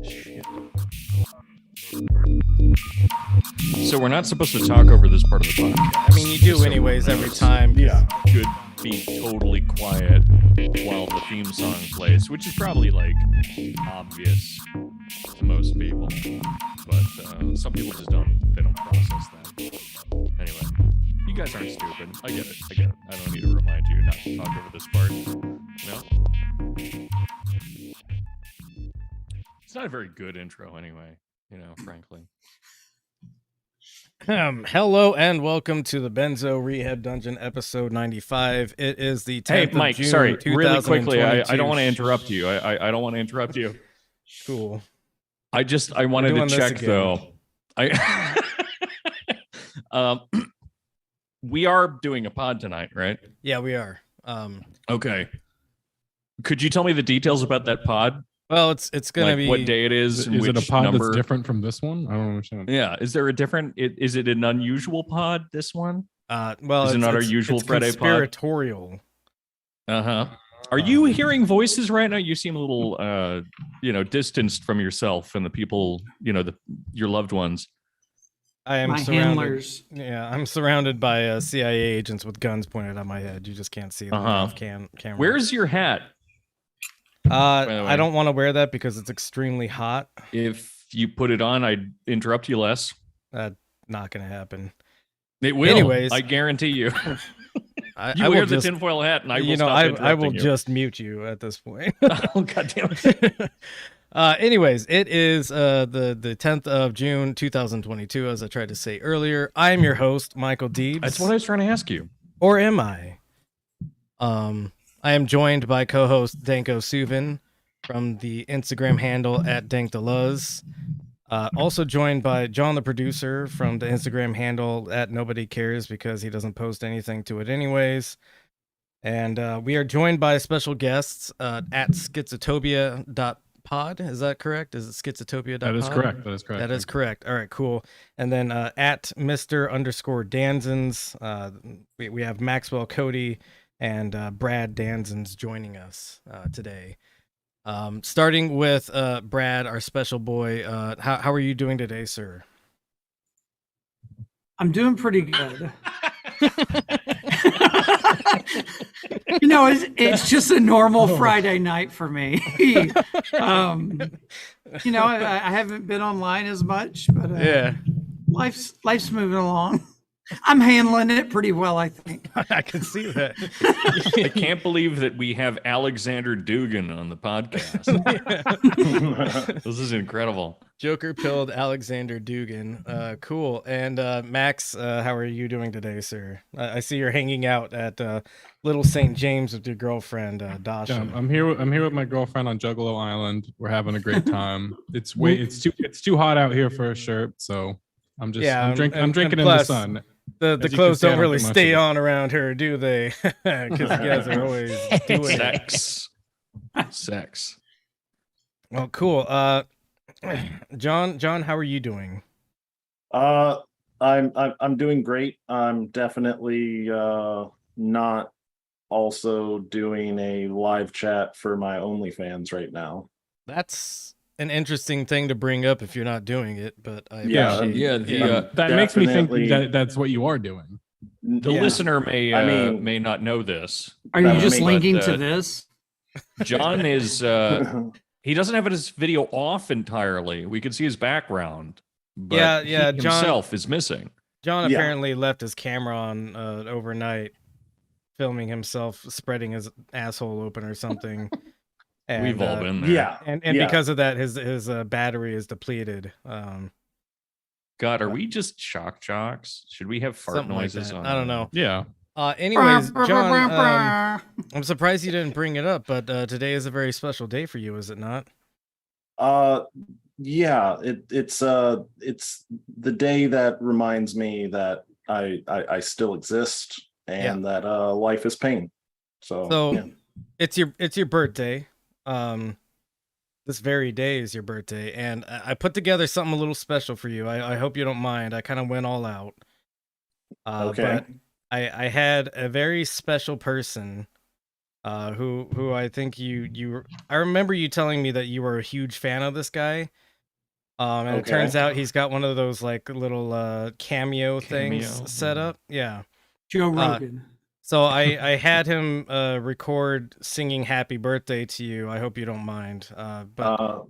Shit. So we're not supposed to talk over this part of the podcast. I mean, you do anyways every time. Yeah. Should be totally quiet while the theme song plays, which is probably like obvious to most people, but some people just don't process that. Anyway, you guys aren't stupid. I get it. I don't need to remind you not to talk over this part. It's not a very good intro anyway, frankly. Hello and welcome to the Benzo Rehab Dungeon episode 95. It is the 10th Hey, Mike, of June, sorry, really quickly, I 2022. don't want to interrupt you. I don't want to interrupt you. Cool. I wanted to check though. We are doing a pod tonight, right? Yeah, we are. Okay. Could you tell me the details about that pod? Well, it's gonna be what day it is. Is it a pod number? that's different from this one? I don't understand. Yeah. Is there a different? Is it an unusual pod? This one? Well, is it not our usual Friday pod? Conspiratorial. Are you hearing voices right now? You seem a little, distanced from yourself and the people, your loved ones. I am my surrounded. handlers. Yeah, I'm surrounded by CIA agents with guns pointed at my head. You just can't see them off camera. Where's your hat? I don't want to wear that because it's extremely hot. If you put it on, I'd interrupt you less. Not gonna happen. It will. Anyways, I guarantee you. I wear will the just, tinfoil hat, and I will. I will just mute you at this point. Oh, goddamn it. Anyways, it is the 10th of June 2022, as I tried to say earlier. I am your host, Michael Deebs. That's what I was trying to ask you. Or am I? I am joined by co-host Danko Suvin from the Instagram handle at DankTheLuz. Also joined by John, the producer, from the Instagram handle at Nobody Cares because he doesn't post anything to it anyways. And we are joined by special guests at schizotopia.pod. Is that correct? Is it schizotopia.pod? That is correct. That is correct. All right, cool. And then at Mr_Danzens, we have Maxwell Cody and Brad Danzens joining us today. Starting with Brad, our special boy. How are you doing today, sir? I'm doing pretty good. It's just a normal Friday night for me. I haven't been online as much, but yeah, life's moving along. I'm handling it pretty well, I think. I can see that. I can't believe that we have Alexander Dugan on the podcast. This is incredible. Joker pilled Alexander Dugan. Cool. And Max, how are you doing today, sir? I see you're hanging out at Little St. James with your girlfriend, Dasha. Yeah, I'm here with my girlfriend on Juggalo Island. We're having a great time. It's too hot out here for a shirt, so I'm drinking in the sun. The clothes don't really stay on around her, do they? Because you guys are always doing sex. Well, cool. John, how are you doing? I'm doing great. I'm definitely not also doing a live chat for my OnlyFans right now. That's an interesting thing to bring up if you're not doing it, but that makes me think that that's what you are doing. The listener may not know this. Are you just linking to this? John is he doesn't have his video off entirely. We can see his background. But he himself is missing. John apparently left his camera on overnight, filming himself spreading his asshole open or something. And, we've all been there. And because of that, his battery is depleted. God, are we just shock jocks? Should we have fart noises on? I don't know. Yeah. Anyways, John, I'm surprised you didn't bring it up, but today is a very special day for you, is it not? Yeah, it's the day that reminds me that I still exist and that life is pain. So it's your birthday. This very day is your birthday, and I put together something a little special for you. I hope you don't mind. I kind of went all out. Okay. But I had a very special person who I think I remember you telling me that you were a huge fan of this guy. And it turns out he's got one of those like little cameo things set up. Yeah. Joe Rogan. So I had him record singing "Happy Birthday" to you. I hope you don't mind. But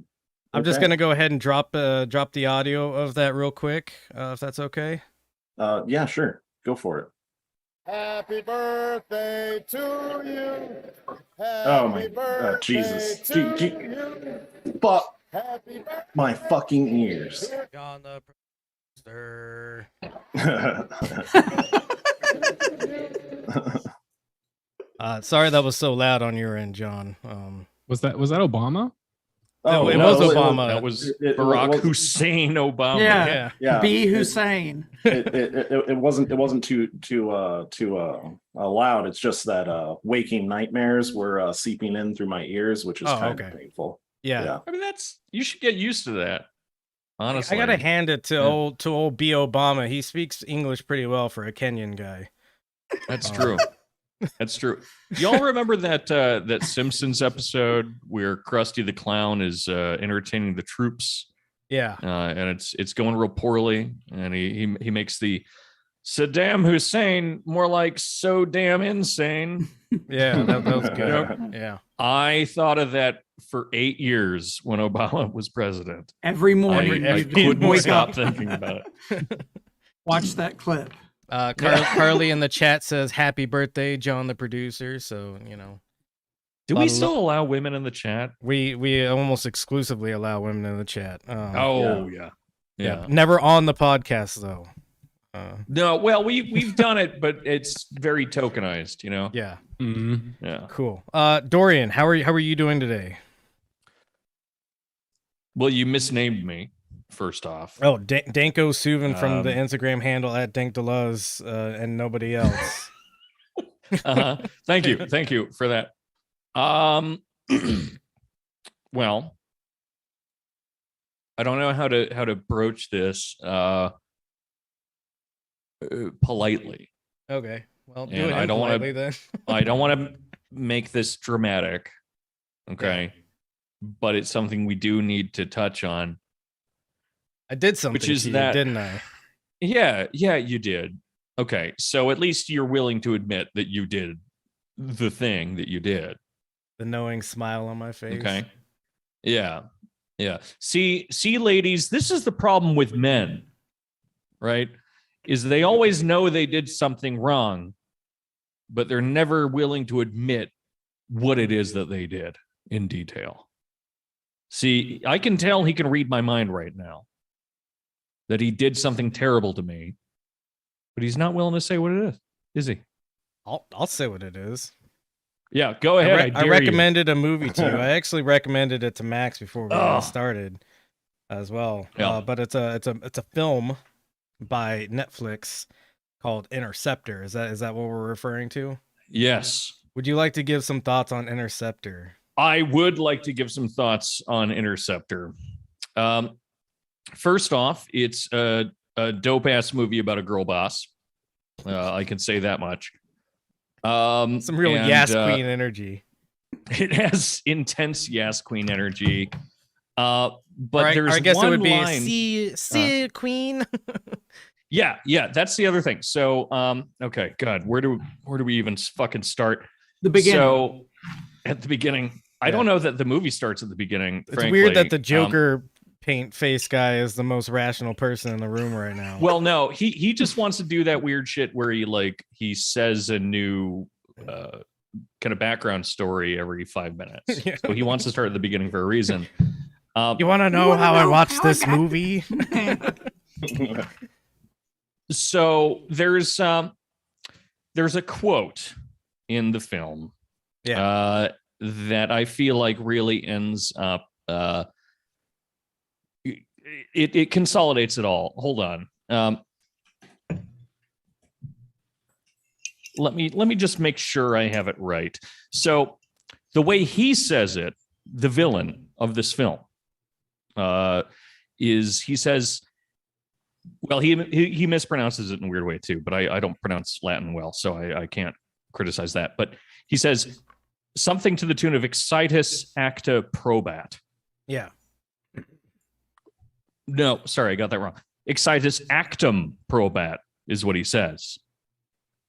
I'm just gonna go ahead and drop the audio of that real quick, if that's okay. Yeah, sure. Go for it. Happy birthday to you. Oh my Jesus. But my fucking ears. John the producer. Sorry that was so loud on your end, John. Was that Obama? No, it was Obama. That was Barack Hussein Obama. Yeah. B. Hussein. It wasn't too loud. It's just that waking nightmares were seeping in through my ears, which is kind of painful. Yeah. I mean, you should get used to that. Honestly, I gotta hand it to old B. Obama. He speaks English pretty well for a Kenyan guy. That's true. That's true. Y'all remember that Simpsons episode where Krusty the Clown is entertaining the troops? Yeah. And it's going real poorly, and he makes the Saddam Hussein more like so damn insane. Yeah, that was good. Yeah. I thought of that for 8 years when Obama was president. Every morning. I couldn't stop thinking about it. Watch that clip. Carly in the chat says happy birthday, John the producer. So, do we still allow women in the chat? We almost exclusively allow women in the chat. Yeah. Never on the podcast though. No, well, we've done it, but it's very tokenized, Yeah. Mm-hmm. Yeah. Cool. Dorian, how are you doing today? Well, you misnamed me. First off, Danko Suvin from the Instagram handle at DankDeLuz, and nobody else. Thank you for that. Well, I don't know how to broach this politely. Okay, well, do and it I don't want to. then. I don't want to make this dramatic. Okay, but it's something we do need to touch on. I did something, which is that, didn't I? Yeah, you did. Okay, so at least you're willing to admit that you did the thing that you did. The knowing smile on my face. Okay. Yeah. See, ladies, this is the problem with men, right? Is they always know they did something wrong, but they're never willing to admit what it is that they did in detail. See, I can tell he can read my mind right now. That he did something terrible to me, but he's not willing to say what it is he? I'll say what it is. Yeah, go ahead. I recommended a movie to you. I actually recommended it to Max before we started as well. Yeah. But it's a film by Netflix called Interceptor. Is that what we're referring to? Yes. Would you like to give some thoughts on Interceptor? I would like to give some thoughts on Interceptor. First off, it's a dope ass movie about a girl boss. I can say that much. Some real Yas Queen energy. It has intense Yas Queen energy. But there's I guess one it would line, be see Queen. Yeah, that's the other thing. So, okay, God, where do we even fucking start? The beginning. So, at the beginning, I don't know that the movie starts at the beginning. It's frankly. weird that the Joker paint face guy is the most rational person in the room right now. Well, no, he just wants to do that weird shit where he says a new kind of background story every 5 minutes. Yeah. So he wants to start at the beginning for a reason. You want to know how I watched this movie? So there's a quote in the film that I feel like really ends up it consolidates it all. Hold on. Let me just make sure I have it right. So the way he says it, the villain of this film, is he says, well, he mispronounces it in a weird way too, but I don't pronounce Latin well, so I can't criticize that. But he says, something to the tune of Excitus Acta Probat. Yeah. No, sorry, I got that wrong. Excitus Actum Probat is what he says,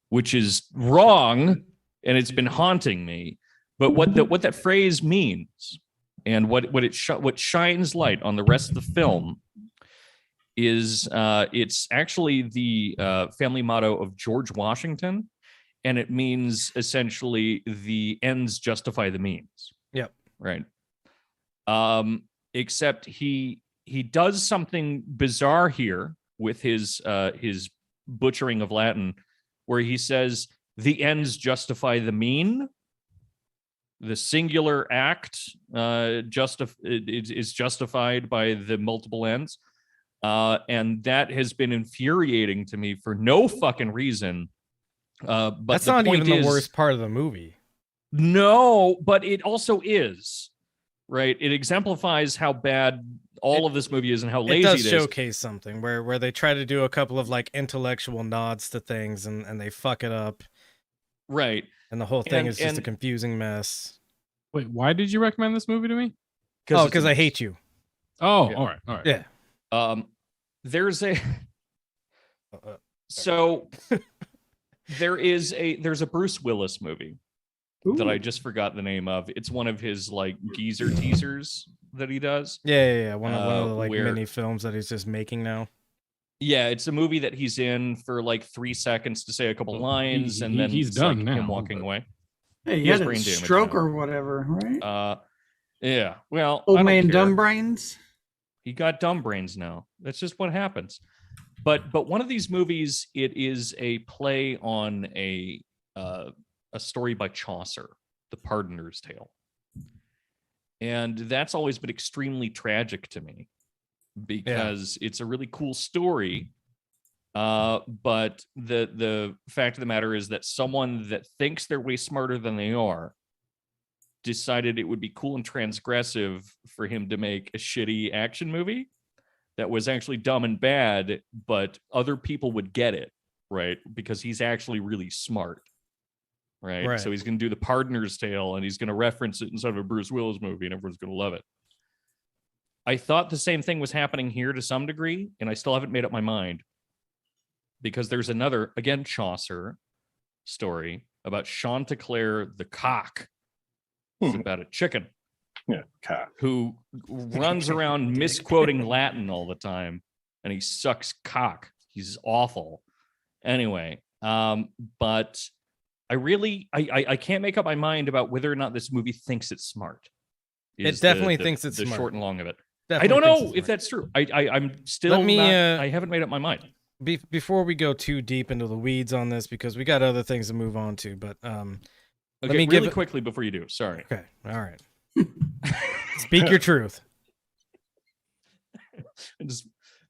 which is wrong, and it's been haunting me. But what that phrase means, and what shines light on the rest of the film, is it's actually the family motto of George Washington, and it means essentially the ends justify the means. Yep. Right. Except he does something bizarre here with his butchering of Latin, where he says the ends justify the mean. The singular act is justified by the multiple ends. And that has been infuriating to me for no fucking reason. But that's not even the worst part of the movie. No, but it also is. Right? It exemplifies how bad all of this movie is and how lazy it is. It does showcase something where they try to do a couple of like intellectual nods to things and they fuck it up. Right. And the whole thing is just a confusing mess. Wait, why did you recommend this movie to me? Because I hate you. Oh, yeah. All right. Yeah. There's a so there's a Bruce Willis movie that I just forgot the name of. It's one of his like geezer teasers that he does. Yeah. One of the like mini films that he's just making now. Yeah, it's a movie that he's in for like 3 seconds to say a couple lines, and then he's done like now. Him walking away. Hey, he had a stroke or whatever, right? Yeah. Well, old man dumb brains. He got dumb brains now. That's just what happens. But one of these movies, it is a play on a story by Chaucer, The Pardoner's Tale, and that's always been extremely tragic to me because it's a really cool story. But the fact of the matter is that someone that thinks they're way smarter than they are decided it would be cool and transgressive for him to make a shitty action movie that was actually dumb and bad, but other people would get it, right? Because he's actually really smart, right? So he's going to do The Pardoner's Tale, and he's going to reference it instead of a Bruce Willis movie, and everyone's going to love it. I thought the same thing was happening here to some degree, and I still haven't made up my mind. Because there's another, again, Chaucer story about Chanticleer the cock. It's about a chicken. Yeah, cock. Who runs around misquoting Latin all the time, and he sucks cock. He's awful. Anyway, but I can't make up my mind about whether or not this movie thinks it's smart. It definitely thinks it's the smart. short and long of it. Definitely I don't know if that's true. I'm still I haven't made up my mind. Before we go too deep into the weeds on this, because we got other things to move on to, but let me really quickly before you do. Sorry. Okay. All right. Speak your truth.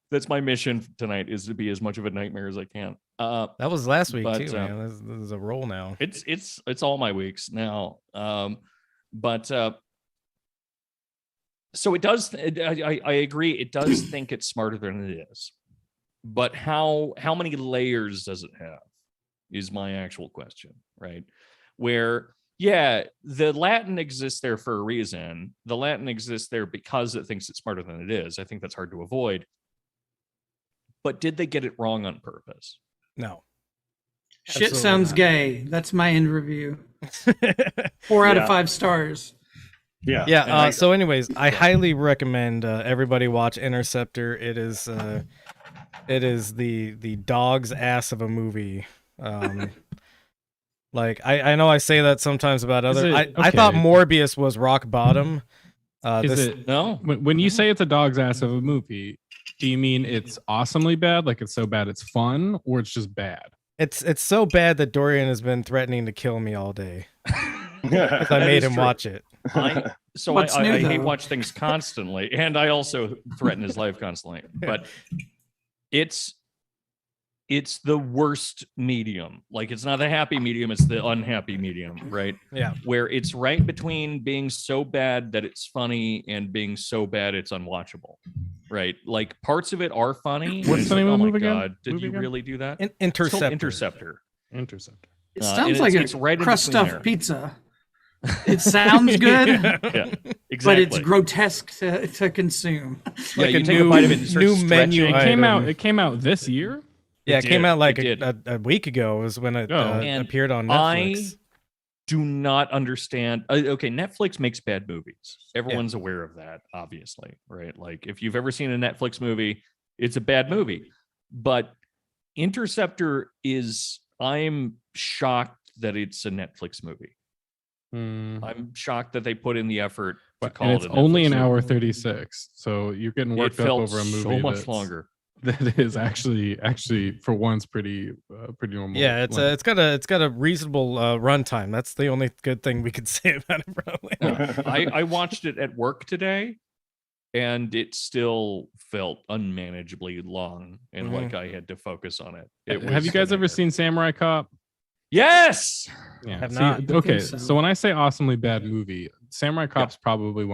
That's my mission tonight, is to be as much of a nightmare as I can. That was last week too, man. This is a roll now. It's all my weeks now. So it does. I agree. It does think it's smarter than it is. But how many layers does it have is my actual question, right? Where, yeah, the Latin exists there for a reason. The Latin exists there because it thinks it's smarter than it is. I think that's hard to avoid. But did they get it wrong on purpose? No. Shit sounds gay. That's my end review. 4 out of 5 stars. Yeah. So anyways, I highly recommend everybody watch Interceptor. It is the dog's ass of a movie. Like I know I say that sometimes about other. I thought Morbius was rock bottom. No? When you say it's a dog's ass of a movie, do you mean it's awesomely bad, like it's so bad it's fun, or it's just bad? It's so bad that Dorian has been threatening to kill me all day. I made him watch it. I hate watch things constantly, and I also threaten his life constantly. But it's the worst medium. Like, it's not the happy medium, it's the unhappy medium, right? Yeah. Where it's right between being so bad that it's funny and being so bad it's unwatchable. Right? Like, parts of it are funny. What's the name of the movie again? God, did you really do that? Interceptor. Interceptor. It sounds like a crust stuffed pizza. It sounds good, Yeah, exactly. but it's grotesque to consume. Yeah, Like you a take a bite of it and start new menu stretching. item. It came out this year. Yeah, it came did, out like it did. a week ago was when it And appeared on Netflix. I do not understand. Okay, Netflix makes bad movies. Everyone's aware of that, obviously, right? Like if you've ever seen a Netflix movie, it's a bad movie. But Interceptor I'm shocked that it's a Netflix movie. I'm shocked that they put in the effort to call and it. It's only an movie. hour 36, so you're getting worked up over a movie so much longer. That is actually for once pretty normal. Yeah, it's got a reasonable runtime. That's the only good thing we could say about it, probably. I watched it at work today, and it still felt unmanageably long, and like I had to focus on it. Have you guys ever seen Samurai Cop? Yes. Yeah. Have not. Okay, so. so when I say awesomely bad movie, Samurai Cop's probably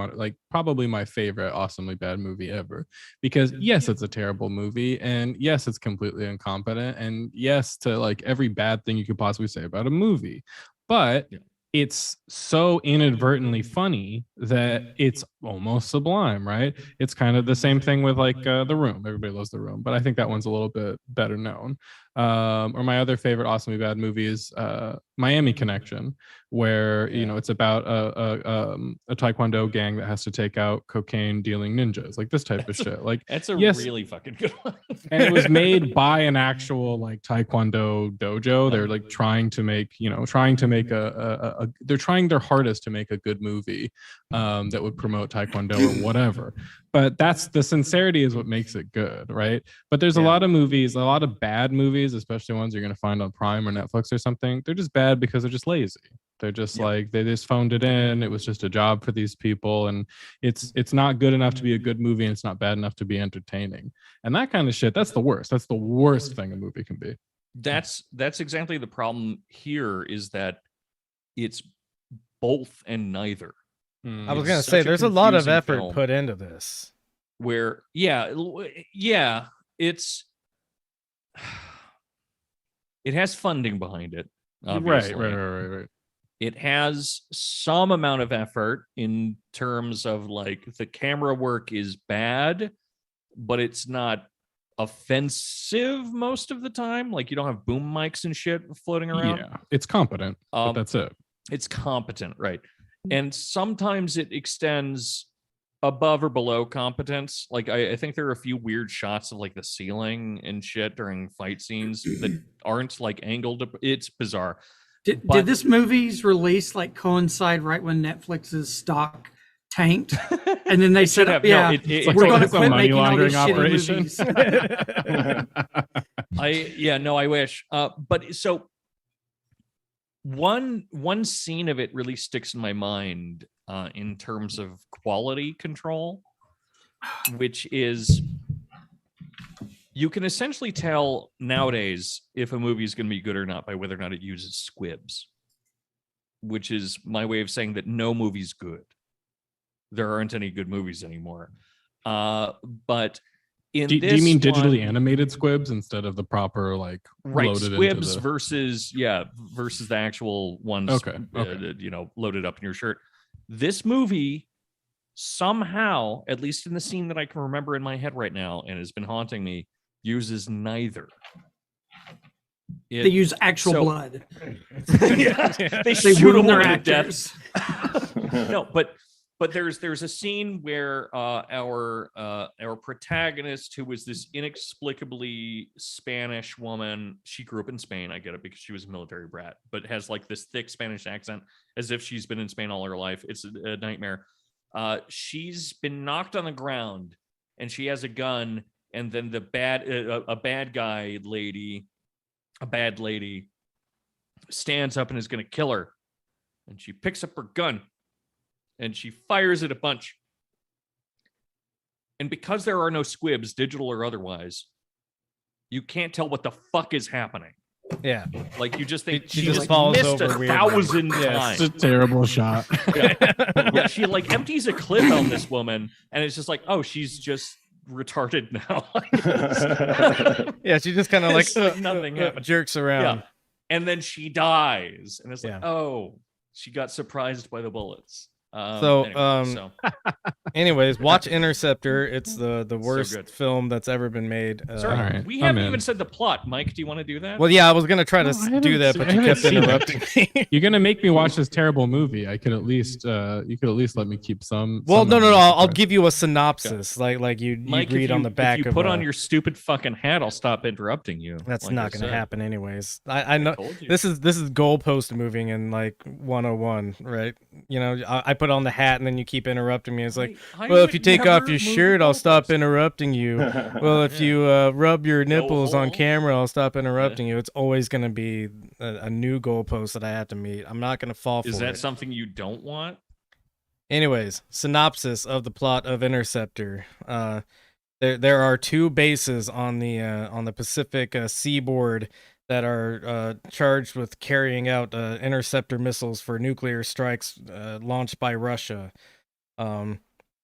probably my favorite awesomely bad movie ever. Because yes, it's a terrible movie, and yes, it's completely incompetent, and yes, to like every bad thing you could possibly say about a movie. But it's so inadvertently funny that it's almost sublime, right? It's kind of the same thing with like The Room. Everybody loves The Room, but I think that one's a little bit better known. Or my other favorite awesomely bad movie is Miami Connection, where it's about a taekwondo gang that has to take out cocaine dealing ninjas, like this type of shit. Like that's really fucking good one. And it was made by an actual like taekwondo dojo. They're like trying to make they're trying their hardest to make a good movie that would promote taekwondo or whatever. But that's the sincerity is what makes it good, right? But there's a lot of movies, a lot of bad movies, especially ones you're going to find on Prime or Netflix or something. They're just bad because they're just lazy. They're just like they just phoned it in. It was just a job for these people, and it's not good enough to be a good movie, and it's not bad enough to be entertaining. And that kind of shit, that's the worst. That's the worst thing a movie can be. That's exactly the problem here, is that it's both and neither. I was gonna say there's a lot of effort put into this. Where it's it has funding behind it. Obviously. Right. It has some amount of effort in terms of like the camera work is bad, but it's not offensive most of the time. Like you don't have boom mics and shit floating around. Yeah, it's competent, but that's it. It's competent, right? And sometimes it extends above or below competence. Like I think there are a few weird shots of like the ceiling and shit during fight scenes that aren't like angled. It's bizarre. Did this movie's release like coincide right when Netflix's stock tanked, and then they said, we're going to quit making all these shitty movies. I wish. But so one scene of it really sticks in my mind in terms of quality control, which is you can essentially tell nowadays if a movie is going to be good or not by whether or not it uses squibs, which is my way of saying that no movie's good. There aren't any good movies anymore. But in do you mean digitally animated squibs instead of the proper like loaded squibs into versus the actual ones loaded up in your shirt. This movie somehow, at least in the scene that I can remember in my head right now and has been haunting me, uses neither. They use actual blood. They shoot them to death. No, but there's a scene where our protagonist, who was this inexplicably Spanish woman, she grew up in Spain, I get it, because she was a military brat, but has like this thick Spanish accent as if she's been in Spain all her life. It's a nightmare. She's been knocked on the ground and she has a gun, and then a bad lady stands up and is going to kill her, and she picks up her gun and she fires it a bunch. And because there are no squibs, digital or otherwise, you can't tell what the fuck is happening. Yeah. Like you just think she just falls missed over 1,000 times. It's a terrible shot. Yeah, she like empties a clip on this woman, and it's just like, oh, she's just retarded now. Yeah, she just kind of like nothing happened. Jerks around. Yeah. And then she dies. And it's like, oh, she got surprised by the bullets. Anyways, watch Interceptor. It's the worst good. film that's ever been made. Sorry, Alright, we I'm haven't in. even said the plot. Mike, do you want to do that? Well, yeah, I was gonna try to No, I do that, haven't but seen- you I kept haven't seen it. interrupting me. You're gonna make me watch this terrible movie. I could at least you could at least let me keep some. Well, some no. element I'll of it. give you a synopsis, like you Mike, read on the back if you of. put on your stupid fucking hat, I'll stop interrupting you. That's like not I gonna said. happen, anyways. I know told you. this is goalpost moving in like 101, right? You know, I put on the hat and then you keep interrupting me. It's like, I well, if would you take never off your move the shirt, I'll stop goalpost. interrupting you. Well, if you rub your nipples on hole. camera, I'll stop interrupting you. It's always gonna be a new goalpost that I have to meet. I'm not gonna fall for Is that it. something you don't want? Anyways, synopsis of the plot of Interceptor. There are two bases on the Pacific seaboard that are charged with carrying out interceptor missiles for nuclear strikes launched by Russia.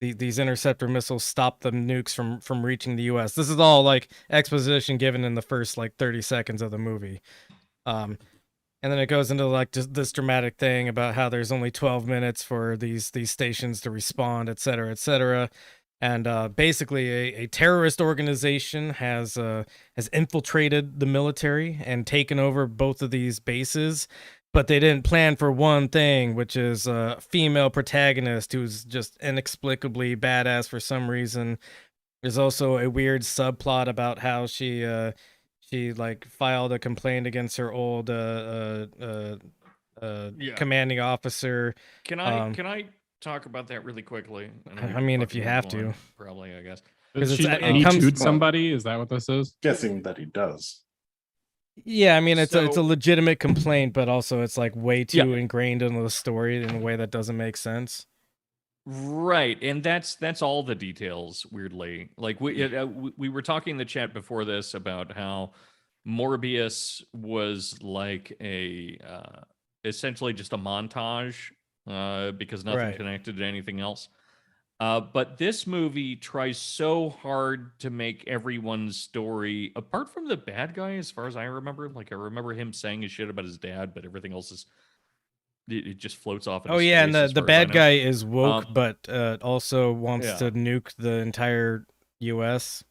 These interceptor missiles stop the nukes from reaching the U.S. This is all like exposition given in the first like 30 seconds of the movie. And then it goes into like just this dramatic thing about how there's only 12 minutes for these stations to respond, et cetera, et cetera. And basically, a terrorist organization has infiltrated the military and taken over both of these bases, but they didn't plan for one thing, which is a female protagonist who's just inexplicably badass for some reason. There's also a weird subplot about how she like filed a complaint against her old commanding officer. Can I talk about that really quickly? And then we I can mean, if fucking you move have on, to. probably, I guess. Because Does she it Me comes- too'd somebody? Is that what this is? Guessing that he does. Yeah, I mean it's a So- legitimate complaint, but also it's like way too ingrained into the story in a way that doesn't make sense. Right, and that's all the details. Weirdly, like we were talking in the chat before this about how Morbius was like a essentially just a montage because nothing Right. connected to anything else. But this movie tries so hard to make everyone's story, apart from the bad guy, as far as I remember. Like I remember him saying his shit about his dad, but everything else is it just floats off. Oh yeah, and the bad guy is woke, Um, but also wants yeah. to nuke the entire U.S.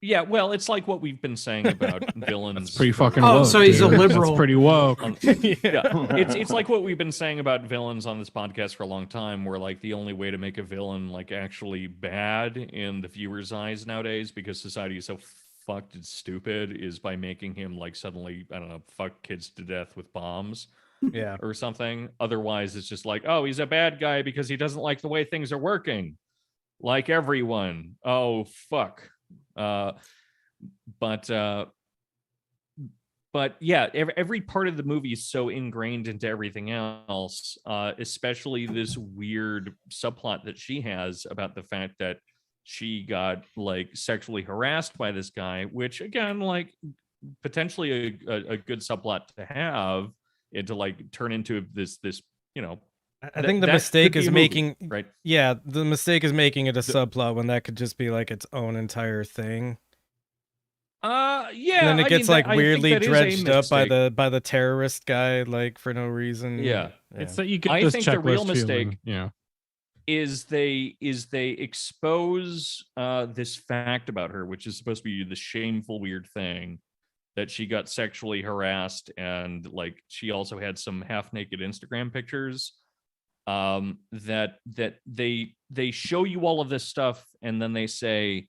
Yeah, well, it's like what we've been saying about villains. That's pretty fucking Oh, woke. so he's a dude. liberal. That's pretty woke. Yeah, it's like what we've been saying about villains on this podcast for a long time, where like the only way to make a villain like actually bad in the viewer's eyes nowadays, because society is so fucked and stupid, is by making him like suddenly, I don't know, fuck kids to death with bombs Yeah. or something. Otherwise, it's just like, oh, he's a bad guy because he doesn't like the way things are working, like everyone. Oh fuck. But yeah, every part of the movie is so ingrained into everything else, especially this weird subplot that she has about the fact that she got like sexually harassed by this guy, which again, like potentially a good subplot to have and to like turn into this, you know, I think the that mistake could be is a movie, making right. Yeah, the mistake is making it a subplot when that could just be like its own entire thing. Yeah, And then it I gets mean, like I think weirdly that is a dredged up by mistake. the terrorist guy, like for no reason. Yeah. It's that you get I this think the real checklist mistake feeling, yeah. is they expose this fact about her, which is supposed to be the shameful weird thing that she got sexually harassed, and like she also had some half naked Instagram pictures. That they show you all of this stuff, and then they say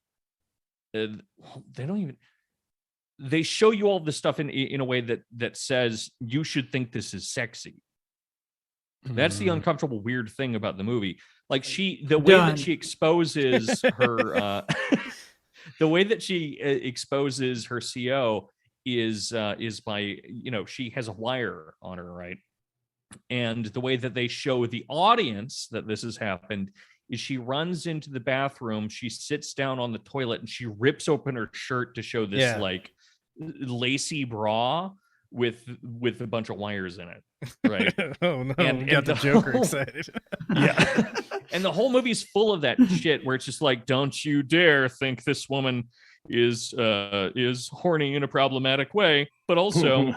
they don't even. They show you all this stuff in a way that says you should think this is sexy. That's the uncomfortable weird thing about the movie. Like the way that she exposes her the way that she exposes her CO is by, you know, she has a wire on her, right? And the way that they show the audience that this has happened is she runs into the bathroom, she sits down on the toilet, and she rips open her shirt to show this like lacy bra with a bunch of wires in it, right? Oh no, And- we got and the the Joker whole- excited. Yeah. And the whole movie's full of that shit where it's just like, don't you dare think this woman is horny in a problematic way, but also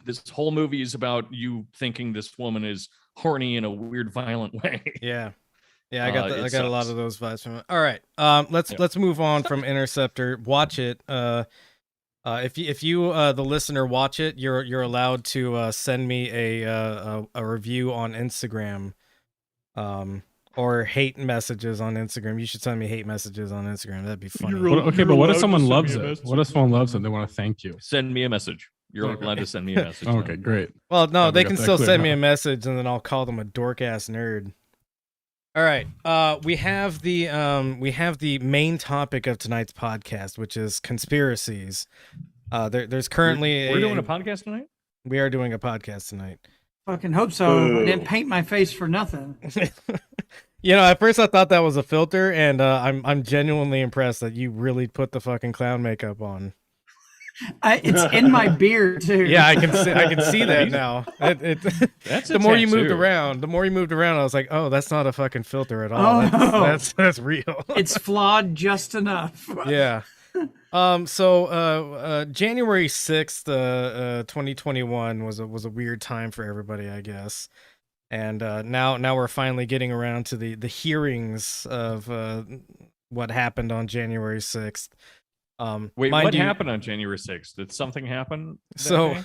this whole movie is about you thinking this woman is horny in a weird, violent way. Yeah. Yeah, I got I it got a lot sucks. of those vibes from it. All right. Let's move on from Interceptor. Watch it. If you the listener watch it, you're allowed to send me a review on Instagram. Or hate messages on Instagram. You should send me hate messages on Instagram. That'd be funny. But what if someone loves it? What if someone loves it and they want to thank you? Send me a message. You're allowed to send me a message. Okay, great. Well, no, Glad we they got can that still cleared send me up. a message, and then I'll call them a dork ass nerd. All right. We have the main topic of tonight's podcast, which is conspiracies. There's currently We're doing a podcast tonight. We are doing a podcast tonight. Fucking hope so. I didn't paint my face for nothing. You know, at first I thought that was a filter, and I'm genuinely impressed that you really put the fucking clown makeup on. It's in my beard too. Yeah, I can see that now. That's the more you moved around, I was like, oh, that's not a fucking filter at all. Oh, That's real. It's flawed just enough. Yeah. So January 6th, 2021 was a weird time for everybody, I guess. And now we're finally getting around to the hearings of what happened on January 6th. Wait, what happened on January 6th? Did something happen? So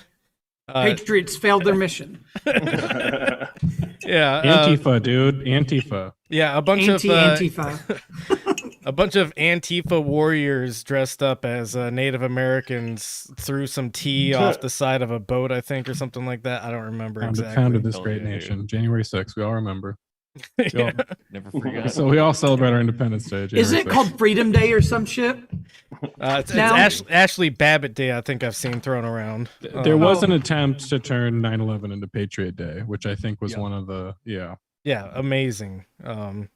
Patriots failed their mission. Yeah, Antifa, dude, Antifa. Yeah, a bunch of Antifa. a bunch of Antifa warriors dressed up as Native Americans threw some tea off the side of a boat, I think, or something like that. I don't remember exactly. Founded this great nation, January 6th. We all remember. Yeah. Never forget. So we all celebrate our Independence Day. Is it called Freedom Day or some shit? It's Ashley Babbitt Day, I think I've seen thrown around. There was an attempt to turn 9/11 into Patriot Day, which I think was one of the Yeah, amazing. Now on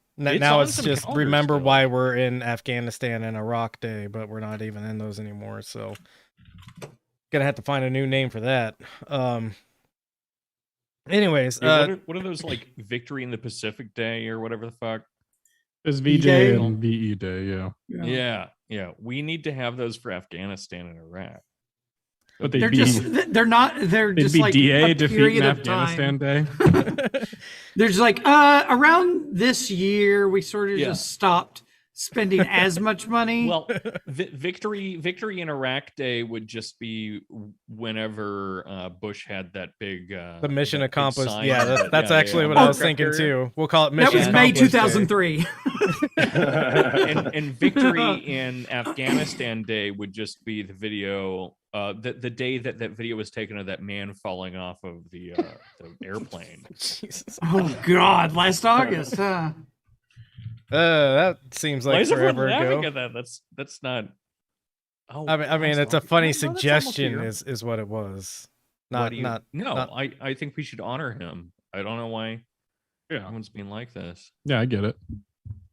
it's some just calendars remember still. why we're in Afghanistan and Iraq Day, but we're not even in those anymore. So gonna have to find a new name for that. Anyways, what are those like Victory in the Pacific Day or whatever the fuck? It's VJ and VE Day, Yeah. We need to have those for Afghanistan and Iraq. But They're just like DA a defeat period in of Afghanistan time. Day. There's like around this year we sort of just stopped spending as much money. Well, Victory in Iraq Day would just be whenever Bush had that big the mission that big accomplished. sign Yeah, on that's it. actually what I was thinking too. We'll call it that mission was May accomplished Day. 2003. and Victory in Afghanistan Day would just be the video, the day that video was taken of that man falling off of the airplane. Jesus. Oh God, last August. That seems Why like is everyone forever laughing ago. at that? That's not. Oh, I mean, it's a last funny August? No, that's almost a suggestion, year. is what it was. What do you- Not. I think we should honor him. I don't know why everyone's being like this. Yeah, I get it.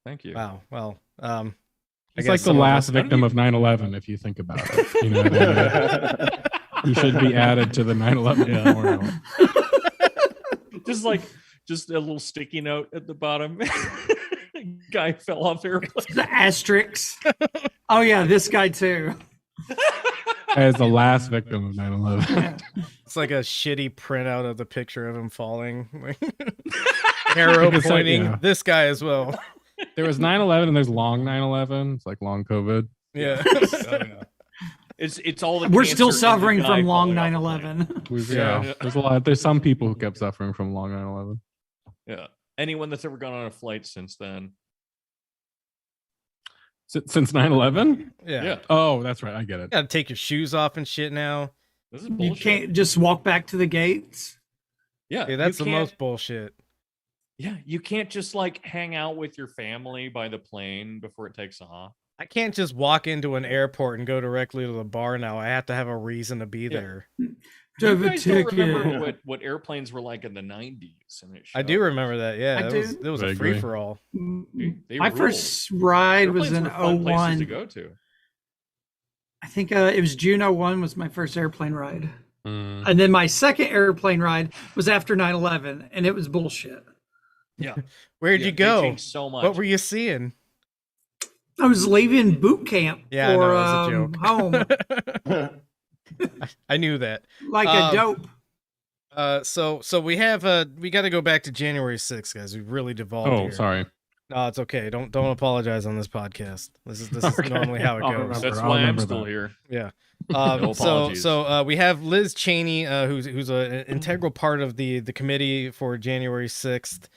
Thank you. Wow. Well, It's like the last victim of 9/11, if you think about it. You know what I mean? He should be added to the 9/11 memorial. Just a little sticky note at the bottom. Guy fell off airplane. The asterisks. Oh yeah, this guy too. As the last victim of 9/11. it's like a shitty printout of the picture of him falling. Arrow It's like, pointing. yeah. This guy as well. There was 9/11 and there's long 9/11. It's like long COVID. Yeah. It's all the We're cancer still in the suffering guy from long falling off the plane. 9/11. Yeah. There's a lot. There's some people who kept suffering from long 9/11. Yeah. Anyone that's ever gone on a flight since then. Since 9/11? Yeah. Oh, that's right. I get it. You gotta take your shoes off and shit now. This is You bullshit. can't just walk back to the gates. Yeah, Yeah, that's you the can't- most bullshit. Yeah, you can't just like hang out with your family by the plane before it takes off. I can't just walk into an airport and go directly to the bar now. I have to have a reason to be there. To have You a guys don't remember ticket. what airplanes were like in the 90s. And I do remember that. Yeah, I it was I a agree. free for all. They My ruled. first ride was Airplanes in were fun places to 01. go to. I think it was June 01 was my first airplane ride. Mm. And then my second airplane ride was after 9/11, and it was bullshit. Yeah. Where'd Yeah, you they go? changed so much. What were you seeing? I was leaving boot camp Yeah, I for know, it was a joke. home I knew that. like a dope. So we have we got to go back to January 6th, guys. We really devolved Oh, here. sorry. No, it's okay. Don't apologize on this podcast. This is Okay. normally how it I'll goes. remember. That's I'll why I'm remember still that. here. Yeah. No so apologies. we have Liz Cheney, who's an integral part of the committee for January 6th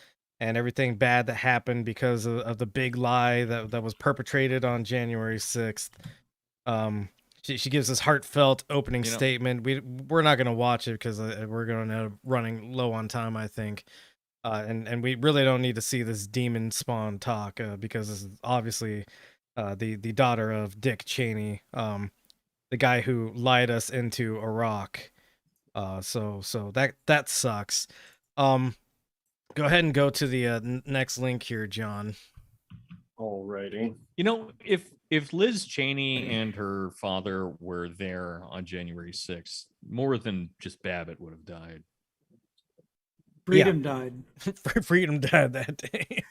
and everything bad that happened because of the big lie that was perpetrated on January 6th. She gives this heartfelt opening statement. We're not gonna watch it because we're gonna end up running low on time, I think. And we really don't need to see this demon spawn talk because this is obviously the daughter of Dick Cheney, the guy who lied us into Iraq. So that sucks. Go ahead and go to the next link here, John. Alrighty. If Liz Cheney and her father were there on January 6th, more than just Babbitt would have died. Freedom died. Freedom died that day.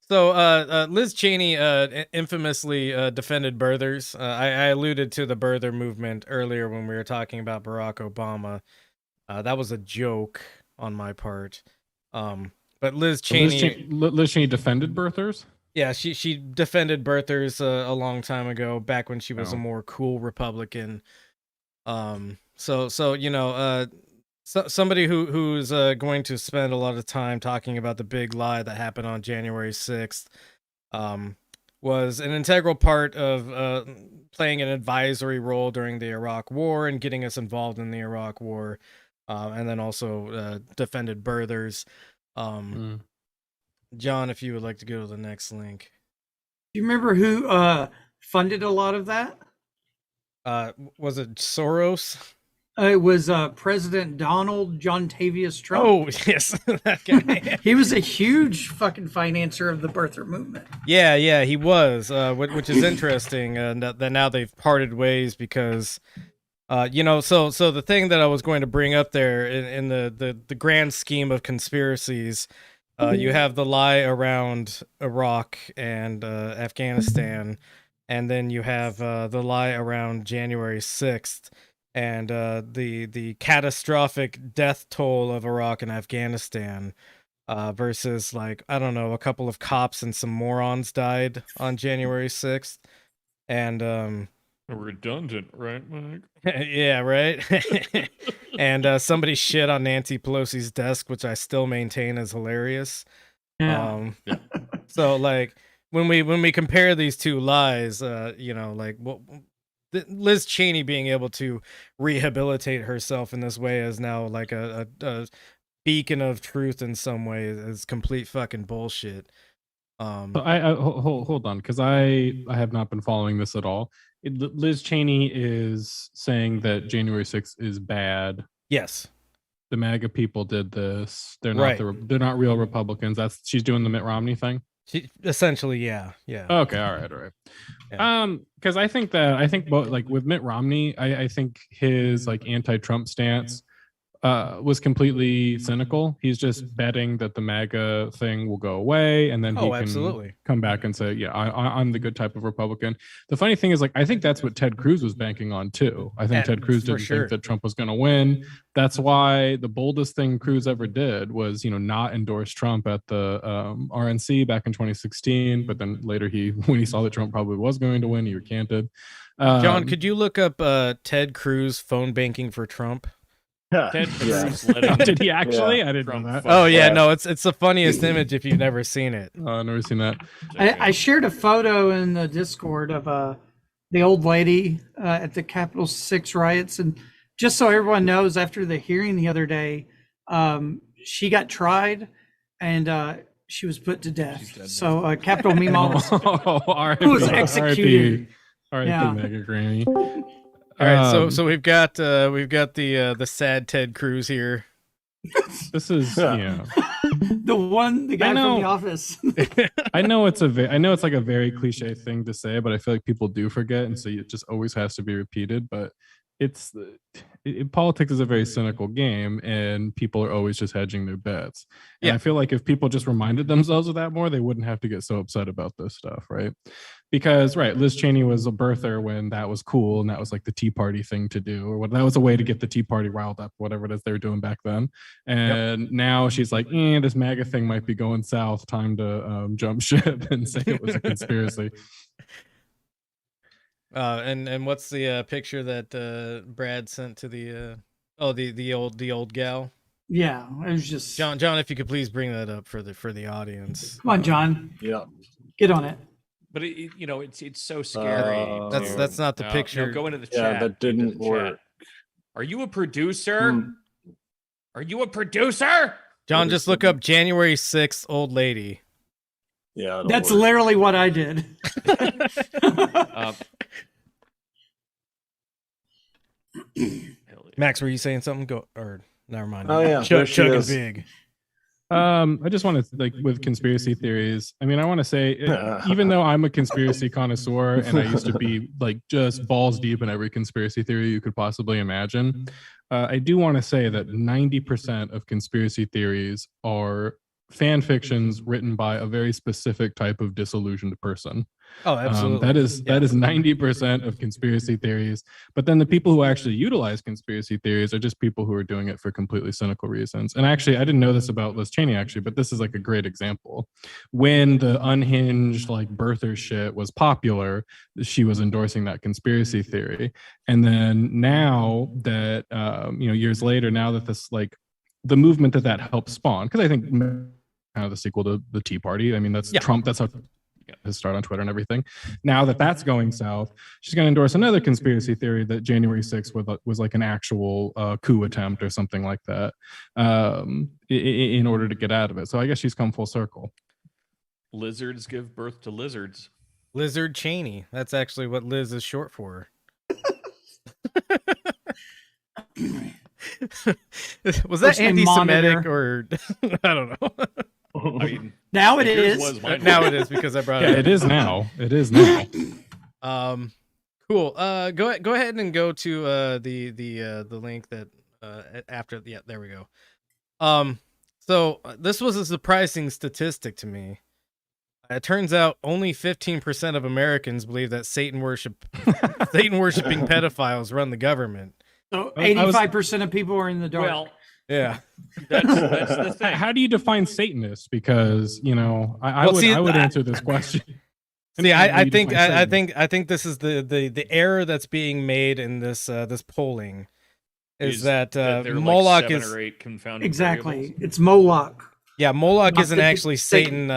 So Liz Cheney infamously defended birthers. I alluded to the birther movement earlier when we were talking about Barack Obama. That was a joke on my part. But Liz Cheney, Liz Cheney defended birthers. yeah, she defended birthers a long time ago, back when she was a Oh. more cool Republican. So somebody who's going to spend a lot of time talking about the big lie that happened on January 6th was an integral part of playing an advisory role during the Iraq War and getting us involved in the Iraq War, and then also defended birthers. John, if you would like to go to the next link. Do you remember who funded a lot of that? Was it Soros? It was President Donald John Tavius Trump. Oh, yes, that guy. He was a huge fucking financer of the birther movement. Yeah, he was, which is interesting. That now they've parted ways because, so the thing that I was going to bring up there in the grand scheme of conspiracies, you have the lie around Iraq and Afghanistan, and then you have the lie around January 6th. And the catastrophic death toll of Iraq and Afghanistan versus, like, I don't know, a couple of cops and some morons died on January 6th. And Redundant, right, Mike? yeah, right. And somebody shit on Nancy Pelosi's desk, which I still maintain is hilarious. Yeah. So, like, when we compare these two lies, like, what Liz Cheney being able to rehabilitate herself in this way is now like a beacon of truth in some way is complete fucking bullshit. So I hold on, because I have not been following this at all. Liz Cheney is saying that January 6th is bad. Yes. The MAGA people did this. They're not Right. they're not real Republicans. She's doing the Mitt Romney thing. Essentially, yeah. Okay, all right. Yeah. Because I think both, like, with Mitt Romney, I think his, like, anti-Trump stance was completely cynical. He's just betting that the MAGA thing will go away, and then he can absolutely come back and say, yeah, I'm the good type of Republican. The funny thing is, like, I think that's what Ted Cruz was banking on too. I think Ted Cruz didn't think that Trump was going to win. That's why the boldest thing Cruz ever did was, not endorse Trump at the RNC back in 2016. But then later, when he saw that Trump probably was going to win, he recanted. John, could you look up Ted Cruz phone banking for Trump? Ted Cruz letting Did he actually? Yeah. I didn't Trump know that. fuck Oh yeah, Yeah. no, it's the funniest image if you've never seen it. I've never seen that. I shared a photo in the Discord of the old lady at the Capitol 6 riots, and just so everyone knows, after the hearing the other day, she got tried and she was put to death. So Capitol Meemaw was executed. R.I.P. Yeah. Mega Granny. All right, so we've got the sad Ted Cruz here. This is The guy from The Office. I know it's like a very cliche thing to say, but I feel like people do forget, and so it just always has to be repeated. But politics is a very cynical game, and people are always just hedging their bets. And Yeah. I feel like if people just reminded themselves of that more, they wouldn't have to get so upset about this stuff, right? Because Liz Cheney was a birther when that was cool, and that was like the Tea Party thing to do, or that was a way to get the Tea Party riled up, whatever it is they were doing back then. And now she's like, this MAGA thing might be going south. Time to jump ship and say it was a conspiracy. And what's the picture that Brad sent to the the old gal? Yeah, it was just John, if you could please bring that up for the audience. Come on, John. Yeah. Get on it. But it's so scary. That's not the picture. No, go into the chat. Yeah, that didn't work. Are you a producer? Are you a producer? John, just look up January 6th old lady. Yeah, that's literally what I did. Max, were you saying something? Go or never mind. Oh yeah, chugging big. I just want to with conspiracy theories. I mean, I want to say, even though I'm a conspiracy connoisseur and I used to be just balls deep in every conspiracy theory you could possibly imagine, I do want to say that 90% of conspiracy theories are fan fictions written by a very specific type of disillusioned person. Oh, absolutely. That is 90% of conspiracy theories. But then the people who actually utilize conspiracy theories are just people who are doing it for completely cynical reasons. And actually, I didn't know this about Liz Cheney, actually, but this is like a great example. When the unhinged birther shit was popular, she was endorsing that conspiracy theory. And then now that, years later, now that this the movement that helped spawn, because I think kind of the sequel to the Tea Party. I mean, that's Trump. That's how his start on Twitter and everything. Now that that's going south, she's going to endorse another conspiracy theory that January 6th was like an actual coup attempt or something like that in order to get out of it. So I guess she's come full circle. Lizards give birth to lizards. Lizard Cheney. That's actually what Liz is short for. Was that anti-Semitic or I don't know. I mean, now it is. Now it is because I brought it. Yeah, it is now. It is now. Cool. Go ahead and go to the link that after. Yeah, there we go. So this was a surprising statistic to me. It turns out only 15% of Americans believe that Satan worshiping pedophiles run the government. So 85% of people are in the dark. Well, yeah, that's the thing. How do you define Satanists? Because I would answer this question. See, I think this is the error that's being made in this polling is that Moloch like 7 is or 8 confounding exactly variables. It's Moloch. Yeah, Moloch Not isn't actually Satan.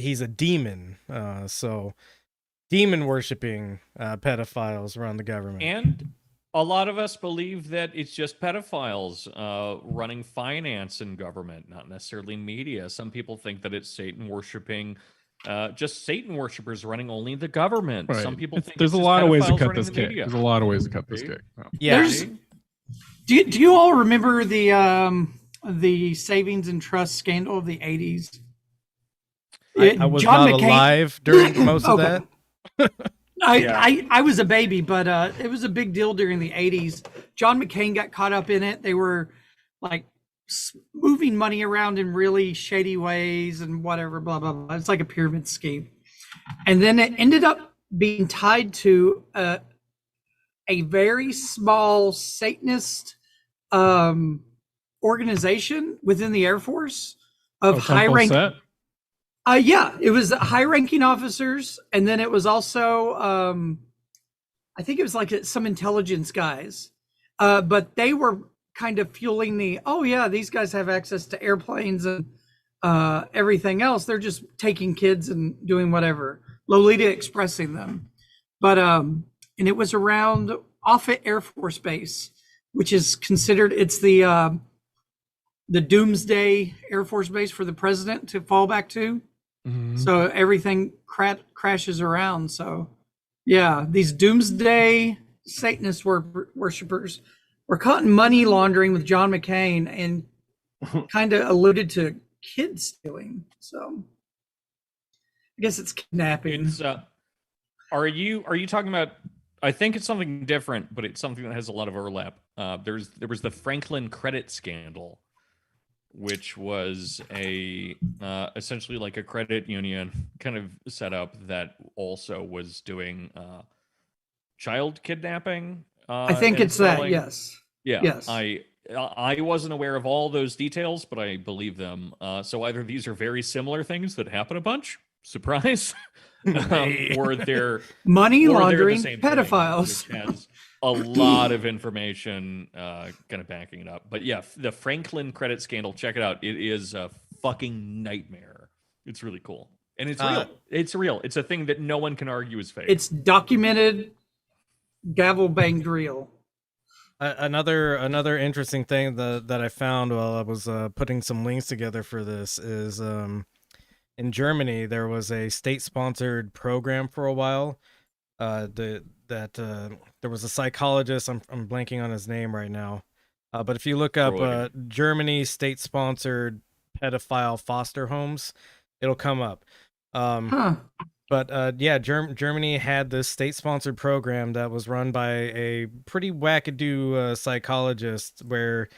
He's a demon. So demon worshiping pedophiles run the government. And a lot of us believe that it's just pedophiles running finance in government, not necessarily media. Some people think that it's Satan worshiping, just Satan worshippers running only the government. Right. Some people think there's it's a just lot of ways to pedophiles cut running this the cake. media. There's a lot of ways to cut this cake. Wow. Yeah. Do you all remember the savings and trust scandal of the 80s? I was not alive during most of that. I was a baby, but it was a big deal during the 80s. John McCain got caught up in it. They were moving money around in really shady ways and whatever, blah, blah, blah. It's like a pyramid scheme. And then it ended up being tied to a very small Satanist organization within the Air Force of high-ranking. Yeah, it was high-ranking officers, and then it was also, I think it was like some intelligence guys, but they were kind of fueling these guys have access to airplanes and everything else. They're just taking kids and doing whatever, Lolita expressing them. But and it was around Offutt Air Force Base, which is considered the doomsday Air Force Base for the president to fall back to. Mm-hmm. So everything crashes around. So yeah, these doomsday Satanist worshippers were caught in money laundering with John McCain and kind of alluded to kid stealing. So I guess it's kidnapping. Are you talking about I think it's something different, but it's something that has a lot of overlap. There was the Franklin credit scandal, which was a essentially like a credit union kind of setup that also was doing child kidnapping. I think and it's that. selling. Yes. Yeah. Yes. I wasn't aware of all those details, but I believe them. So either these are very similar things that happen a bunch, surprise, or they're Money or they're the laundering same thing, pedophiles. which has a lot of information kind of backing it up. But yeah, the Franklin credit scandal, check it out. It is a fucking nightmare. It's really cool. And it's real. It's real. It's a thing that no one can argue is fake. It's documented, gavel banged real. Another interesting thing that I found while I was putting some links together for this is in Germany there was a state-sponsored program for a while. There was a psychologist. I'm blanking on his name right now. But if you look up Germany state-sponsored pedophile foster homes, it'll come up. But yeah, Germany had this state-sponsored program that was run by a pretty wackadoo psychologist where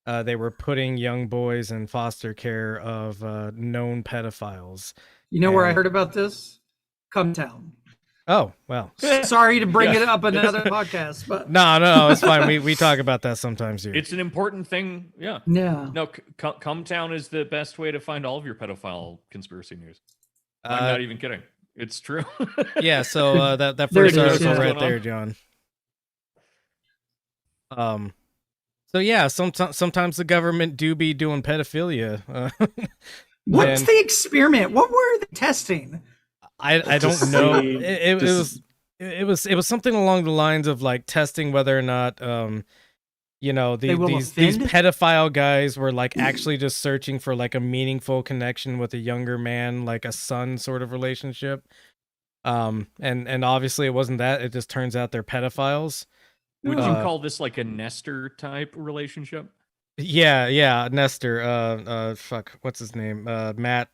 they were putting young boys in foster care of known pedophiles. You know where I heard about this? Cumtown. Oh, well. Sorry to bring it up in another podcast, but No, it's fine. We talk about that sometimes here. It's an important thing. Yeah. Yeah. No, Cumtown is the best way to find all of your pedophile conspiracy news. I'm not even kidding. It's true. Yeah, so that There first it is, article yeah. right there, John. So yeah, sometimes the government do be doing pedophilia. What's and the experiment? What were they testing? I don't know. It was something along the lines of like testing whether or not these pedophile guys were like actually just searching for like a meaningful connection with a younger man, like a son sort of relationship. And obviously it wasn't that. It just turns out they're pedophiles. Would you call this like a Nestor type relationship? Yeah, Nestor. Fuck, what's his name? Matt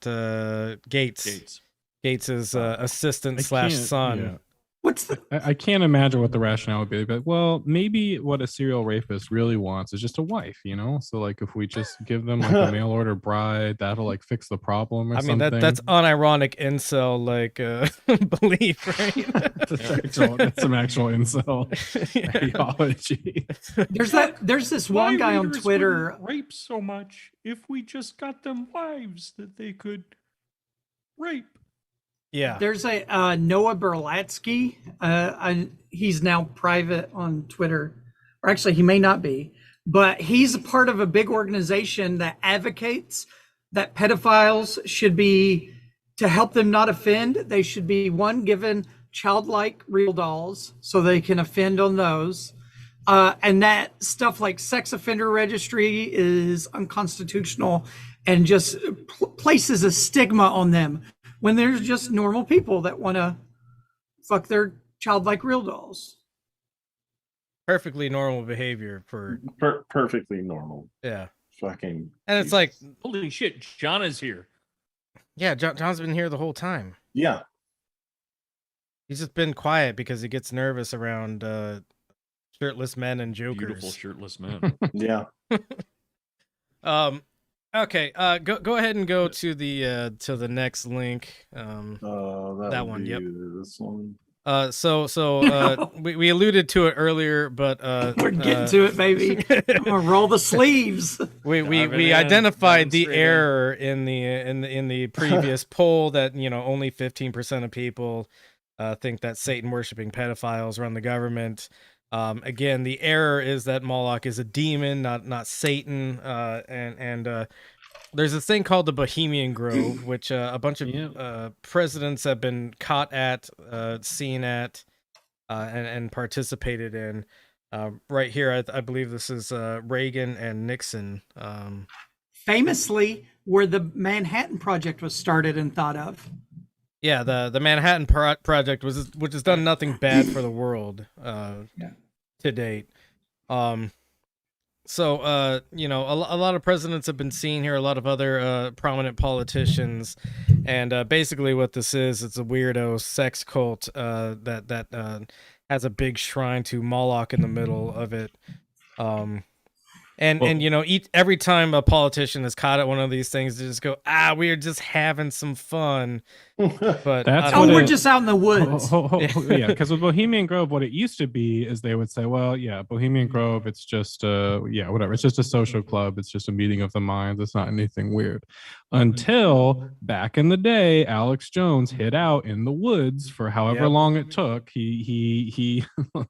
Gates. Gates's assistant / son. Yeah. What's the I can't imagine what the rationale would be, but well, maybe what a serial rapist really wants is just a wife, you know? So like if we just give them like a mail order bride, that'll like fix the problem or something. I mean that's unironic incel like belief, right? That's some actual incel ideology. There's this one guy on Twitter. Rape so much if we just got them wives that they could rape. Yeah. There's a Noah Berlatsky. He's now private on Twitter, or actually he may not be, but he's a part of a big organization that advocates that pedophiles should be, to help them not offend, they should be given childlike real dolls so they can offend on those. And that stuff like sex offender registry is unconstitutional and just places a stigma on them, when there's just normal people that want to fuck their childlike real dolls. Perfectly normal behavior for perfectly normal. Yeah. Fucking. And it's like, holy shit, John is here. Yeah, John's been here the whole time. Yeah. He's just been quiet because he gets nervous around shirtless men and jokers. Beautiful shirtless men. Yeah. Okay, go ahead and go to the next link. That one, yep. This one. We alluded to it earlier, but we're getting to it, baby. I'm gonna roll the sleeves. We identified the error in the previous poll that only 15% of people think that Satan worshiping pedophiles run the government. Again, the error is that Moloch is a demon, not Satan. And there's this thing called the Bohemian Grove, which a bunch of presidents have been caught at, seen at, and participated in. Right here, I believe this is Reagan and Nixon. Famously, where the Manhattan Project was started and thought of. Yeah, the Manhattan Project which has done nothing bad for the world to date. So, you know, a lot of presidents have been seen here, a lot of other prominent politicians, and basically what this is, it's a weirdo sex cult that has a big shrine to Moloch in the middle of it. And you know, every time a politician is caught at one of these things, they just go, we are just having some fun. But That's we're just out in the woods. Yeah, because with Bohemian Grove, what it used to be is they would say, well, yeah, Bohemian Grove, it's just whatever. It's just a social club. It's just a meeting of the minds. It's not anything weird. Until back in the day, Alex Jones hid out in the woods for however long it took. He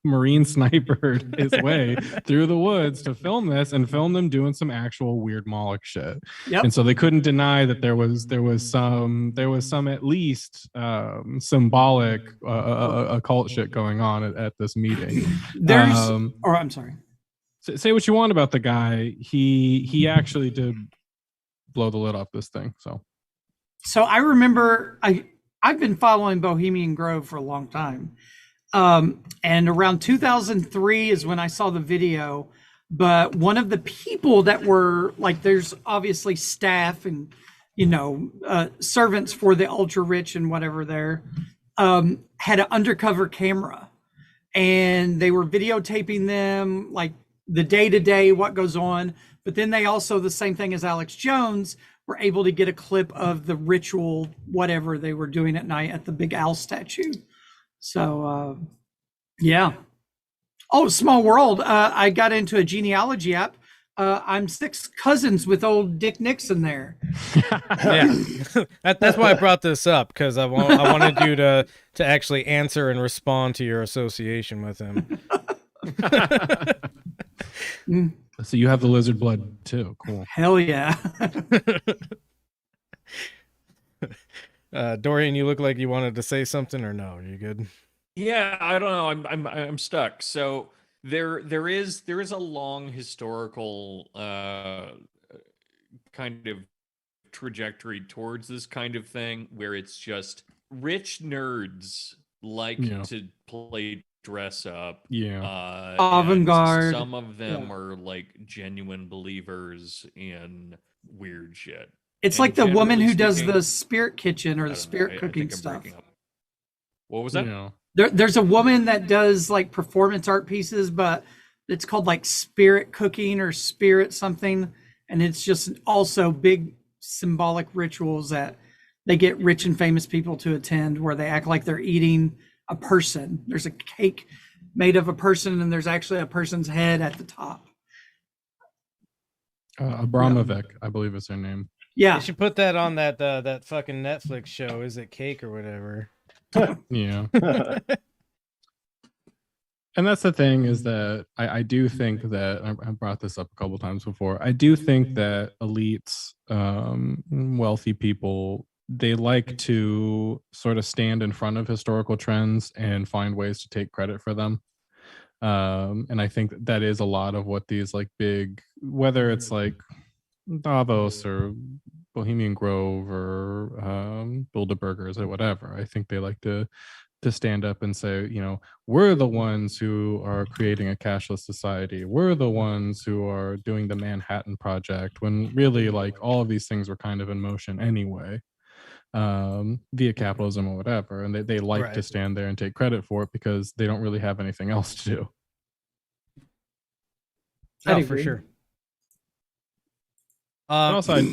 Marine snipered his way through the woods to film this and film them doing some actual weird Moloch shit. And so they couldn't deny that there was some at least symbolic occult shit going on at this meeting. I'm sorry. Say what you want about the guy. He actually did blow the lid off this thing. So I remember I've been following Bohemian Grove for a long time. And around 2003 is when I saw the video. But one of the people that were like, there's obviously staff and servants for the ultra rich and whatever there, had an undercover camera, and they were videotaping them, like the day-to-day, what goes on. But then they also, the same thing as Alex Jones, were able to get a clip of the ritual, whatever they were doing at night at the big owl statue. So, yeah. Oh, small world. I got into a genealogy app. I'm 6 cousins with old Dick Nixon there. Yeah, that's why I brought this up, because I wanted you to actually answer and respond to your association with him. So you have the lizard blood too. Cool. Hell yeah. Dorian, you look like you wanted to say something, or no? Are you good? Yeah, I don't know. I'm stuck. So there is a long historical kind of trajectory towards this kind of thing where it's just rich nerds like to play dress up. Avant-garde. Some of them are like genuine believers in weird shit. It's like the woman who does the spirit kitchen or the spirit cooking stuff. What was that? There's a woman that does like performance art pieces, but it's called like spirit cooking or spirit something. And it's just also big symbolic rituals that they get rich and famous people to attend, where they act like they're eating a person. There's a cake made of a person, and there's actually a person's head at the top. Abramovic, I believe is her name. Yeah. You should put that on that fucking Netflix show. Is it Cake or whatever? Yeah. And that's the thing, is that I do think that I brought this up a couple times before. I do think that elites, wealthy people, they like to sort of stand in front of historical trends and find ways to take credit for them. And I think that is a lot of what these like big, whether it's like Davos or Bohemian Grove or Bilderbergers or whatever, I think they like to stand up and say, we're the ones who are creating a cashless society. We're the ones who are doing the Manhattan Project, when really like all of these things were kind of in motion anyway, via capitalism or whatever. And they like to stand there and take credit for it because they don't really have anything else to do. Oh, for sure. Also,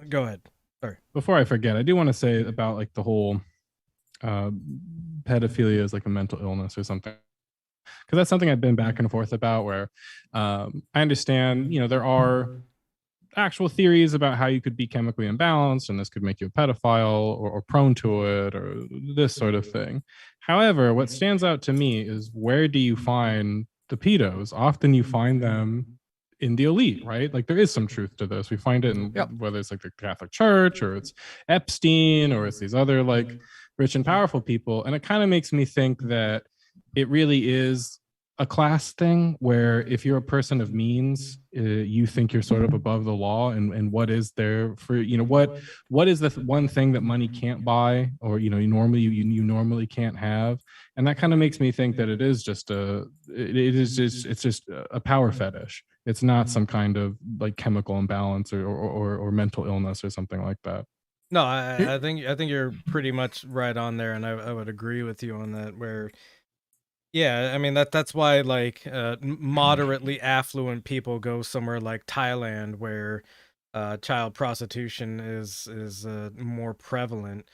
go ahead. Sorry. Before I forget, I do want to say about like the whole pedophilia is like a mental illness or something, because that's something I've been back and forth about, where I understand, there are actual theories about how you could be chemically imbalanced and this could make you a pedophile or prone to it or this sort of thing. However, what stands out to me is, where do you find the pedos? Often you find them in the elite, right? Like there is some truth to this. We find it in whether it's like the Catholic Church or it's Epstein or it's these other like rich and powerful people. And it kind of makes me think that it really is a class thing, where if you're a person of means, you think you're sort of above the law, and what is there for, what is the one thing that money can't buy, or, you normally can't have. And that kind of makes me think that it's just a power fetish. It's not some kind of like chemical imbalance or mental illness or something like that. No, I think you're pretty much right on there, and I would agree with you on that. Where, yeah, I mean that's why like moderately affluent people go somewhere like Thailand, where child prostitution is more prevalent.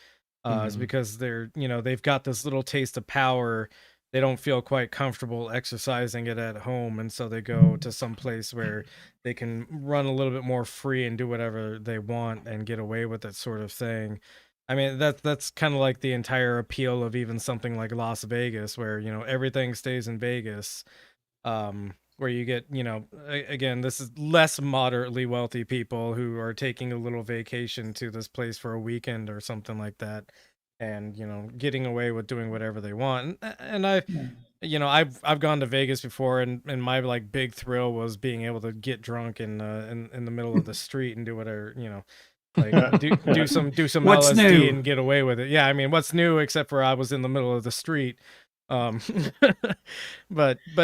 Is because they've got this little taste of power. They don't feel quite comfortable exercising it at home, and so they go to some place where they can run a little bit more free and do whatever they want and get away with it, sort of thing. I mean, that's kind of like the entire appeal of even something like Las Vegas, where everything stays in Vegas, where you get again, this is less moderately wealthy people who are taking a little vacation to this place for a weekend or something like that, and getting away with doing whatever they want. And I've gone to Vegas before, and my like big thrill was being able to get drunk in the middle of the street and do whatever, like do some What's LSD new? and get away with it. Yeah, I mean, what's new except for I was in the middle of the street. But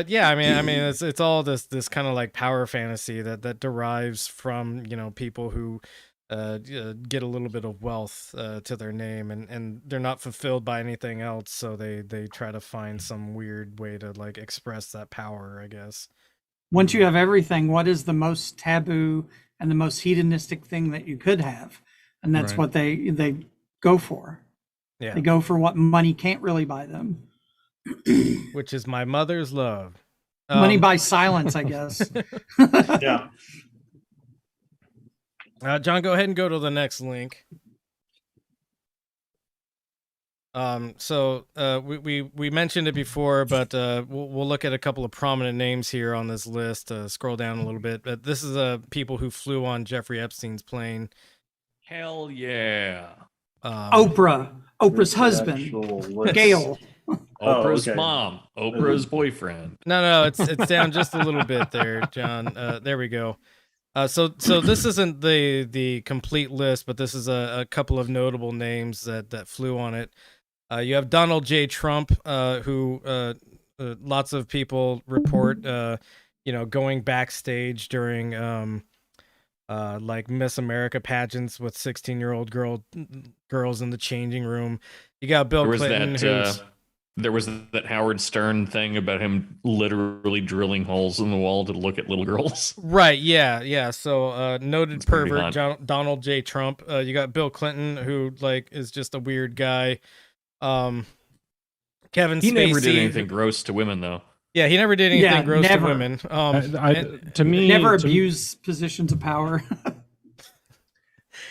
yeah, I mean it's all this kind of like power fantasy that derives from people who get a little bit of wealth to their name, and they're not fulfilled by anything else, so they try to find some weird way to like express that power, I guess. Once you have everything, what is the most taboo and the most hedonistic thing that you could have? And that's Right. what they go for. Yeah, They go for what money can't really buy them. which is my mother's love. Money buys silence, I guess. Yeah. John, go ahead and go to the next link. So we mentioned it before, but we'll look at a couple of prominent names here on this list. Scroll down a little bit, but this is people who flew on Jeffrey Epstein's plane. Hell yeah. Oprah's husband, Actual list. Gail. Oprah's okay. mom, Oprah's boyfriend. No, it's down just a little bit there, John. There we go. So this isn't the complete list, but this is a couple of notable names that flew on it. You have Donald J. Trump, who lots of people report, going backstage during like Miss America pageants with 16-year-old girls in the changing room. You got Bill Clinton, there was that Howard Stern thing about him literally drilling holes in the wall to look at little girls. Right, yeah. So noted pretty pervert Donald J. Trump. You got Bill Clinton, who like is just a weird guy. Kevin Spacey. He never did anything gross to women, though. Yeah, he never did anything gross never. to women. To me, Never abuse positions of power.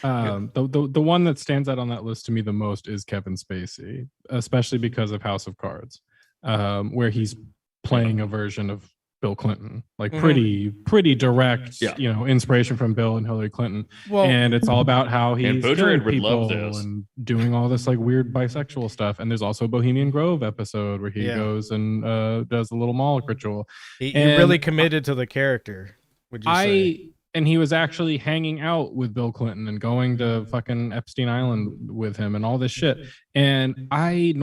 the one that stands out on that list to me the most is Kevin Spacey, especially because of House of Cards, where he's playing a version of Bill Clinton, like pretty direct, inspiration from Bill and Hillary Clinton. Well, and it's all about how he's killing would love people this. and doing all this like weird bisexual stuff. And there's also a Bohemian Grove episode where he goes and does a little Moloch ritual. he really committed to the character. Would you say? And he was actually hanging out with Bill Clinton and going to fucking Epstein Island with him and all this shit. And I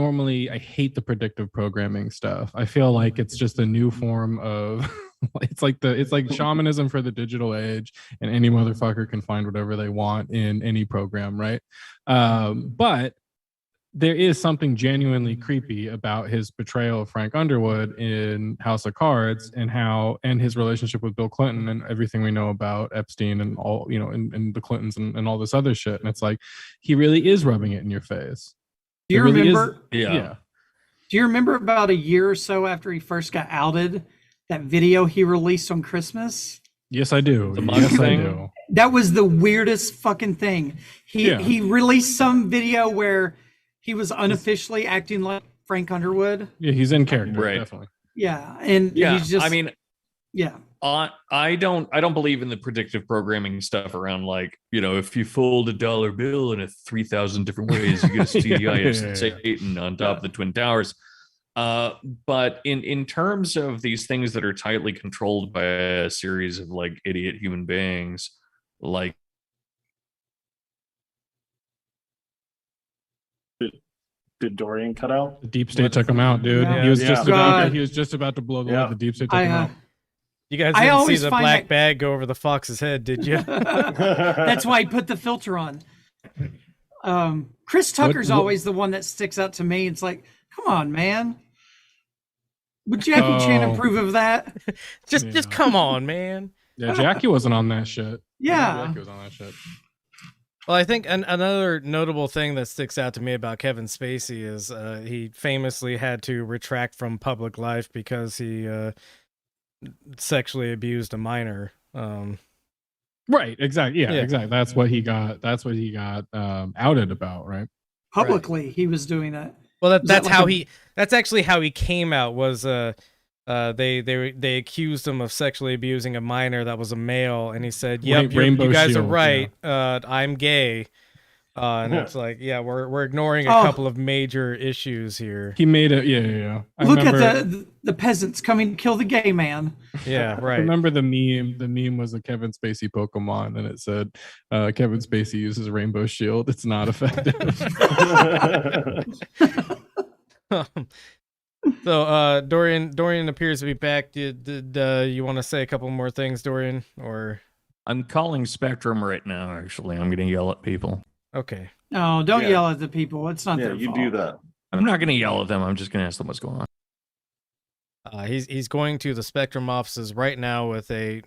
hate the predictive programming stuff. I feel like it's just a new form of it's like shamanism for the digital age, and any motherfucker can find whatever they want in any program, right? But there is something genuinely creepy about his betrayal of Frank Underwood in House of Cards, and his relationship with Bill Clinton and everything we know about Epstein and all, and the Clintons and all this other shit. And it's like, he really is rubbing it in your face. Do you remember? Yeah. Do you remember about a year or so after he first got outed, that video he released on Christmas? Yes, I do. The mug Yes, thing? I do. That was the weirdest fucking thing. He released some video where he was unofficially acting like Frank Underwood. Yeah, he's in character, Right. definitely. Yeah, and Yeah, he's just. I mean, yeah. I don't believe in the predictive programming stuff around, like, if you fold a dollar bill in 3,000 different ways, you get a CDI of Satan on top of the Twin Towers. But in terms of these things that are tightly controlled by a series of like idiot human beings, like. Did Dorian cut out? The deep state took him out, dude. Yeah. He was Yeah. just about to blow the lid. The deep state took him out. You guys I didn't see always the find black that- bag go over the fox's head, did you? That's why I put the filter on. Chris Tucker's what- always the one that sticks out to me. It's like, come on, man. Would Jackie Chan Oh. approve of that? Just come on, man. Yeah, Jackie wasn't on that shit. Yeah. Jackie was on that shit. Well, I think another notable thing that sticks out to me about Kevin Spacey is he famously had to retract from public life because he sexually abused a minor. Right, exactly. Yeah, Yeah. exactly. That's what he got outed about, right? Publicly, he was doing that. Well, Was that that's like how a- that's actually how he came out. Was they accused him of sexually abusing a minor that was a male, and he said, "Yep, Rainbow you guys are Shield, right. I'm gay." And it's like, yeah, we're ignoring a Oh. couple of major issues here. He made it. Yeah. I Look remember, at the peasants coming to kill the gay man. Yeah, I right. remember the meme. The meme was a Kevin Spacey Pokemon, and it said, "Kevin Spacey uses Rainbow Shield. It's not effective." So Dorian appears to be back. Did you want to say a couple more things, Dorian? Or I'm calling Spectrum right now, actually. I'm going to yell at people. okay. Oh, don't Yeah. yell at the people. It's not Yeah, their you fault. do that. I'm not going to yell at them. I'm just going to ask them what's going on. He's going to the Spectrum offices right now with a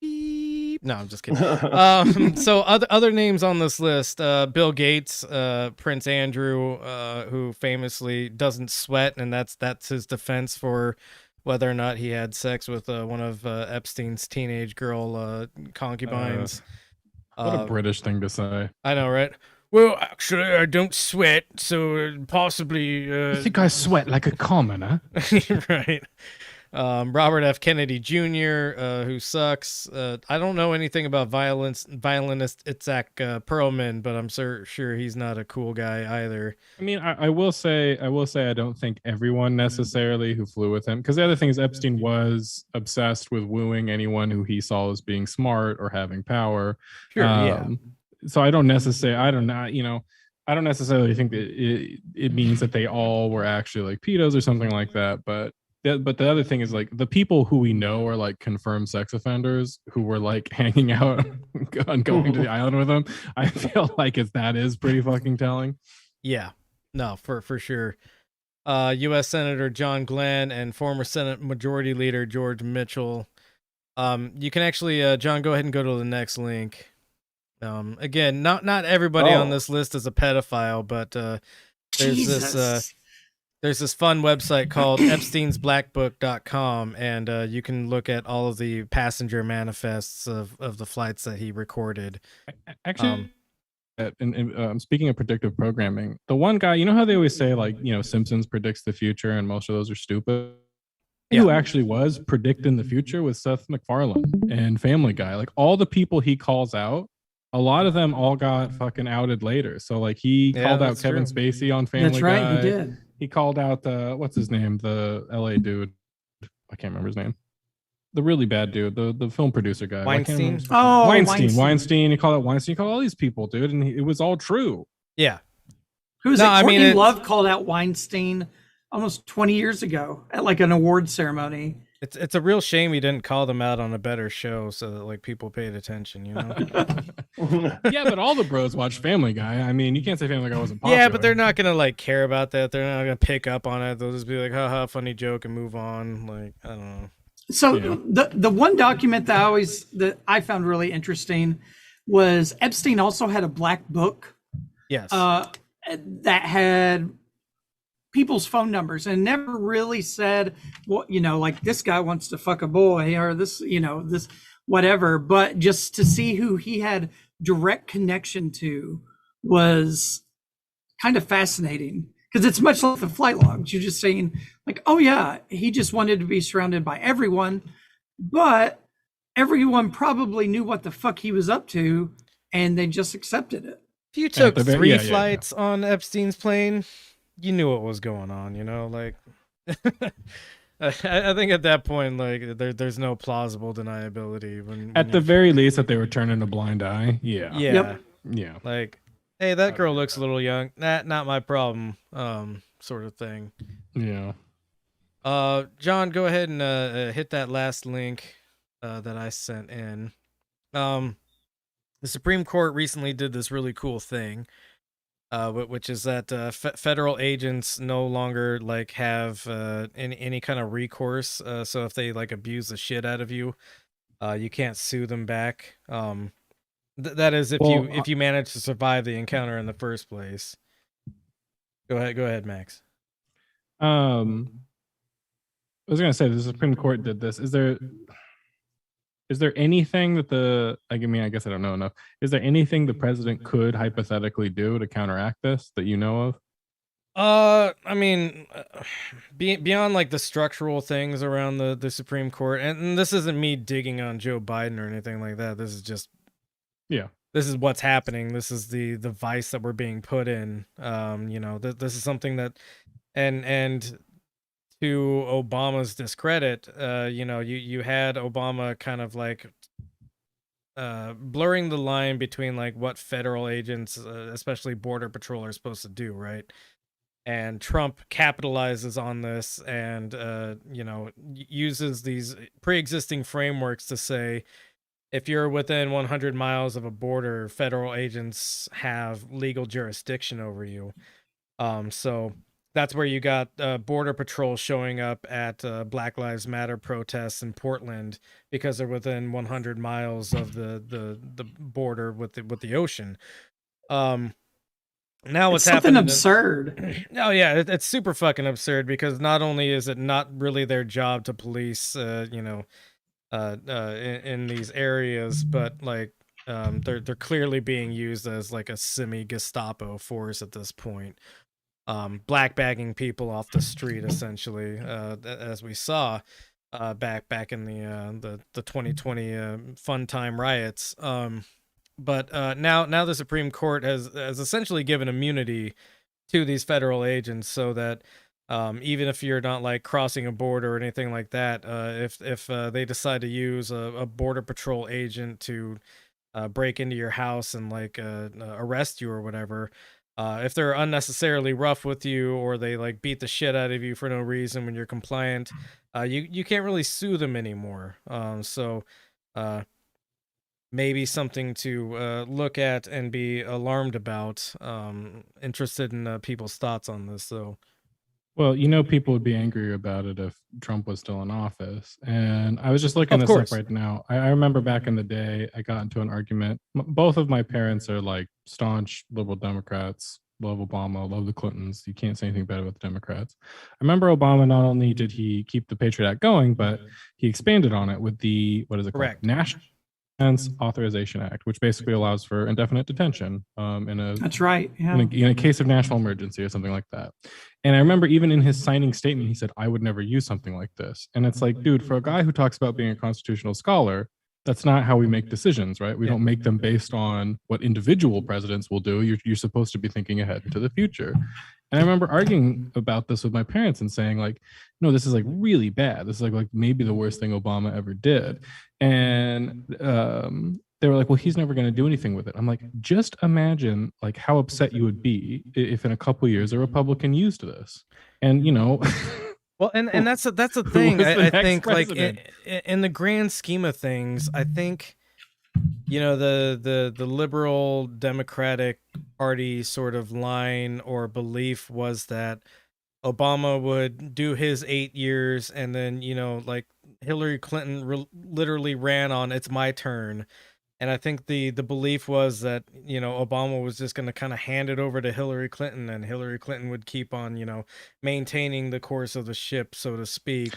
beep. No, I'm just kidding. So other names on this list: Bill Gates, Prince Andrew, who famously doesn't sweat, and that's his defense for whether or not he had sex with one of Epstein's teenage girl concubines. What a British thing to say. I know, right? Well, actually, I don't sweat, so possibly. You think I sweat like a commoner? Right. Robert F. Kennedy Jr., who sucks. I don't know anything about violinist Itzhak Perlman, but I'm sure he's not a cool guy either. I mean, I will say I don't think everyone necessarily who flew with him, because the other thing is Epstein was obsessed with wooing anyone who he saw as being smart or having power. Sure, yeah. So I don't necessarily think that it means that they all were actually like pedos or something like that. But the other thing is, like, the people who we know are like confirmed sex offenders who were like hanging out and going to the island with them. I feel like that is pretty fucking telling. Yeah. No, for sure. U.S. Senator John Glenn and former Senate Majority Leader George Mitchell. You can actually, John, go ahead and go to the next link. Again, not everybody on this list is a pedophile, but there's this fun website called Epstein'sBlackBook.com, and you can look at all of the passenger manifests of the flights that he recorded. Actually, and speaking of predictive programming, the one guy, you know how they always say, like, you know, Simpsons predicts the future and most of those are stupid? Yeah. Who actually was predicting the future was Seth MacFarlane and Family Guy. Like, all the people he calls out, a lot of them all got fucking outed later. So like he called out that's Kevin true. Spacey on Family That's right, Guy. he did. He called out what's his name? The LA dude. I can't remember his name. The really bad dude, the film producer guy. I can't remember Weinstein? his- Oh, Weinstein. He called out Weinstein. He called all these people, dude, and it was all true. Yeah. Who's No, it? I mean, Courtney it's- Love called out Weinstein almost 20 years ago at like an award ceremony. It's a real shame he didn't call them out on a better show so that like people paid attention, you know? Yeah, but all the bros watched Family Guy. I mean, you can't say Family Guy wasn't popular. Yeah, but they're not gonna like care about that. They're not gonna pick up on it. They'll just be like, haha, funny joke, and move on. Like, I don't know. So Yeah. the one document that I found really interesting was Epstein also had a black book Yes. that had people's phone numbers and never really said what, you know, like this guy wants to fuck a boy or this, you know, this whatever, but just to see who he had direct connection to was kind of fascinating, because it's much like the flight logs. You're just saying like, oh yeah, he just wanted to be surrounded by everyone, but everyone probably knew what the fuck he was up to and they just accepted it. If you took the very- three yeah. flights on Epstein's plane, you knew what was going on, you know? Like, I think at that point, like, there's no plausible deniability. When At the very least, that they were turning a blind eye. Yeah. yeah, Yep. Yeah. like, hey, that girl looks a little young. Not my problem, sort of thing. Yeah. John, go ahead and hit that last link. that I sent in. The Supreme Court recently did this really cool thing, which is that federal agents no longer like have any kind of recourse. So if they like abuse the shit out of you, you can't sue them back. That is if you manage to survive the encounter in the first place. Go ahead, Max. I was gonna say the Supreme Court did this. Is there anything that I guess I don't know enough. Is there anything the president could hypothetically do to counteract this that you know of? I mean, beyond like the structural things around the Supreme Court, and this isn't me digging on Joe Biden or anything like that. This is just, this is what's happening. This is the vice that we're being put in. This is something that, and to Obama's discredit, you had Obama kind of like blurring the line between like what federal agents, especially border patrol, are supposed to do, right? And Trump capitalizes on this and uses these pre-existing frameworks to say, if you're within 100 miles of a border, federal agents have legal jurisdiction over you. So that's where you got border patrol showing up at Black Lives Matter protests in Portland because they're within 100 miles of the border with the ocean. Now what's something happening absurd. Oh yeah, it's super fucking absurd because not only is it not really their job to police, in these areas, but like they're clearly being used as like a semi-Gestapo force at this point. Black bagging people off the street essentially, as we saw back in the 2020 fun time riots. But now the Supreme Court has essentially given immunity to these federal agents so that even if you're not like crossing a border or anything like that, if they decide to use a border patrol agent to break into your house and like arrest you or whatever, if they're unnecessarily rough with you or they like beat the shit out of you for no reason when you're compliant, you can't really sue them anymore. So maybe something to look at and be alarmed about. Interested in people's thoughts on this, though. Well, people would be angry about it if Trump was still in office. And I was just looking this up right now. I remember back in the day, I got into an argument. Both of my parents are like staunch liberal Democrats, love Obama, love the Clintons. You can't say anything bad about the Democrats. I remember Obama, not only did he keep the Patriot Act going, but he expanded on it with the, what is it called? National Defense Authorization Act, which basically allows for indefinite detention That's right. Yeah. in a case of national emergency or something like that. And I remember even in his signing statement, he said, I would never use something like this. And it's like, dude, for a guy who talks about being a constitutional scholar, that's not how we make decisions, right? We don't make them based on what individual presidents will do. You're supposed to be thinking ahead into the future. And I remember arguing about this with my parents and saying like, no, this is like really bad. This is like maybe the worst thing Obama ever did. And they were like, well, he's never going to do anything with it. I'm like, just imagine like how upset you would be if in a couple of years a Republican used this. And well, and that's the thing. I think like in the grand scheme of things, I think the liberal Democratic Party sort of line or belief was that Obama would do his 8 years and then like Hillary Clinton literally ran on "it's my turn." And I think the belief was that, Obama was just going to kind of hand it over to Hillary Clinton and Hillary Clinton would keep on, maintaining the course of the ship, so to speak.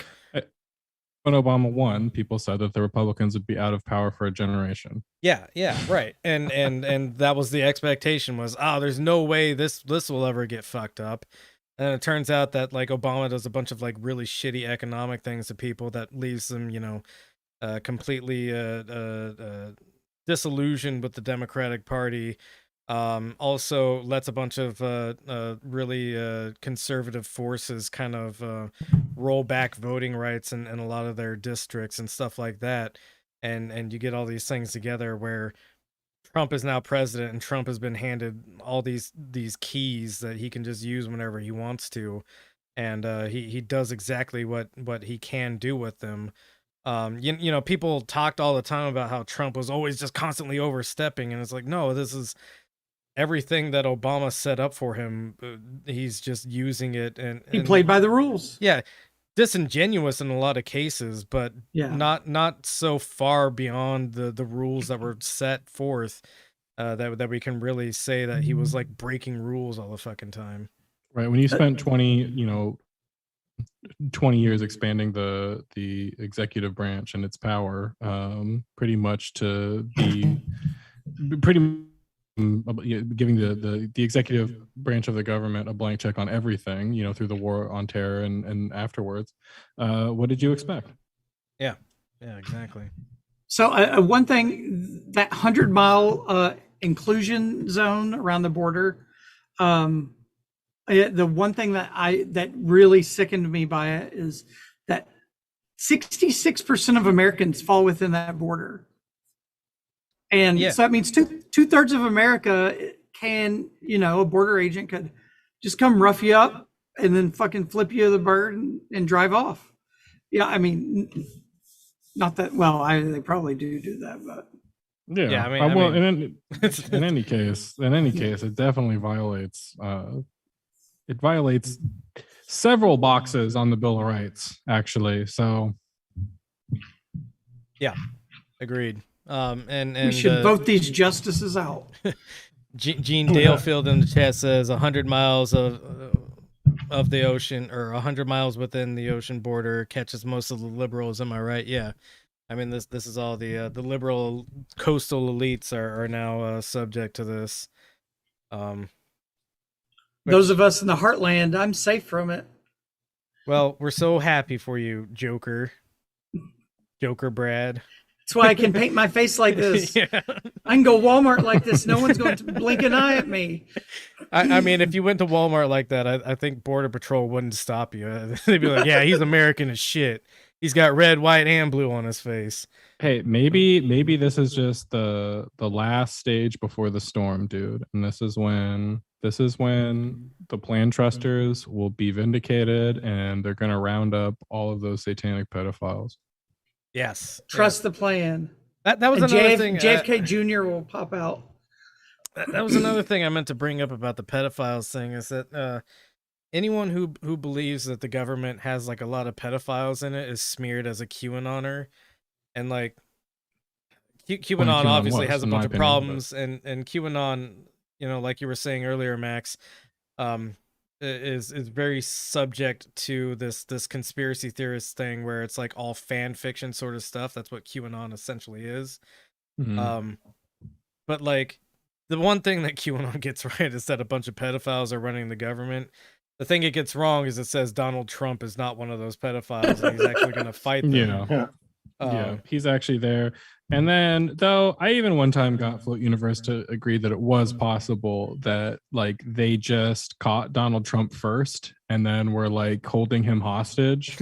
When Obama won, people said that the Republicans would be out of power for a generation. Yeah, right. And that was the expectation was, there's no way this will ever get fucked up. And it turns out that like Obama does a bunch of like really shitty economic things to people that leaves them, completely disillusioned with the Democratic Party. Also lets a bunch of really conservative forces kind of roll back voting rights in a lot of their districts and stuff like that. And you get all these things together where Trump is now president and Trump has been handed all these keys that he can just use whenever he wants to. And he does exactly what he can do with them. You know, people talked all the time about how Trump was always just constantly overstepping, and it's like, no, this is everything that Obama set up for him. He's just using it, and He played by the rules. yeah, disingenuous in a lot of cases, but Yeah. not so far beyond the rules that were set forth that we can really say that he was like breaking rules all the fucking time. Right. When you spent 20 years expanding the executive branch and its power, pretty much to be giving the executive branch of the government a blank check on everything, through the war on terror and afterwards. What did you expect? Yeah, exactly. So one thing, that 100-mile inclusion zone around the border, the one thing that really sickened me by it is that 66% of Americans fall within that border. And so that means two-thirds of America can, a border agent could just come rough you up and then fucking flip you the bird and drive off. Yeah, I mean, not that, well, they probably do that, but. Yeah, in any case, it definitely violates several boxes on the Bill of Rights, actually. So yeah, agreed. And we should vote these justices out. Gene Dalefield in the chat says 100 miles of the ocean, or 100 miles within the ocean border catches most of the liberals. Am I right? Yeah. I mean, this is all the liberal coastal elites are now subject to this. Those of us in the heartland, I'm safe from it. Well, we're so happy for you, Joker Brad. That's why I can paint my face like this. Yeah. I can go Walmart like this. No one's going to blink an eye at me. I mean, if you went to Walmart like that, I think Border Patrol wouldn't stop you. They'd be like, yeah, he's American as shit. He's got red, white, and blue on his face. Hey, maybe this is just the last stage before the storm, dude. And this is when the plan trusters will be vindicated, and they're gonna round up all of those satanic pedophiles. Yes. Trust the plan. That was another thing. JFK Jr. will pop out. That was another thing I meant to bring up about the pedophiles thing, is that anyone who believes that the government has like a lot of pedophiles in it is smeared as a QAnoner. And like QAnon obviously has a bunch of problems, and QAnon, like you were saying earlier, Max, is very subject to this conspiracy theorist thing where it's like all fan fiction sort of stuff. That's what QAnon essentially is. Mm-hmm. But like the one thing that QAnon gets right is that a bunch of pedophiles are running the government. The thing it gets wrong is it says Donald Trump is not one of those pedophiles, and he's actually going to fight them. Yeah, he's actually there. And then, though, I even one time got Float Universe to agree that it was possible that like they just caught Donald Trump first, and then were like holding him hostage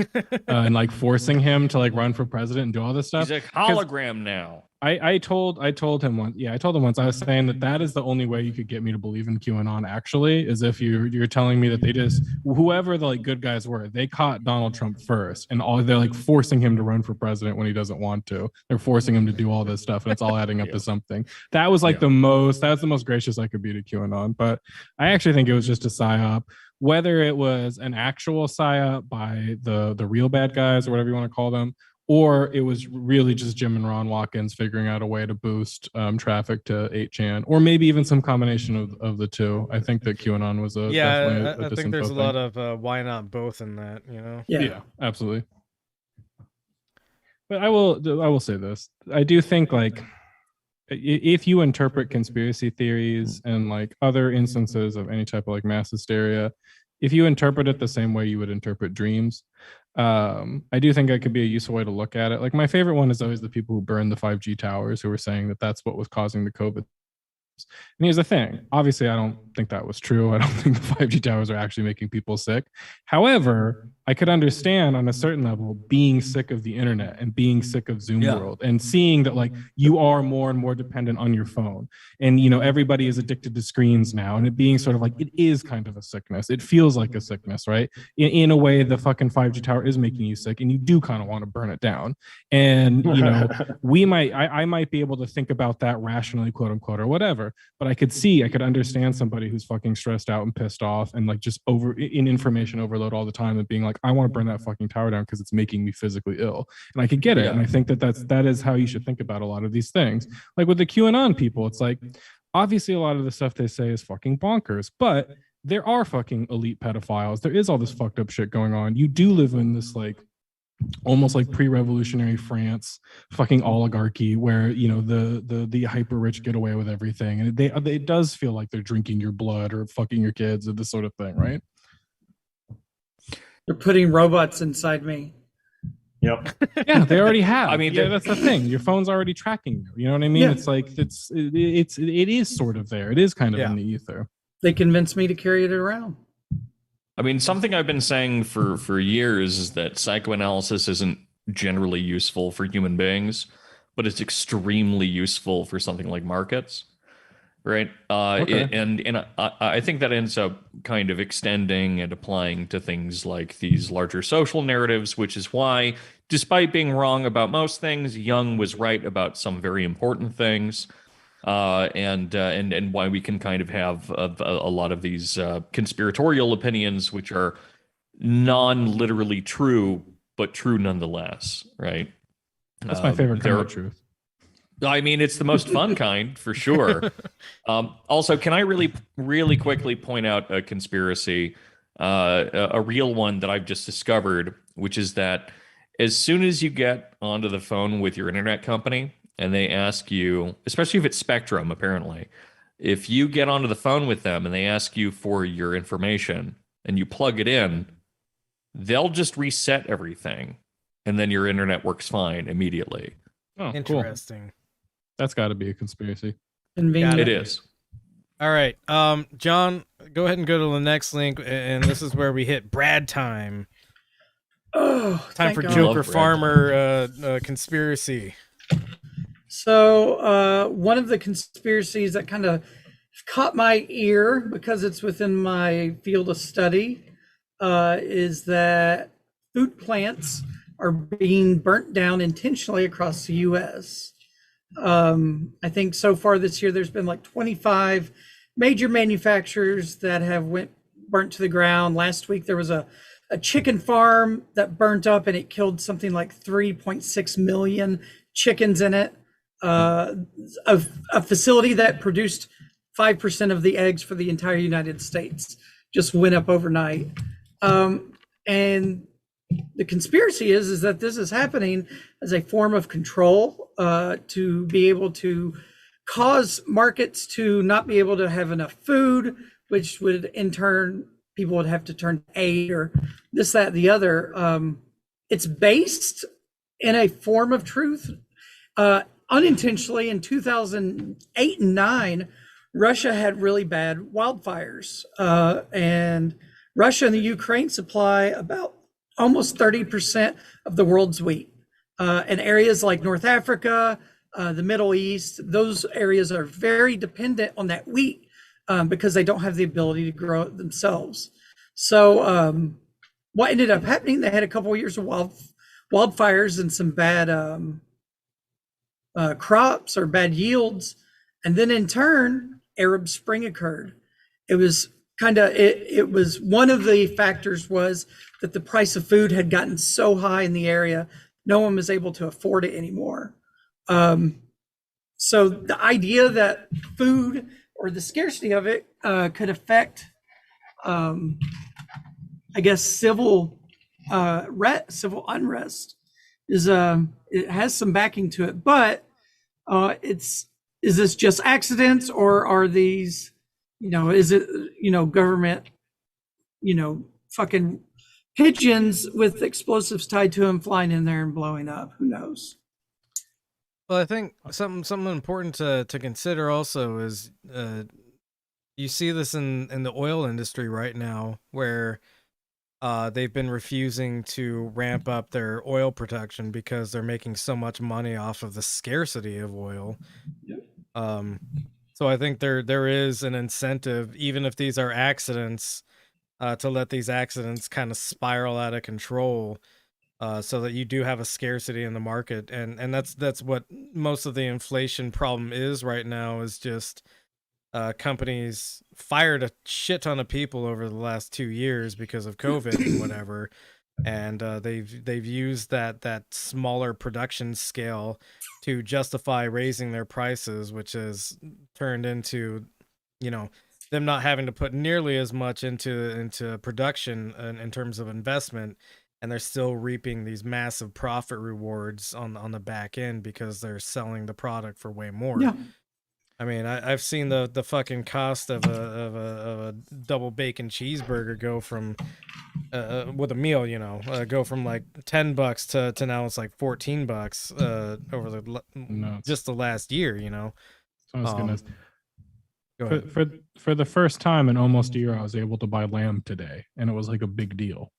and like forcing him to like run for president and do all this stuff. He's a hologram now. I told him once. Yeah, I told him once. I was saying that is the only way you could get me to believe in QAnon. Actually, is if you're telling me that they just, whoever the like good guys were, they caught Donald Trump first, and they're like forcing him to run for president when he doesn't want to. They're forcing him to do all this stuff, and it's all adding up to something. That was like the most gracious I could be to QAnon. But I actually think it was just a psyop. Whether it was an actual psyop by the real bad guys or whatever you want to call them, or it was really just Jim and Ron Watkins figuring out a way to boost traffic to 8chan, or maybe even some combination of the two. I think that QAnon was I think there's a lot of why not both in that, Yeah, absolutely. But I will say this. I do think like if you interpret conspiracy theories and like other instances of any type of like mass hysteria, if you interpret it the same way you would interpret dreams, I do think that could be a useful way to look at it. Like my favorite one is always the people who burned the 5G towers, who were saying that that's what was causing the COVID towers. And here's the thing. Obviously, I don't think that was true. I don't think the 5G towers are actually making people sick. However, I could understand on a certain level being sick of the internet and being sick of Zoom world and seeing that like you are more and more dependent on your phone. And, you know, everybody is addicted to screens now. And it being sort of like, it is kind of a sickness. It feels like a sickness, right? In a way, the fucking 5G tower is making you sick and you do kind of want to burn it down. And, you know, I might be able to think about that rationally, quote unquote, or whatever, but I could understand somebody who's fucking stressed out and pissed off and like just in information overload all the time and being like, I want to burn that fucking tower down because it's making me physically ill. And I could get it. And I think that is how you should think about a lot of these things. Like with the QAnon people, it's like, obviously a lot of the stuff they say is fucking bonkers, but there are fucking elite pedophiles. There is all this fucked up shit going on. You do live in this like almost like pre-revolutionary France fucking oligarchy where, you know, the hyper rich get away with everything. And it does feel like they're drinking your blood or fucking your kids or this sort of thing, right? They're putting robots inside me. Yep. Yeah, they already have. I mean, yeah, that's the thing. Your phone's already tracking you. You know what I mean? Yeah. It's like it is sort of there. It is kind of in the ether. They convinced me to carry it around. I mean, something I've been saying for years is that psychoanalysis isn't generally useful for human beings, but it's extremely useful for something like markets, right? Okay. And I think that ends up kind of extending and applying to things like these larger social narratives, which is why, despite being wrong about most things, Jung was right about some very important things. And why we can kind of have a lot of these conspiratorial opinions, which are non-literally true, but true nonetheless, right? That's my favorite kind of truth. I mean, it's the most fun kind, for sure. Also, can I really quickly point out a conspiracy, a real one that I've just discovered, which is that as soon as you get onto the phone with your internet company, and they ask you, especially if it's Spectrum, apparently, if you get onto the phone with them and they ask you for your information and you plug it in, they'll just reset everything. And then your internet works fine immediately. Oh, Interesting. Cool. That's got to be a conspiracy. Convenient. It is. All right. John, go ahead and go to the next link. And this is where we hit Brad time. Oh, Time thank for God. Joker Love Brad Farmer conspiracy. So one of the conspiracies that kind of caught my ear because it's within my field of study is that food plants are being burnt down intentionally across the U.S. I think so far this year there's been like 25 major manufacturers that have burnt to the ground. Last week there was a chicken farm that burnt up and it killed something like 3.6 million chickens in it. A facility that produced 5% of the eggs for the entire United States just went up overnight. And the conspiracy is that this is happening as a form of control to be able to cause markets to not be able to have enough food, which would in turn, people would have to turn to aid or this, that, the other. It's based in a form of truth. Unintentionally, in 2008 and 9, Russia had really bad wildfires. And Russia and the Ukraine supply about almost 30% of the world's wheat. And areas like North Africa, the Middle East, those areas are very dependent on that wheat because they don't have the ability to grow it themselves. So what ended up happening, they had a couple of years of wildfires and some bad crops or bad yields, and then in turn Arab Spring occurred. It was it was one of the factors was that the price of food had gotten so high in the area no one was able to afford it anymore. So the idea that food or the scarcity of it could affect I guess civil unrest is it has some backing to it, but is this just accidents or are these, is it, government, fucking pigeons with explosives tied to them flying in there and blowing up? Who knows? Well, I think something important to consider also is you see this in the oil industry right now, where they've been refusing to ramp up their oil production because they're making so much money off of the scarcity of oil. So I think there is an incentive, even if these are accidents, to let these accidents kind of spiral out of control, so that you do have a scarcity in the market, and that's what most of the inflation problem is right now, is just companies fired a shit ton of people over the last 2 years because of COVID and whatever, and they've used that smaller production scale to justify raising their prices, which has turned into, them not having to put nearly as much into production in terms of investment, and they're still reaping these massive profit rewards on the back end because they're selling the product for way more. Yeah. I mean, I've seen the fucking cost of a double bacon cheeseburger go from with a meal, go from like $10 to now it's like $14 over Nuts. just the last year. So I was gonna Go ahead. for the first time in almost a year, I was able to buy lamb today, and it was like a big deal.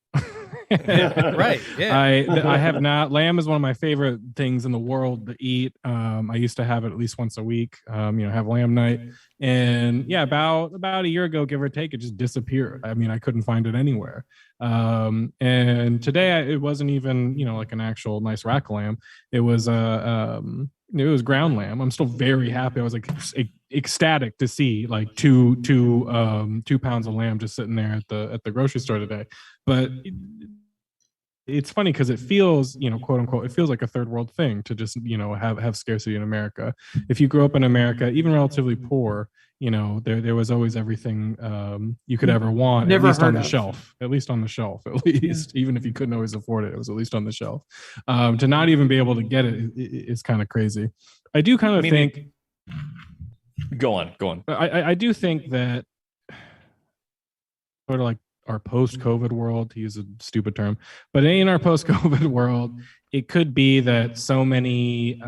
Yeah, right. Yeah. I have not. Lamb is one of my favorite things in the world to eat. I used to have it at least once a week. Have lamb night, and yeah, about a year ago, give or take, it just disappeared. I mean, I couldn't find it anywhere. And today, it wasn't even like an actual nice rack lamb. It was it was ground lamb. I'm still very happy. I was like ecstatic to see like two pounds of lamb just sitting there at the grocery store today. But it's funny because it feels, quote unquote, it feels like a third world thing to just, have scarcity in America. If you grew up in America, even relatively poor, there was always everything you could ever want, Never at least on heard the of. shelf, at least, even if you couldn't always afford it, it was at least on the shelf. To not even be able to get it is kind of crazy. I do kind of think. Go on. I do think that sort of like our post-COVID world, to use a stupid term, but in our post-COVID world, it could be that so many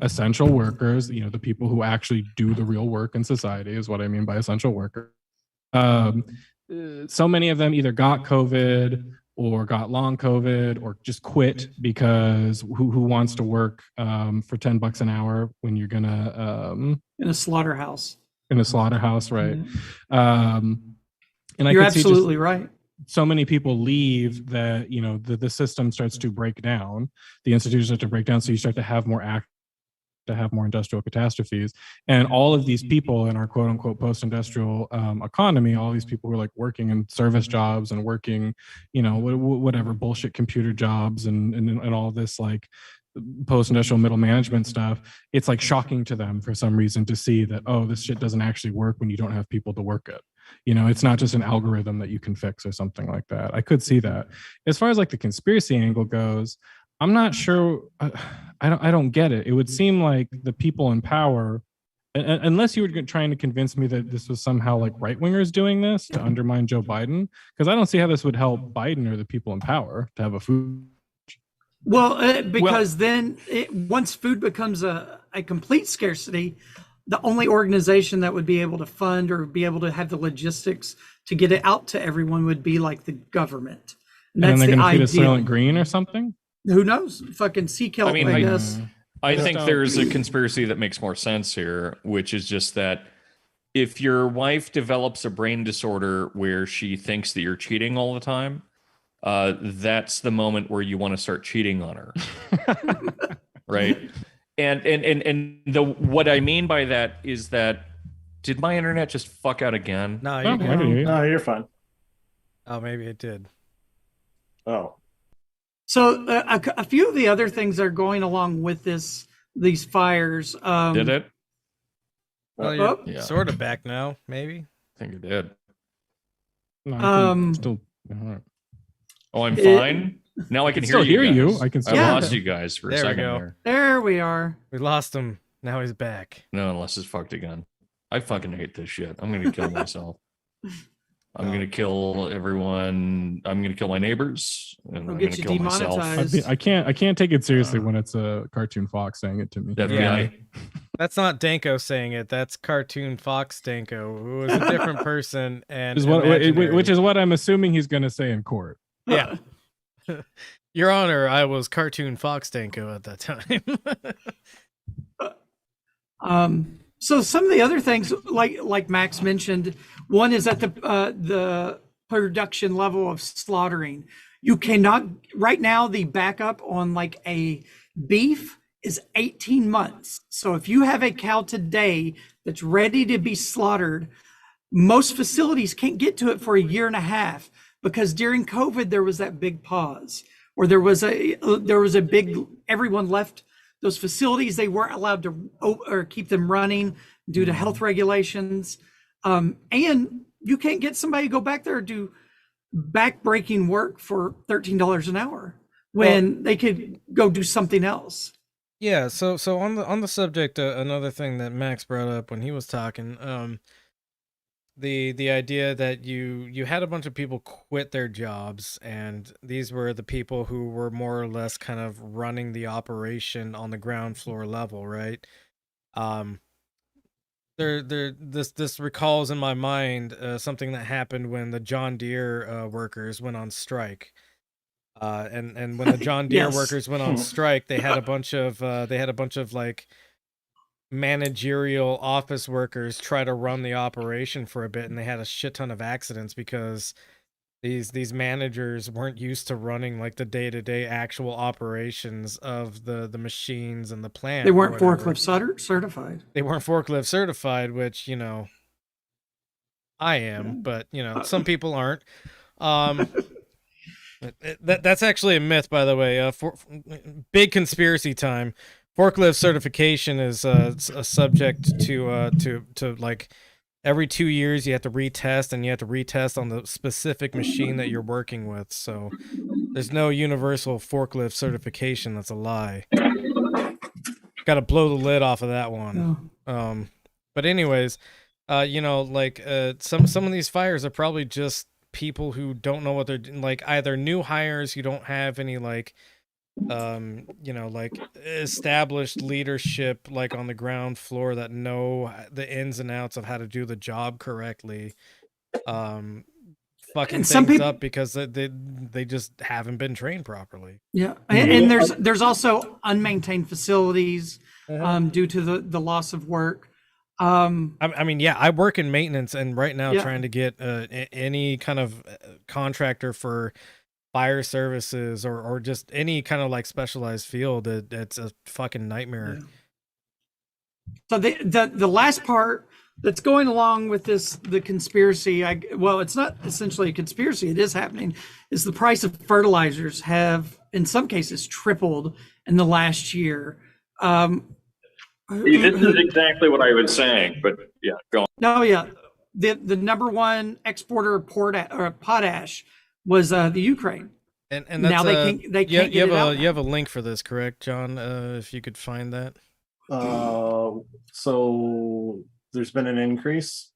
essential workers, the people who actually do the real work in society is what I mean by essential worker. So many of them either got COVID or got long COVID or just quit because who wants to work for $10 an hour when you're gonna In a slaughterhouse. Right? And You're absolutely right. So many people leave that the system starts to break down, the institutions start to break down, so you start to have more industrial catastrophes, and all of these people in our quote unquote post-industrial economy, all these people who are like working in service jobs and working whatever bullshit computer jobs and all this like post-industrial middle management stuff, it's like shocking to them for some reason to see that, oh, this shit doesn't actually work when you don't have people to work it. It's not just an algorithm that you can fix or something like that. I could see that. As far as like the conspiracy angle goes, I'm not sure. I don't get it. It would seem like the people in power, unless you were trying to convince me that this was somehow like right-wingers doing this to undermine Joe Biden, because I don't see how this would help Biden or the people in power to have a food. Well, because then once food becomes a complete scarcity, the only organization that would be able to fund or be able to have the logistics to get it out to everyone would be like the government. And then they're going to feed us Soylent Green or something? Who knows? Fucking sea kelp, I guess. I think there's a conspiracy that makes more sense here, which is just that if your wife develops a brain disorder where she thinks that you're cheating all the time, that's the moment where you want to start cheating on her. Right? And what I mean by that is that, did my internet just fuck out again? No, you're good. No, you're fine. Oh, maybe it did. Oh. So a few of the other things that are going along with these fires. Did it? Well, you're sort of back now, maybe. I think it did. No, still. Oh, I'm fine. Now I can still hear you. I can still lost you guys for a second there. There we are. We lost him. Now he's back. No, unless it's fucked again. I fucking hate this shit. I'm gonna kill myself. I'm gonna kill everyone. I'm gonna kill my neighbors, and It'll I'm get gonna you kill myself. demonetized. I can't take it seriously when it's a cartoon fox saying it to me. The FBI. That's not Danko saying it. That's cartoon Fox Danko, who is a different person and Which is what I'm assuming he's going to say in court. Yeah. Your Honor, I was cartoon Fox Danko at that time. So some of the other things, like Max mentioned, one is at the production level of slaughtering. You cannot right now. The backup on like a beef is 18 months. So if you have a cow today that's ready to be slaughtered, most facilities can't get to it for a year and a half because during COVID there was that big pause, or there was a big, everyone left those facilities. They weren't allowed to or keep them running due to health regulations, and you can't get somebody to go back there and do back-breaking work for $13 an hour when they could go do something else. Yeah, so on the subject, another thing that Max brought up when he was talking, the idea that you had a bunch of people quit their jobs, and these were the people who were more or less kind of running the operation on the ground floor level, right? This recalls in my mind something that happened when the John Deere workers went on strike. And when the John Deere Yes. workers went on strike, they had a bunch of like managerial office workers try to run the operation for a bit, and they had a shit ton of accidents because these managers weren't used to running like the day-to-day actual operations of the machines and the plant. They weren't or whatever. forklift certified. They weren't forklift certified, which, you know, I am, but you know, some people aren't. That's actually a myth, by the way. Big conspiracy time. Forklift certification is a subject to like every 2 years you have to retest, and you have to retest on the specific machine that you're working with. So there's no universal forklift certification. That's a lie. Got to blow the lid off of that one. No. But anyways, you know, like some of these fires are probably just people who don't know what they're doing, like either new hires who don't have any like you know, like established leadership like on the ground floor that know the ins and outs of how to do the job correctly, fucking some things people up because they just haven't been trained properly. Yeah, and there's also unmaintained facilities due to the loss of work. I mean, yeah, I work in maintenance, and right now Yeah. trying to get any kind of contractor for fire services or just any kind of like specialized field, it's a fucking nightmare. So the last part that's going along with the conspiracy, well, it's not essentially a conspiracy, it is happening, is the price of fertilizers have in some cases tripled in the last year. This is exactly what I was saying, but yeah, go on. No, yeah, the number one exporter of potash was the Ukraine. And that's, now they can't get it out. You have a link for this, correct, John? If you could find that. So there's been an increase.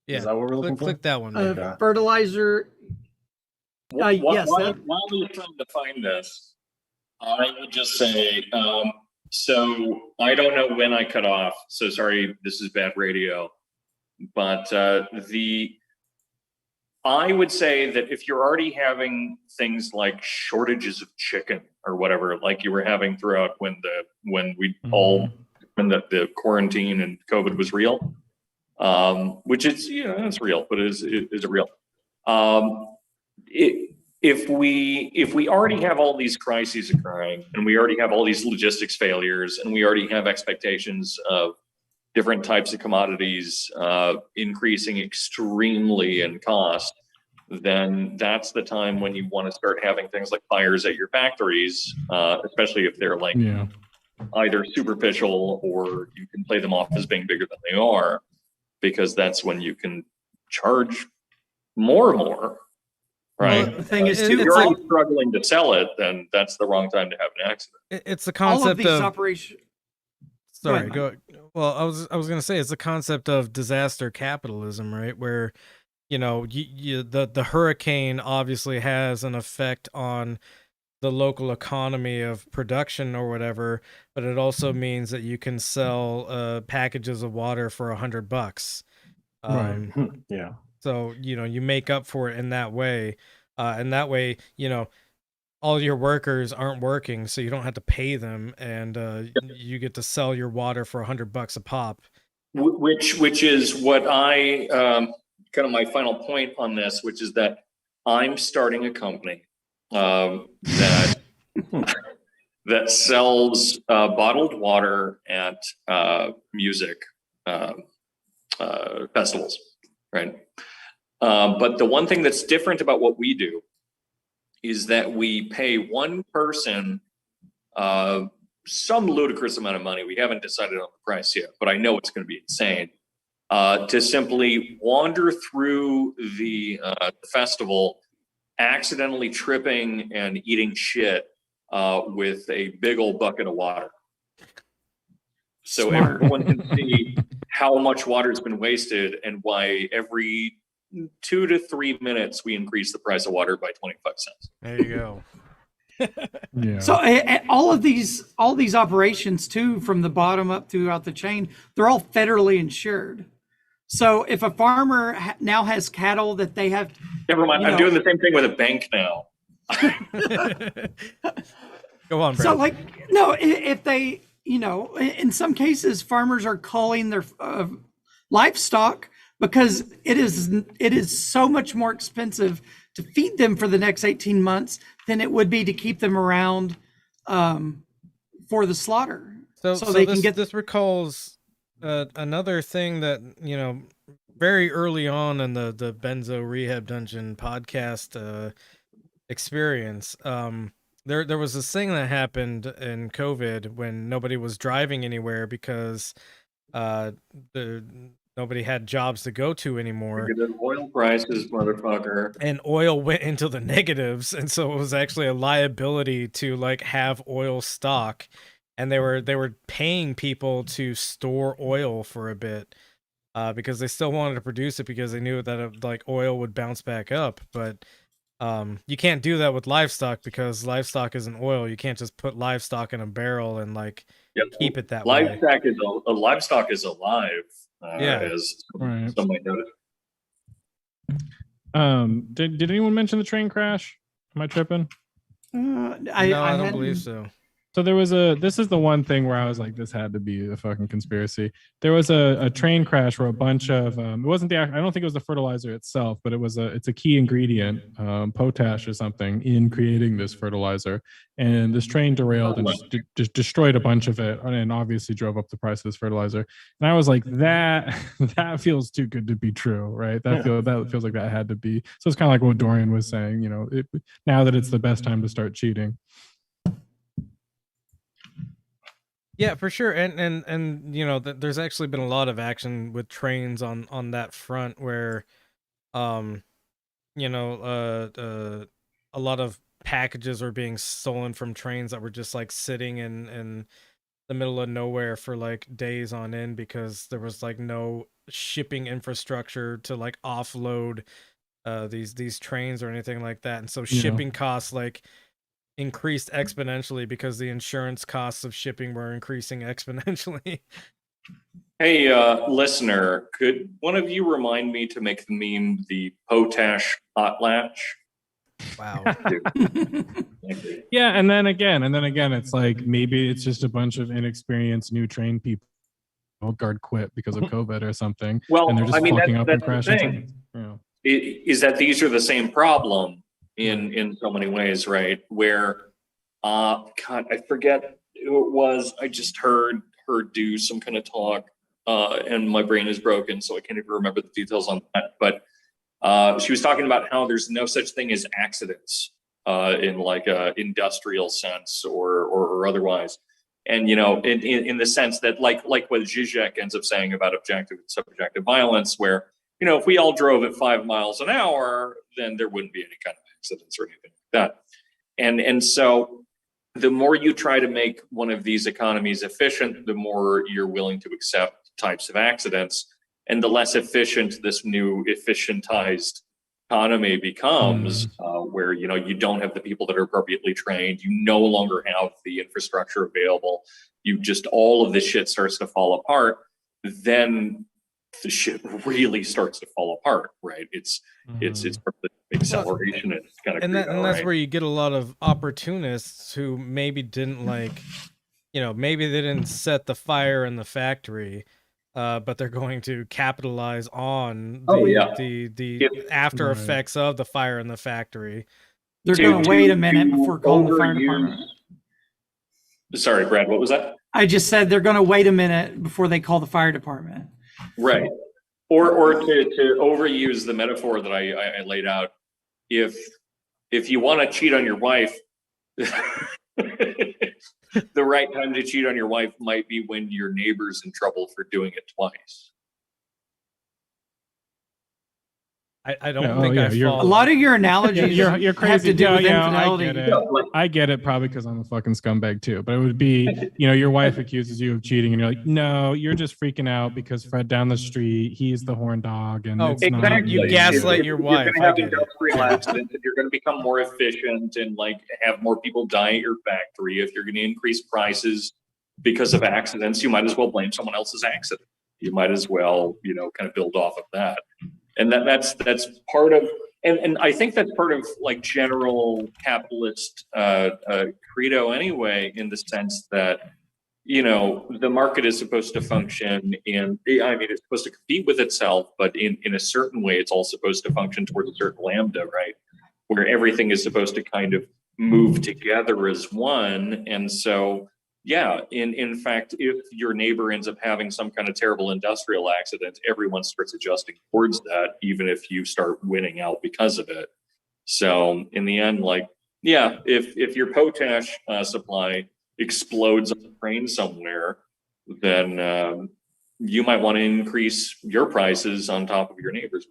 Yeah, Is that what we're looking click for? that one. Okay. Fertilizer. Yes. While you're trying to find this, I would just say, so I don't know when I cut off, so sorry, this is bad radio, but I would say that if you're already having things like shortages of chicken or whatever, like you were having throughout when the quarantine and COVID was real, which is, you know, it's real, but is it real? If we already have all these crises occurring, and we already have all these logistics failures, and we already have expectations of different types of commodities increasing extremely in cost, then that's the time when you want to start having things like fires at your factories, especially if they're like either superficial or you can play them off as being bigger than they are, because that's when you can charge more. Right. Well, the thing is, if too, you're already struggling to sell it, then that's the wrong time to have an accident. It's the all concept of these operations. Sorry, go. Well, I was gonna say it's the concept of disaster capitalism, right? Where the hurricane obviously has an effect on the local economy of production or whatever, but it also means that you can sell packages of water for $100. Right. Yeah. So, you make up for it in that way. And that way, all your workers aren't working, so you don't have to pay them, and you get to sell your water for $100 a pop. Which is what I kind of my final point on this, which is that I'm starting a company that that sells bottled water at music festivals, right? But the one thing that's different about what we do is that we pay one person some ludicrous amount of money. We haven't decided on the price yet, but I know it's going to be insane, to simply wander through the festival, accidentally tripping and eating shit with a big old bucket of water. So Smart. everyone can see how much water has been wasted and why every 2 to 3 minutes we increase the price of water by 25 cents. There you go. Yeah. So all these operations too, from the bottom up throughout the chain, they're all federally insured. So if a farmer now has cattle that they have, Never mind. I'm doing the same thing with a bank now. Go on, Brad. so if they, in some cases, farmers are calling their livestock because it is so much more expensive to feed them for the next 18 months than it would be to keep them around for the slaughter. So they this, can get this recalls another thing that, very early on in the Benzo Rehab Dungeon podcast experience, there was this thing that happened in COVID when nobody was driving anywhere because nobody had jobs to go to anymore. Look at the oil prices, motherfucker. And oil went into the negatives, and so it was actually a liability to have oil stock, and they were paying people to store oil for a bit because they still wanted to produce it because they knew that oil would bounce back up. But you can't do that with livestock because livestock isn't oil. You can't just put livestock in a barrel and keep it that way. Livestock is alive. As Right. some might notice. Did anyone mention the train crash? Am I tripping? I don't believe so. So this is the one thing where I was like, this had to be a fucking conspiracy. There was a train crash where a bunch of it wasn't I don't think it was the fertilizer itself, but it's a key ingredient, potash or something, in creating this fertilizer. And this train derailed and just destroyed a bunch of it, and obviously drove up the price of this fertilizer. And I was like, that feels too good to be true, right? That feels like that had to be. So it's kind of like what Dorian was saying, now that it's the best time to start cheating. Yeah, for sure. And there's actually been a lot of action with trains on that front where a lot of packages are being stolen from trains that were just sitting in the middle of nowhere for days on end because there was no shipping infrastructure to offload these trains or anything like that. And so shipping costs increased exponentially because the insurance costs of shipping were increasing exponentially. Hey, listener, could one of you remind me to make the meme the potash hot latch? Wow. Yeah, and then again, it's maybe it's just a bunch of inexperienced new train people. Guard quit because of COVID or something. Well, and they're just fucking up and that's crashing. Is that these are the same problem in so many ways, right? Where God, I forget who it was. I just heard her do some kind of talk, and my brain is broken, so I can't even remember the details on that. But she was talking about how there's no such thing as accidents in a industrial sense or otherwise. And in the sense that like what Zizek ends up saying about objective and subjective violence, where if we all drove at 5 miles an hour, then there wouldn't be any kind of accidents or anything like that. And so the more you try to make one of these economies efficient, the more you're willing to accept types of accidents. And the less efficient this new efficientized economy becomes, where, you know, you don't have the people that are appropriately trained, you no longer have the infrastructure available, you just, all of this shit starts to fall apart, then the shit really starts to fall apart, right? It's acceleration and it's kind of, and that's where you get a lot of opportunists who maybe didn't like, you know, maybe they didn't set the fire in the factory, but they're going to capitalize on the after effects of the fire in the factory. They're going to wait a minute before calling the fire department. Sorry, Brad, what was that? I just said they're going to wait a minute before they call the fire department. Right. Or to overuse the metaphor that I laid out, if you want to cheat on your wife, the right time to cheat on your wife might be when your neighbor's in trouble for doing it twice. I don't think I follow. A lot of your analogies you're crazy. have to do with infidelity. I get it probably because I'm a fucking scumbag too. But it would be, you know, your wife accuses you of cheating and you're like, no, you're just freaking out because Fred down the street, he's the horn dog. And it's exactly. not, you gaslight your wife. You're going to have industrial accidents and you're going to become more efficient and like have more people die at your factory. If you're going to increase prices because of accidents, you might as well blame someone else's accident. You might as well, you know, kind of build off of that. And that's part of, and I think that's part of like general capitalist credo anyway, in the sense that, you know, the market is supposed to function in, I mean, it's supposed to compete with itself, but in a certain way, it's all supposed to function towards a certain lambda, right? Where everything is supposed to kind of move together as one. And so, yeah, in fact, if your neighbor ends up having some kind of terrible industrial accident, everyone starts adjusting towards that, even if you start winning out because of it. So in the end, like, yeah, if your potash supply explodes on the train somewhere, then you might want to increase your prices on top of your neighbors.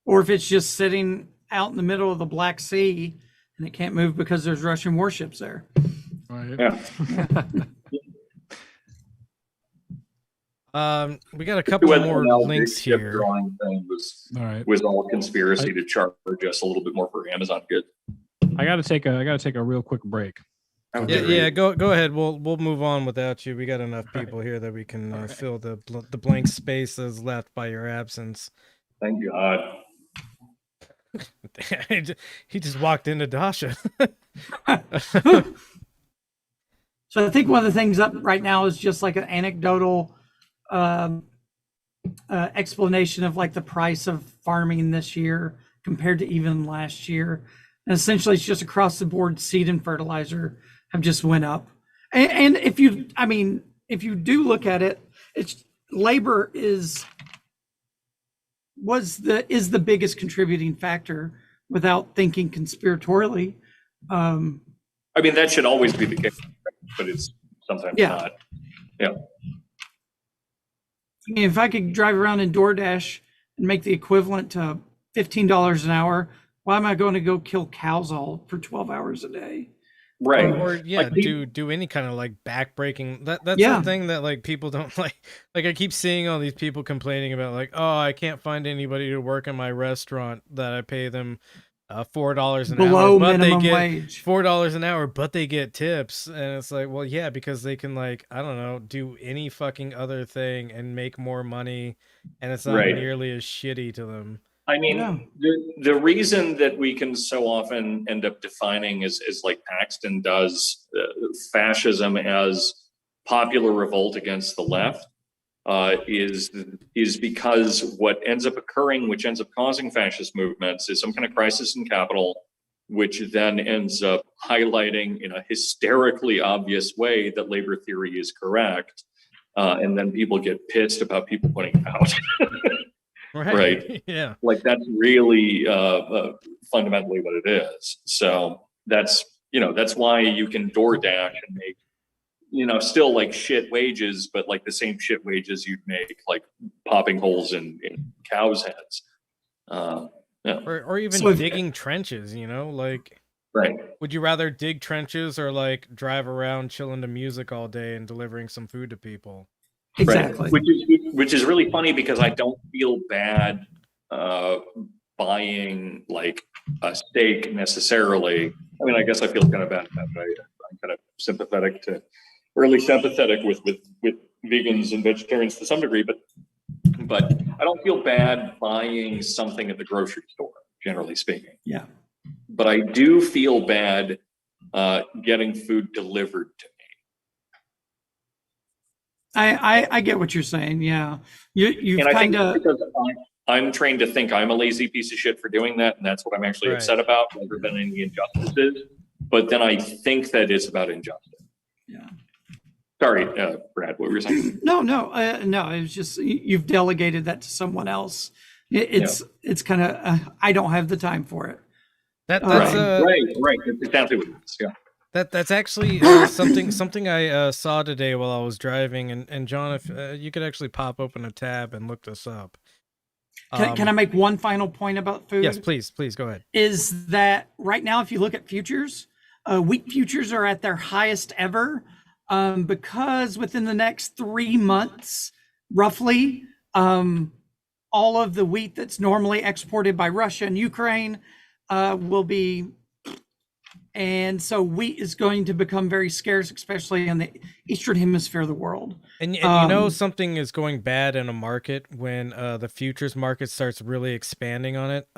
Or if it's just sitting out in the middle of the Black Sea and it can't move because there's Russian warships there. right. Yeah. We got a couple more links here. Drawing thing was All right. all conspiracy to charge us a little bit more for Amazon goods. I gotta take a real quick break. Yeah, go ahead. We'll move on without you. We got enough people here that we can fill the blank spaces left by your absence. Thank God. He just walked into Dasha. So I think one of the things up right now is just like an anecdotal explanation of like the price of farming this year compared to even last year. And essentially it's just across the board, seed and fertilizer have just went up. And if you do look at it, it's labor is the biggest contributing factor without thinking conspiratorially. I mean, that should always be the case, but it's sometimes not. Yeah. I mean, if I could drive around in DoorDash and make the equivalent to $15 an hour, why am I going to go kill cows all for 12 hours a day? Right. Or Like, do any kind of like backbreaking. That's the thing that like people don't like. Like I keep seeing all these people complaining about like, oh, I can't find anybody to work in my restaurant that I pay them $4 an below hour, but minimum they get wage. $4 an hour, but they get tips, and it's like, well, yeah, because they can like, I don't know, do any fucking other thing and make more money, and it's not nearly as shitty to them. I mean, the reason that we can so often end up defining is like Paxton does fascism as popular revolt against the left is because what ends up occurring, which ends up causing fascist movements, is some kind of crisis in capital, which then ends up highlighting in a hysterically obvious way that labor theory is correct. And then people get pissed about people putting it out. Right. Yeah. Like that's really fundamentally what it is. So that's why you can DoorDash and make, still like shit wages, but like the same shit wages you'd make like popping holes in cows' heads. Or even digging trenches, like. Right. Would you rather dig trenches or like drive around chilling to music all day and delivering some food to people? Exactly. Which is really funny because I don't feel bad buying like a steak necessarily. I mean, I guess I feel kind of bad about it. I'm kind of sympathetic to, or at least empathetic with vegans and vegetarians to some degree, but I don't feel bad buying something at the grocery store, generally speaking. Yeah. But I do feel bad getting food delivered to me. I get what you're saying. Yeah. You've And I think kind of, because I'm trained to think I'm a lazy piece of shit for doing that, and that's what I'm actually Right. upset about, rather than any injustices. But then I think that it's about injustice. yeah. Sorry, Brad, what were you saying? No, it was just, you've delegated that to someone else. It's kind of, I don't have the time for it. That's Right. That's exactly what it is. Yeah. That's actually something I saw today while I was driving. And John, if you could actually pop open a tab and look this up. Can I make one final point about food? Yes, please go ahead. Is that right now, if you look at futures, wheat futures are at their highest ever, because within the next 3 months, roughly, all of the wheat that's normally exported by Russia and Ukraine will be, and so wheat is going to become very scarce, especially in the eastern hemisphere of the world. And you know something is going bad in a market when the futures market starts really expanding on it.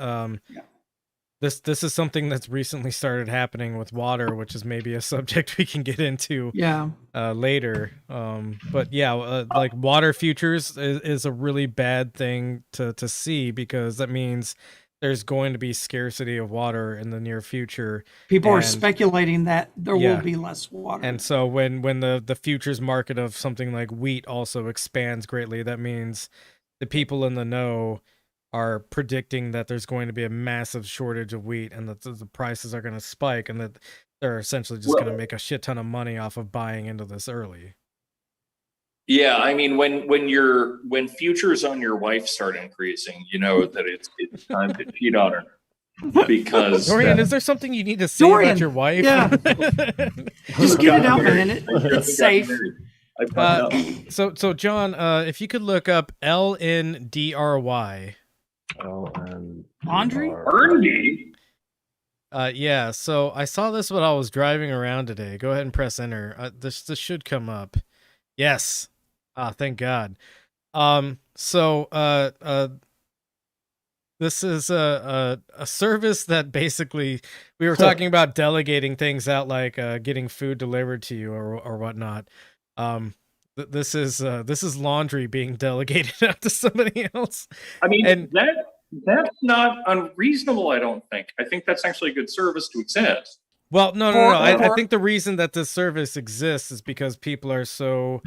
This is something that's recently started happening with water, which is maybe a subject we can get into later. But yeah, like water futures is a really bad thing to see, because that means there's going to be scarcity of water in the near future. People are speculating that there will be less water. And so when the futures market of something like wheat also expands greatly, that means the people in the know are predicting that there's going to be a massive shortage of wheat, and that the prices are going to spike, and that they're essentially just going to make a shit ton of money off of buying into this early. Yeah, I mean, when futures on your wife start increasing, you know that it's time to cheat on her. Because Dorian, is there something you need to say about your wife? Yeah. Just get it out, man. It's safe. So John, if you could look up LNDRY. Laundry? Ernie? Yeah, so I saw this when I was driving around today. Go ahead and press enter. This should come up. Yes. Thank God. This is a service that basically, we were talking about delegating things out, like getting food delivered to you or whatnot. This is laundry being delegated out to somebody else. I mean, and that's not unreasonable, I don't think. I think that's actually a good service to exist. Well, no. I think the reason that this service exists is because people are so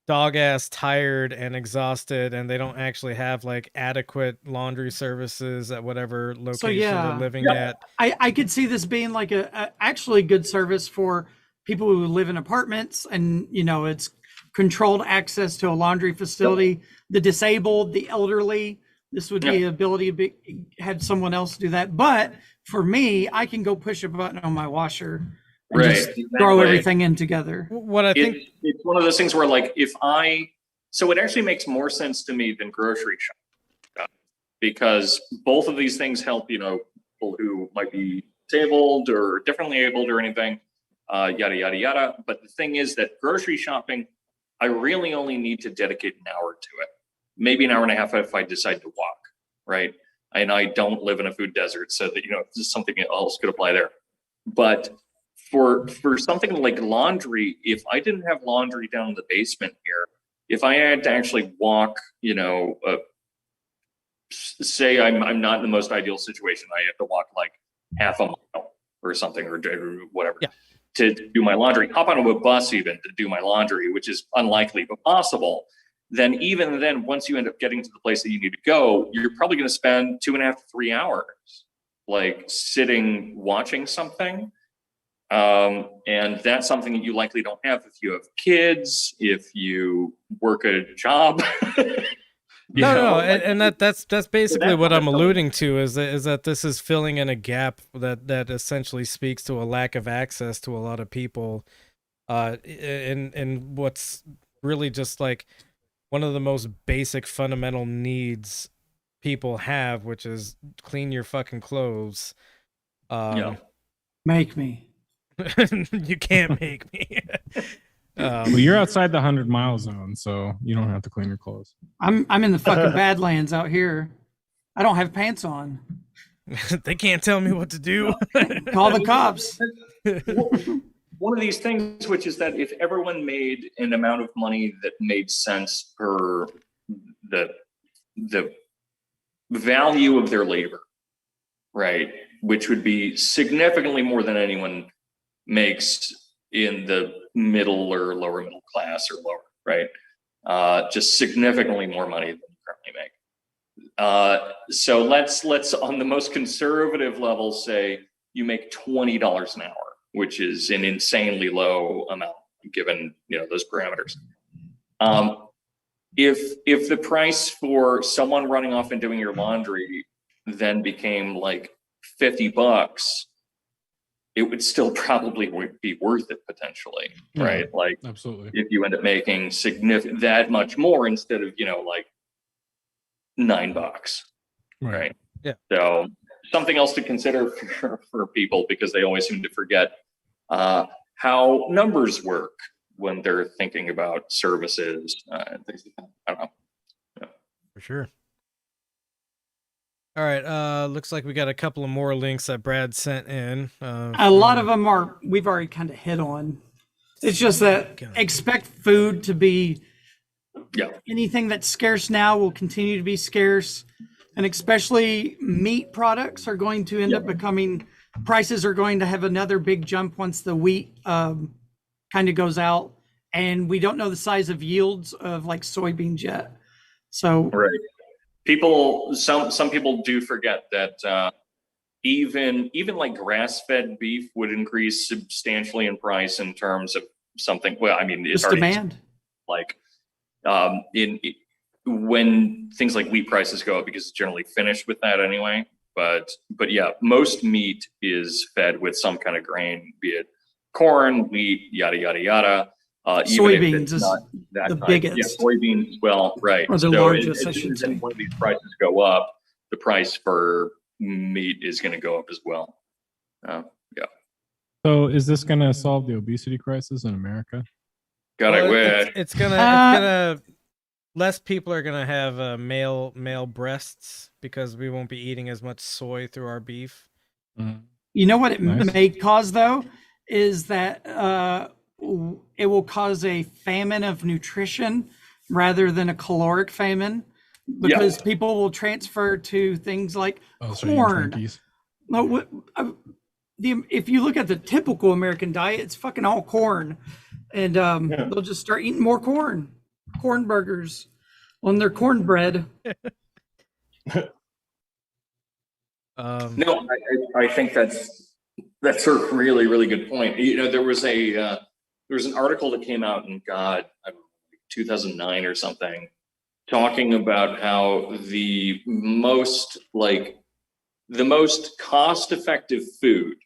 dog-ass tired and exhausted, and they don't actually have like adequate laundry services at whatever location they're living at. I could see this being like a actually good service for people who live in apartments, and it's controlled access to a laundry facility. The disabled, the elderly. This would be the ability to have someone else do that. But for me, I can go push a button on my washer and just throw everything in together. What I think it's one of those things where, like, so it actually makes more sense to me than grocery shopping, because both of these things help, people who might be disabled or differently abled or anything, yada, yada, yada. But the thing is that grocery shopping, I really only need to dedicate an hour to it. Maybe an hour and a half if I decide to walk, right? And I don't live in a food desert, so that, something else could apply there. But for something like laundry, if I didn't have laundry down in the basement here, if I had to actually walk, say I'm not in the most ideal situation, I have to walk like half a mile or something, or whatever, to do my laundry, hop onto a bus even to do my laundry, which is unlikely but possible. Then even then, once you end up getting to the place that you need to go, you're probably going to spend 2.5 to 3 hours, like sitting watching something. And that's something that you likely don't have if you have kids, if you work a job. And that's basically what I'm alluding to, is that this is filling in a gap that essentially speaks to a lack of access to a lot of people, in what's really just like one of the most basic fundamental needs people have, which is clean your fucking clothes. Yeah. Make me. You can't make me. Well, you're outside the 100-mile zone, so you don't have to clean your clothes. I'm in the fucking Badlands out here. I don't have pants on. They can't tell me what to do. Call the cops. One of these things, which is that if everyone made an amount of money that made sense per the value of their labor, right, which would be significantly more than anyone makes in the middle or lower middle class or lower, right? Just significantly more money than you currently make. So let's on the most conservative level say you make $20 an hour, which is an insanely low amount given those parameters. If the price for someone running off and doing your laundry then became like $50, it would still probably be worth it potentially, right? Like Absolutely. if you end up making that much more instead of like $9, right? Yeah. So something else to consider for people, because they always seem to forget how numbers work when they're thinking about services and things like that. I don't know. Yeah. For sure. All right. Looks like we got a couple of more links that Brad sent in. A lot of them we've already kind of hit on. It's just that expect food to be anything that's scarce now will continue to be scarce. And especially meat products are going to end up becoming, prices are going to have another big jump once the wheat kind of goes out. And we don't know the size of yields of like soybeans yet. So some people do forget that even like grass-fed beef would increase substantially in price in terms of something. Well, I mean, it's already demand. Like when things like wheat prices go up, because it's generally finished with that anyway. But yeah, most meat is fed with some kind of grain, be it corn, wheat, yada yada yada. Soybeans is the biggest. Yeah, soybeans as well, right? Or the largest, I should As say. one of these prices go up, the price for meat is going to go up as well. Yeah. So is this going to solve the obesity crisis in America? It's gonna less people are gonna have male breasts because we won't be eating as much soy through our beef. You know what it may cause though is that it will cause a famine of nutrition rather than a caloric famine, because people will transfer to things like corn. No, if you look at the typical American diet, it's fucking all corn, and they'll just start eating more corn burgers on their cornbread. No, I think that's a really, really good point. There was an article that came out in 2009 or something, talking about how the most cost-effective food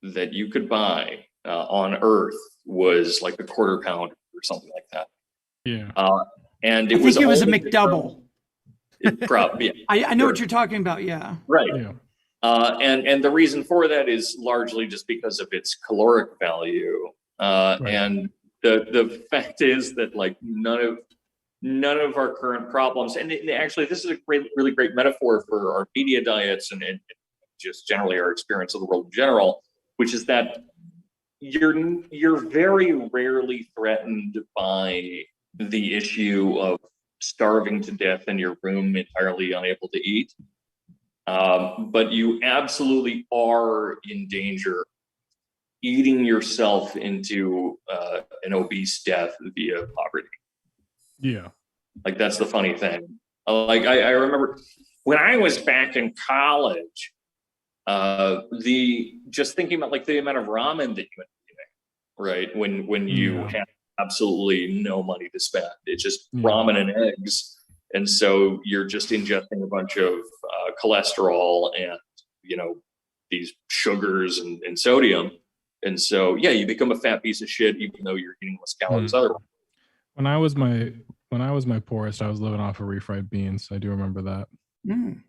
that you could buy on Earth was like a quarter pound or something like that. Yeah. And I think it was a McDouble. Probably. I know what you're talking about. Yeah. Right. Yeah. And the reason for that is largely just because of its caloric value. And the fact is that like none of our current problems, and actually this is a really great metaphor for our media diets and just generally our experience of the world in general, which is that you're very rarely threatened by the issue of starving to death in your room, entirely unable to eat. But you absolutely are in danger of eating yourself into an obese death via poverty. Yeah. Like, that's the funny thing. I remember when I was back in college, just thinking about like the amount of ramen that you end up eating, right? When you have absolutely no money to spend, it's just ramen and eggs. And so you're just ingesting a bunch of cholesterol and, these sugars and sodium. And so, you become a fat piece of shit, even though you're eating less calories otherwise. When I was my poorest, I was living off of refried beans. I do remember that. Mm,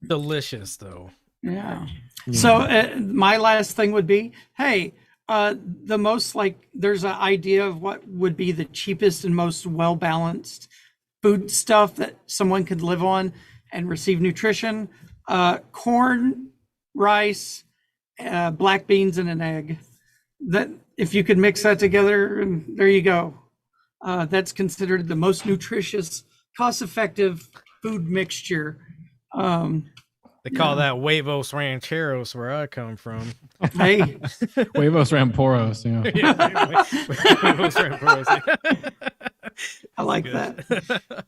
Delicious though. yeah. Yeah. So my last thing would be, hey, the most like there's an idea of what would be the cheapest and most well balanced food stuff that someone could live on and receive nutrition. Corn, rice, black beans, and an egg. That if you could mix that together, there you go. That's considered the most nutritious, cost-effective food mixture. They call that huevos rancheros where I come from. Hey, Huevos Ramporos, yeah. Huevos rancheros. I like Good. that.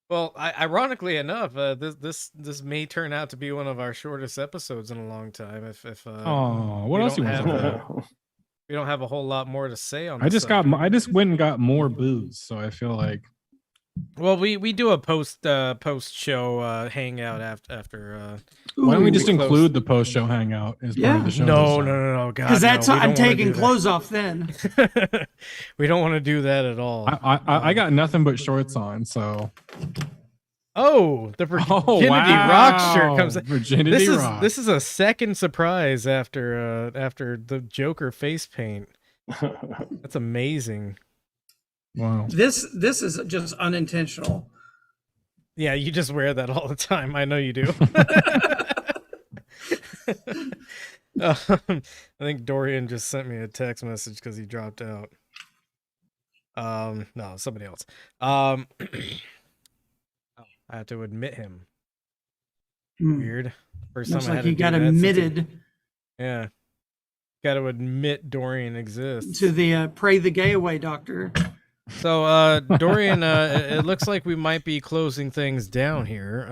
Well, ironically enough, this may turn out to be one of our shortest episodes in a long time. If Oh, what we else you don't want? have, we don't have a whole lot more to say on. I just went and got more booze, so I feel like. Well, we do a post show hangout after. Why don't we just close. include the post show hangout as part of the show? No, this time? no, God, Because that's no, we I'm don't wanna taking do that. clothes off then. We don't want to do that at all. I got nothing but shorts on, so. Oh, the Virginity Rock shirt comes. Virginity Rock. This is a second surprise after the Joker face paint. That's amazing. Wow. This is just unintentional. Yeah, you just wear that all the time. I know you do. I think Dorian just sent me a text message because he dropped out. No, somebody else. I have to admit him. Weird. First Looks time I like had he to got do that since admitted yeah. Got to admit Dorian exists. to the pray the gay away doctor. So, Dorian, it looks like we might be closing things down here.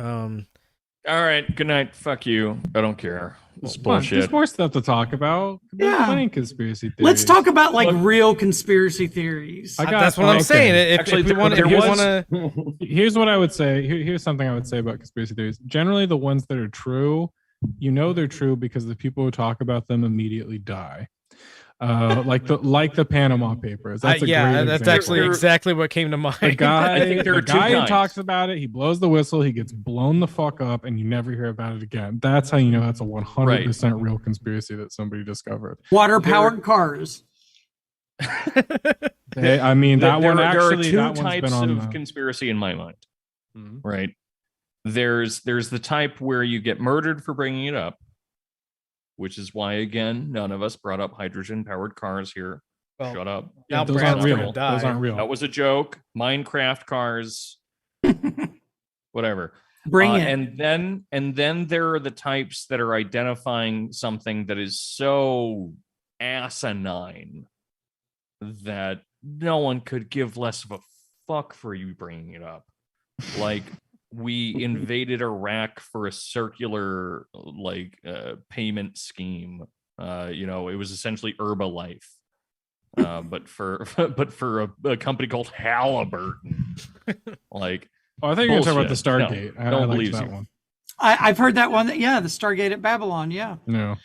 All right. Good night. Fuck you. I don't care. It's Come on, bullshit. there's more stuff to talk about. There's Yeah. plenty of conspiracy theories. Let's talk about like real conspiracy theories. I got- That's what I'm okay. saying. Actually, If we want there was- to, Here's what I would say. Here's something I would say about conspiracy theories. Generally, the ones that are true, you know they're true because the people who talk about them immediately die. Like the Panama Papers. That's a great that's example. actually exactly what came to mind. The guy, I think there are the two guy who kinds. talks about it, he blows the whistle, he gets blown the fuck up, and you never hear about it again. That's how you know that's a 100% real conspiracy that somebody discovered. Water powered cars. I mean, that one actually, there are that two one's types been on of the, conspiracy in my mind. Mhm. Right. There's the type where you get murdered for bringing it up, which is why again none of us brought up hydrogen powered cars here. Well, Shut up. now those Brad's aren't real. gonna die. Those aren't real. That was a joke. Minecraft cars. Whatever. Bring it. And then there are the types that are identifying something that is so asinine that no one could give less of a fuck for you bringing it up. Like we invaded Iraq for a circular payment scheme. It was essentially Herbalife. But for a company called Halliburton. Like Oh, I think you're going to talk about the bullshit. Stargate. No, I no one liked believes that you. one. I've heard that one. Yeah, the Stargate at Babylon. Yeah. No.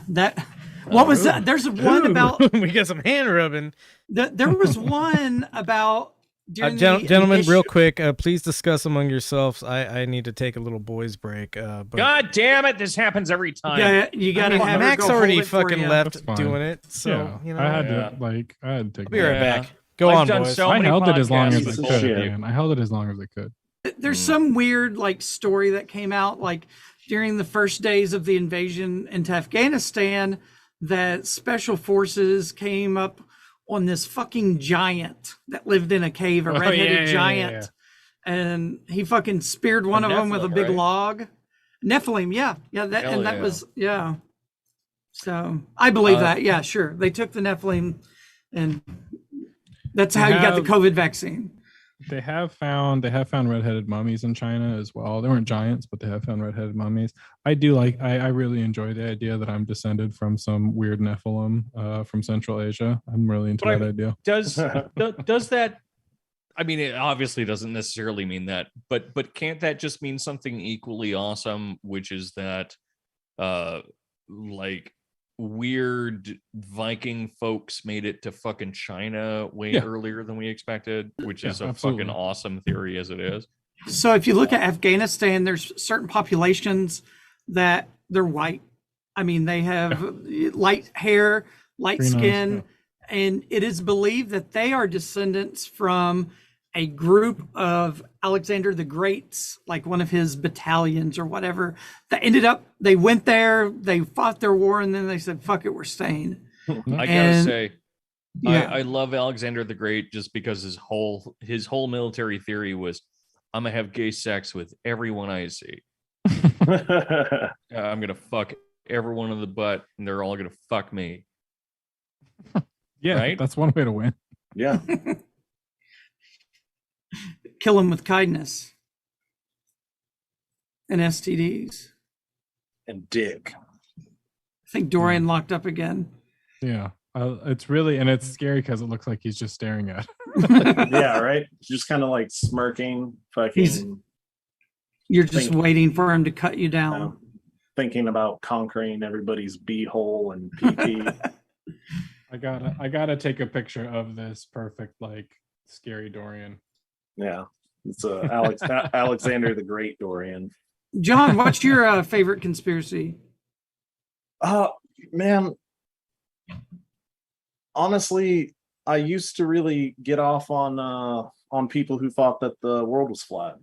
That. What was that? There's one about. we got some hand rubbing. There was one about. During the Gentlemen, initial- real quick, please discuss among yourselves. I need to take a little boys break. But God damn it! This happens every time. Yeah, you gotta have her Max go already hold it for fucking you. left That's fine. doing it. So Yeah, you know, I had Yeah. to take I'll be right Yeah. back. Go I've on, done boys. so I many held it as long as I podcasts. could, Bullshit. man. I held it as long as I could. There's some weird like story that came out like during the first days of the invasion into Afghanistan that special forces came up on this fucking giant that lived in a cave, a redheaded giant. And he fucking speared one of them with a Nephilim, big right? log. Nephilim, yeah. That Hell and that yeah. was So I believe that. Yeah, sure. They took the Nephilim and that's how you got the COVID vaccine. They have found redheaded mummies in China as well. They weren't giants, but they have found redheaded mummies. I really enjoy the idea that I'm descended from some weird Nephilim from Central Asia. I'm really into that idea. Does that? I mean, it obviously doesn't necessarily mean that, but can't that just mean something equally awesome, which is that, weird Viking folks made it to fucking China way earlier than we expected, which is a fucking awesome theory as it is. So if you look at Afghanistan, there's certain populations that they're white. I mean, they have light hair, light Green eyes, skin, and it is believed that they are descendants from a group of Alexander the Great's, like one of his battalions or whatever, that ended up, they went there, they fought their war, and then they said, fuck it, we're staying. I gotta say, yeah. I love Alexander the Great just because his whole military theory was, I'm gonna have gay sex with everyone I see. I'm gonna fuck everyone in the butt, and they're all gonna fuck me. Yeah, right? That's one way to win. Yeah. Kill them with kindness and STDs. And dick. I think Dorian locked up again. Yeah. It's really, and it's scary because it looks like he's just staring at. Yeah, right. Just kind of like smirking, fucking. You're just waiting for him to cut you down. Thinking about conquering everybody's beehole and PP. I gotta take a picture of this perfect, like, scary Dorian. Yeah, it's Alexander the Great Dorian. John, what's your favorite conspiracy? Man, honestly, I used to really get off on people who thought that the world was flat.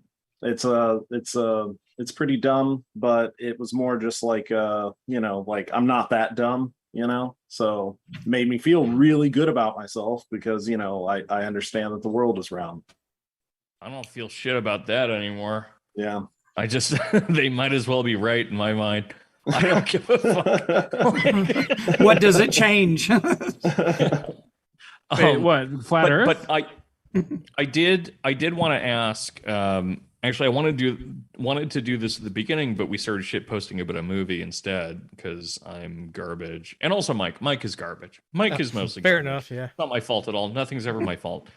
It's pretty dumb, but it was more just like like I'm not that dumb, so it made me feel really good about myself because I understand that the world is round. I don't feel shit about that anymore. Yeah. I just, they might as well be right in my mind. I don't give a fuck. What does it change? Wait, what? Flat Earth? But I did want to ask, actually I wanted to do this at the beginning, but we started shit posting about a movie instead because I'm garbage. And also Mike is garbage. Mike is mostly fair garbage. enough, yeah. It's not my fault at all. Nothing's ever my fault.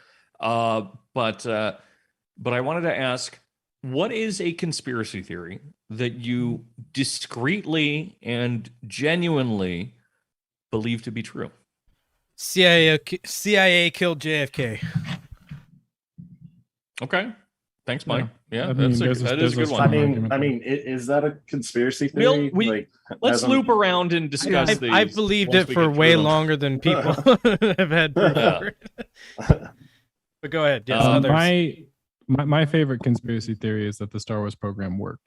But I wanted to ask, what is a conspiracy theory that you discreetly and genuinely believe to be true? CIA killed JFK. Okay. Thanks, Mike. Yeah, that is a good one. I mean, is that a conspiracy theory? Let's loop around and discuss these. I've believed it for way longer than people have had proof for it. But go ahead. Yes, others. My favorite conspiracy theory is that the Star Wars program worked.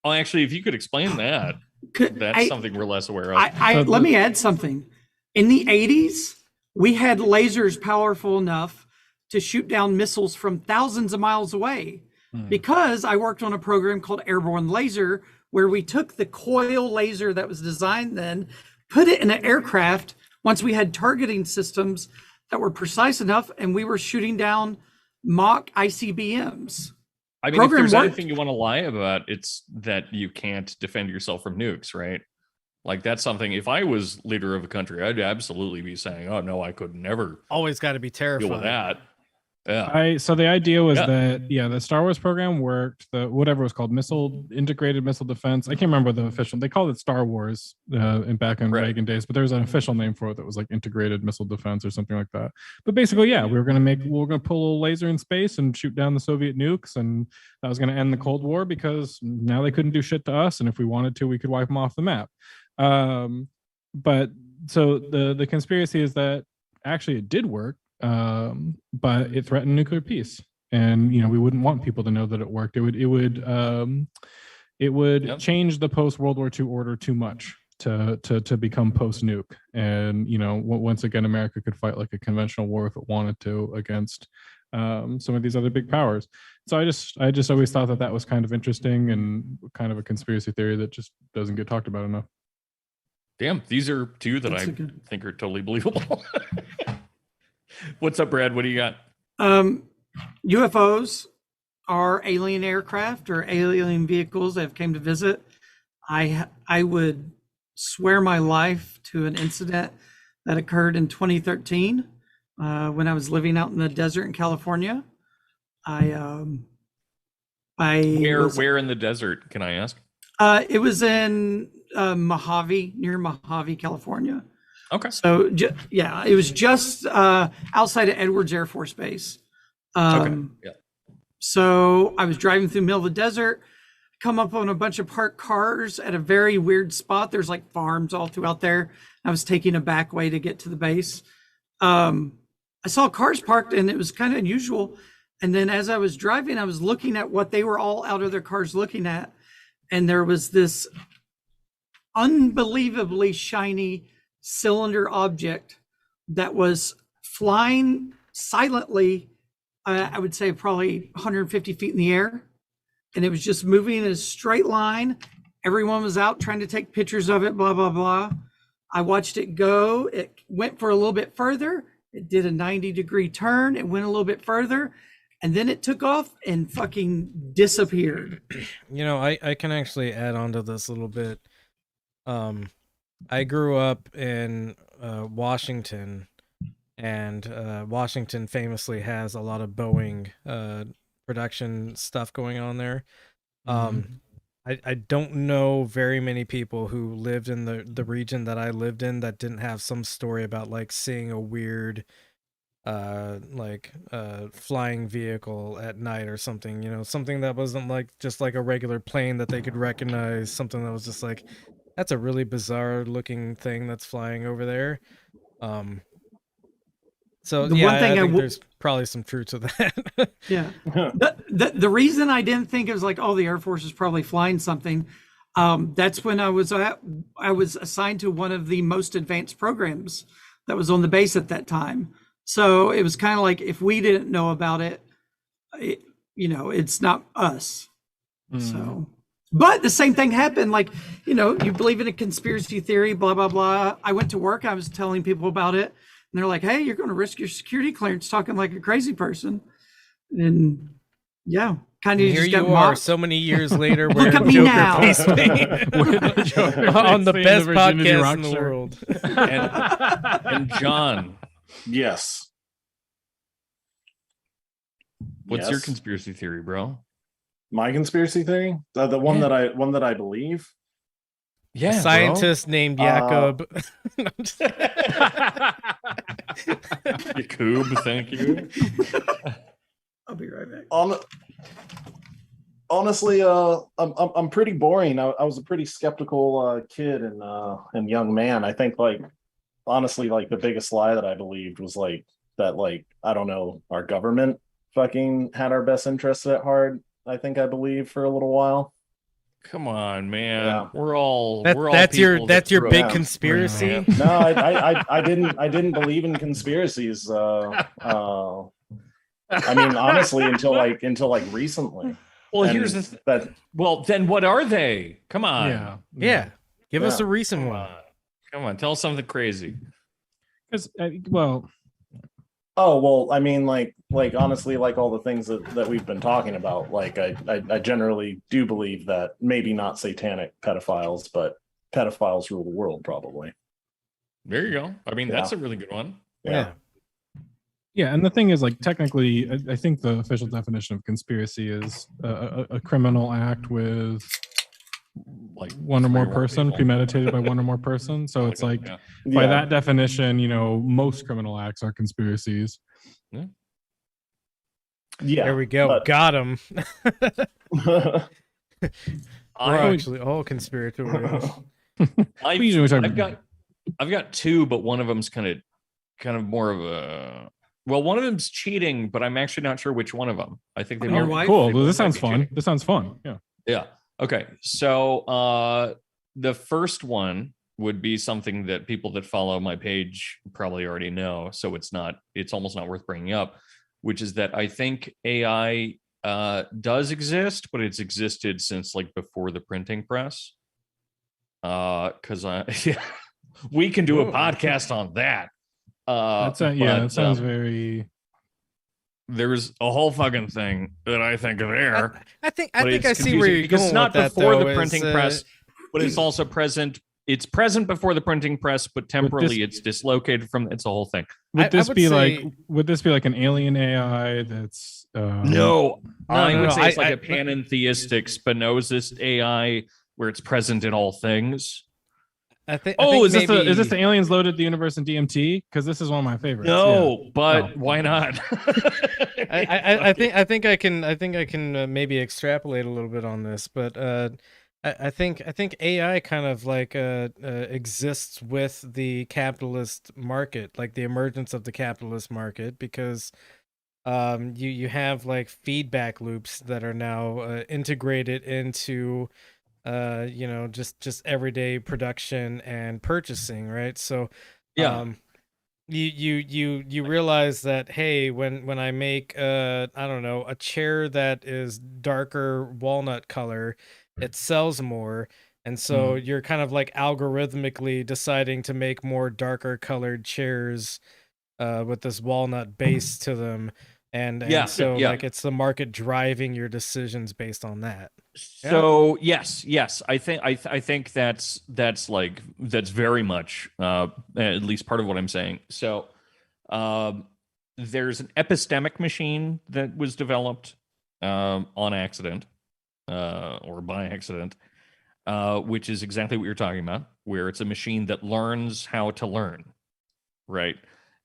Oh, actually, if you could explain that, that's something we're less aware of. Let me add something. In the 80s, we had lasers powerful enough to shoot down missiles from thousands of miles away because I worked on a program called Airborne Laser, where we took the coil laser that was designed then, put it in an aircraft once we had targeting systems that were precise enough, and we were shooting down mock ICBMs. I mean, if there's anything you want to lie about, it's that you can't defend yourself from nukes, right? Like, that's something, if I was leader of a country, I'd absolutely be saying, oh, no, I could never always got to be terrified. deal with that. Yeah. So the idea was that the Star Wars program worked. The whatever it was called, integrated missile defense. I can't remember the official. They called it Star Wars back in Reagan days, but there was an official name for it that was like integrated missile defense or something like that. But basically, we were gonna pull a little laser in space and shoot down the Soviet nukes, and that was gonna end the Cold War because now they couldn't do shit to us, and if we wanted to, we could wipe them off the map. But so the conspiracy is that actually it did work. But it threatened nuclear peace, and we wouldn't want people to know that it worked. It would change the post World War II order too much to become post nuke, and once again America could fight like a conventional war if it wanted to against some of these other big powers. So I just always thought that was kind of interesting and kind of a conspiracy theory that just doesn't get talked about enough. Damn, these are two that I think are totally believable. What's up, Brad? What do you got? UFOs are alien aircraft or alien vehicles that have came to visit. I would swear my life to an incident that occurred in 2013 when I was living out in the desert in California. Where in the desert, can I ask? It was in Mojave, near Mojave, California. Okay. So yeah, it was just outside of Edwards Air Force Base. Okay. Yeah. So I was driving through the middle of the desert, come up on a bunch of parked cars at a very weird spot. There's like farms all throughout there. I was taking a back way to get to the base. I saw cars parked and it was kind of unusual. And then as I was driving, I was looking at what they were all out of their cars looking at. And there was this unbelievably shiny cylinder object that was flying silently. I would say probably 150 feet in the air. And it was just moving in a straight line. Everyone was out trying to take pictures of it, blah, blah, blah. I watched it go. It went for a little bit further. It did a 90-degree turn. It went a little bit further. And then it took off and fucking disappeared. You know, I can actually add on to this a little bit. I grew up in Washington, and Washington famously has a lot of Boeing production stuff going on there. I don't know very many people who lived in the region that I lived in that didn't have some story about like seeing a weird flying vehicle at night or something, you know, something that wasn't like just like a regular plane that they could recognize, something that was just like, that's a really bizarre looking thing that's flying over there. So The yeah, one thing I I think w- there's probably some truth to that. Yeah. The reason I didn't think it was like, oh, the Air Force is probably flying something. That's when I was assigned to one of the most advanced programs that was on the base at that time. So it was kind of like, if we didn't know about it, you know, it's not us. So, but the same thing happened. Like, you know, you believe in a conspiracy theory, blah, blah, blah. I went to work. I was telling people about it. And they're like, hey, you're going to risk your security clearance talking like a crazy person. And yeah, kind of Here just you got are mocked. so many years later Look wearing at me Joker now. face paint on the best podcast in the shirt. world. And John, Yes. what's your Yes. conspiracy theory, bro? My conspiracy theory? The one that I believe. Yeah, A scientist named Jakob. No, I'm just- Yakub, thank you. I'll be right back. Honestly, I'm pretty boring. I was a pretty skeptical kid and young man. I think honestly, the biggest lie that I believed was that I don't know, our government fucking had our best interests at heart. I think I believed for a little while. Come on, man. Yeah. We're all that's your people that grew big up- conspiracy. No, I didn't believe in conspiracies. I mean, honestly, until recently. Well, And here's the that well, then what are they? Come on. Yeah. Yeah, give us Yeah. a recent Come one. on. Come on, tell us something crazy. Because well, oh well, I mean, honestly, all the things that we've been talking about, I generally do believe that maybe not satanic pedophiles, but pedophiles rule the world, probably. There you go. I mean, that's a really good one. Yeah. yeah, and the thing is, technically, I think the official definition of conspiracy is a criminal act with one or more person, premeditated by one or more person. So it's by that definition, most criminal acts are conspiracies. Yeah. There we go. but- Got him. We're I, actually all conspirators. I've got two, but one of them's kind of more of a one of them's cheating, but I'm actually not sure which one of them. I think they Your might- wife? Cool. they Well, both this sounds might be fun. cheating. This sounds fun. Yeah. Yeah. Okay. So the first one would be something that people that follow my page probably already know. So it's almost not worth bringing up, which is that I think AI does exist, but it's existed since before the printing press. Because we can do a podcast on that. That sounds very. There's a whole fucking thing that I think of there. I think but I it's see where confusing you're because going it's not with that, before though, the printing is, press, but it's also present. It's present before the printing press, but temporally it's dislocated from. It's a whole thing. Would this would be say- Would this be like an alien AI that's? No, I no, would no, say it's I- a panentheistic Spinozist AI where it's present in all things. I think. Oh, is this maybe... the aliens loaded the universe in DMT? Because this is one of my favorites. No, yeah. but why not? I think I can maybe extrapolate a little bit on this, but I think AI kind of like exists with the capitalist market, like the emergence of the capitalist market, because you have like feedback loops that are now integrated into just everyday production and purchasing, right? So Yeah. You realize that, hey, when I make I don't know, a chair that is darker walnut color, it sells more, and so you're kind of like algorithmically deciding to make more darker colored chairs with this walnut base to them, and so like it's the market driving your decisions based on that. So yes, I think that's very much at least part of what I'm saying. So there's an epistemic machine that was developed on accident or by accident, which is exactly what you're talking about, where it's a machine that learns how to learn, right?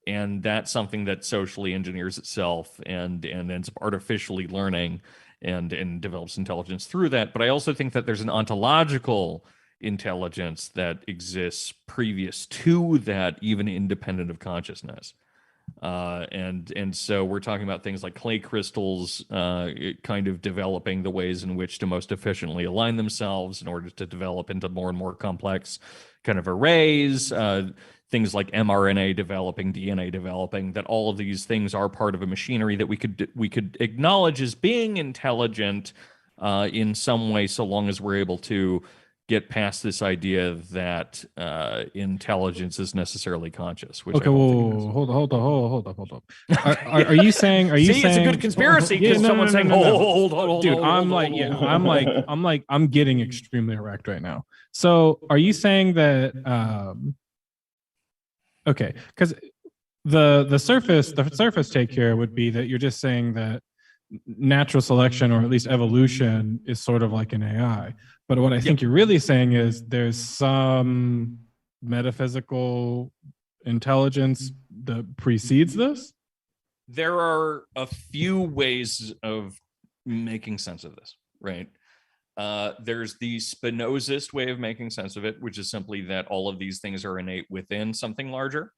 And that's something that socially engineers itself and ends up artificially learning and develops intelligence through that. But I also think that there's an ontological intelligence that exists previous to that, even independent of consciousness. And so we're talking about things like clay crystals kind of developing the ways in which to most efficiently align themselves in order to develop into more and more complex kind of arrays. Things like mRNA developing, DNA developing, that all of these things are part of a machinery that we could acknowledge as being intelligent in some way, so long as we're able to get past this idea that intelligence is necessarily conscious. Which okay, whoa, hold up. Are you saying? See, it's a good conspiracy because someone's saying, hold, dude. I'm getting extremely erect right now. So, are you saying that? Okay, because the surface take here would be that you're just saying that natural selection, or at least evolution, is sort of like an AI. But what I think you're really saying is there's some metaphysical intelligence that precedes this. There are a few ways of making sense of this, right? There's the Spinozist way of making sense of it, which is simply that all of these things are innate within something larger.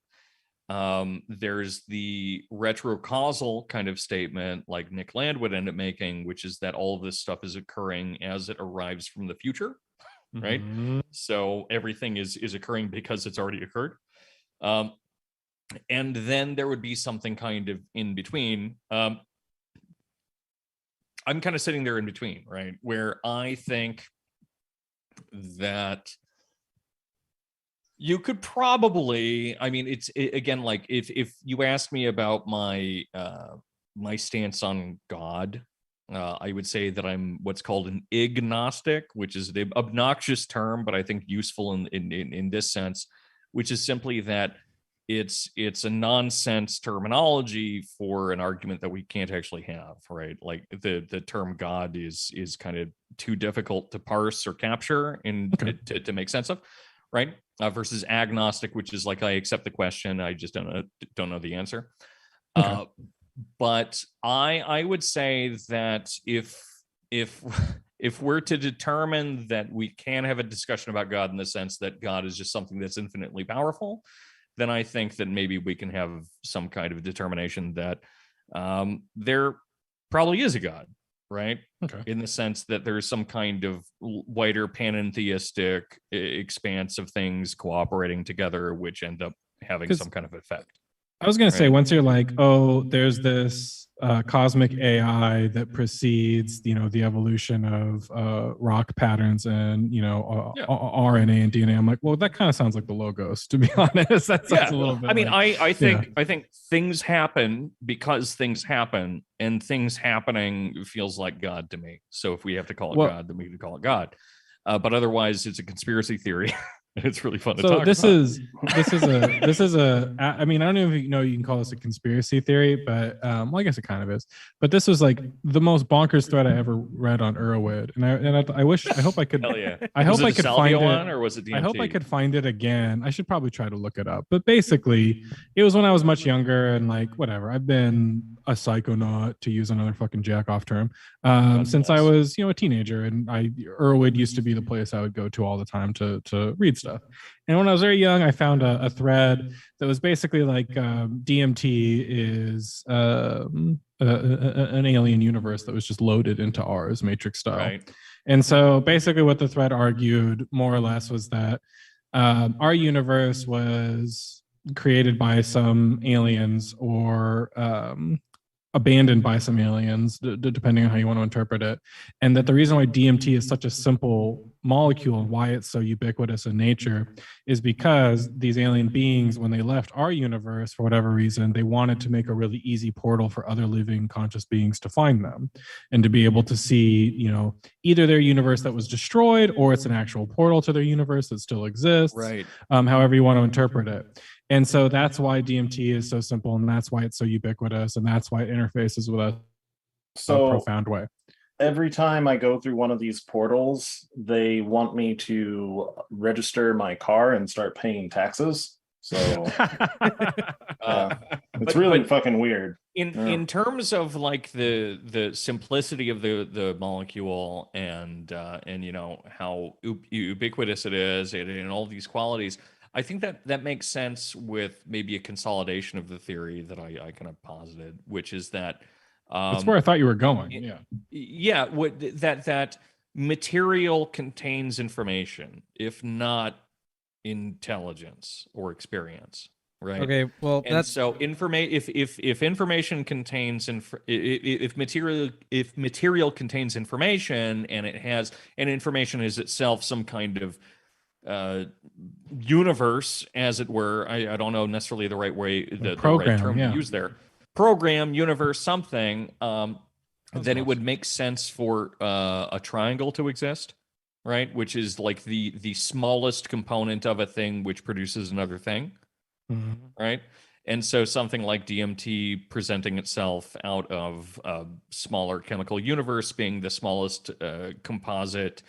There's the retrocausal kind of statement like Nick Land would end up making, which is that all of this stuff is occurring as it arrives from the future, right? So everything is occurring because it's already occurred. And then there would be something kind of in between. I'm kind of sitting there in between, right? Where I think that you could probably, I mean, again, like if you ask me about my my stance on God, I would say that I'm what's called an agnostic, which is an obnoxious term, but I think useful in this sense, which is simply that it's a nonsense terminology for an argument that we can't actually have, right? Like the term God is kind of too difficult to parse or capture and to make sense of, right? Versus agnostic, which is like I accept the question, I just don't know the answer. But I would say that if we're to determine that we can have a discussion about God in the sense that God is just something that's infinitely powerful, then I think that maybe we can have some kind of determination that there probably is a God, right? In the sense that there's some kind of wider panentheistic expanse of things cooperating together, which end up having some kind of effect. I was going to say, once you're like, oh, there's this cosmic AI that precedes, the evolution of rock patterns and, RNA and DNA. I'm like, well, that kind of sounds like the Logos, to be honest. That sounds a little bit. I mean, I think things happen because things happen, and things happening feels like God to me. So if we have to call it God, then we can call it God. But otherwise, it's a conspiracy theory. It's really fun to So talk this about. is a I mean, I don't know if you know you can call this a conspiracy theory, but well, I guess it kind of is. But this was like the most bonkers thread I ever read on Erowid, and I hope I could Hell yeah. I hope was it I a could salvia find one it. or was it DMT? I hope I could find it again. I should probably try to look it up. But basically, it was when I was much younger and like whatever. I've been a psychonaut, to use another fucking jack off term, since I was a teenager, and Erowid used to be the place I would go to all the time to read stuff. And when I was very young, I found a thread that was basically like DMT is an alien universe that was just loaded into ours, Matrix style. Right. And so basically what the thread argued more or less was that our universe was created by some aliens or abandoned by some aliens, depending on how you want to interpret it. And that the reason why DMT is such a simple molecule and why it's so ubiquitous in nature is because these alien beings, when they left our universe, for whatever reason, they wanted to make a really easy portal for other living conscious beings to find them and to be able to see, either their universe that was destroyed or it's an actual portal to their universe that still exists. Right. However you want to interpret it. And so that's why DMT is so simple, and that's why it's so ubiquitous, and that's why it interfaces with us in a profound way. Every time I go through one of these portals, they want me to register my car and start paying taxes. So it's really fucking weird. In terms of like the simplicity of the molecule and how ubiquitous it is and all these qualities, I think that makes sense with maybe a consolidation of the theory that I kind of posited, which is that that's where I thought you were going. Yeah. That material contains information, if not intelligence or experience. Right. Okay. Well, and so if information contains if material contains information and information is itself some kind of universe, as it were. I don't know necessarily the right way, the right term to use there. Program, universe, something. Then it would make sense for a triangle to exist, right? Which is like the smallest component of a thing which produces another thing, right? And so something like DMT presenting itself out of a smaller chemical universe being the smallest composite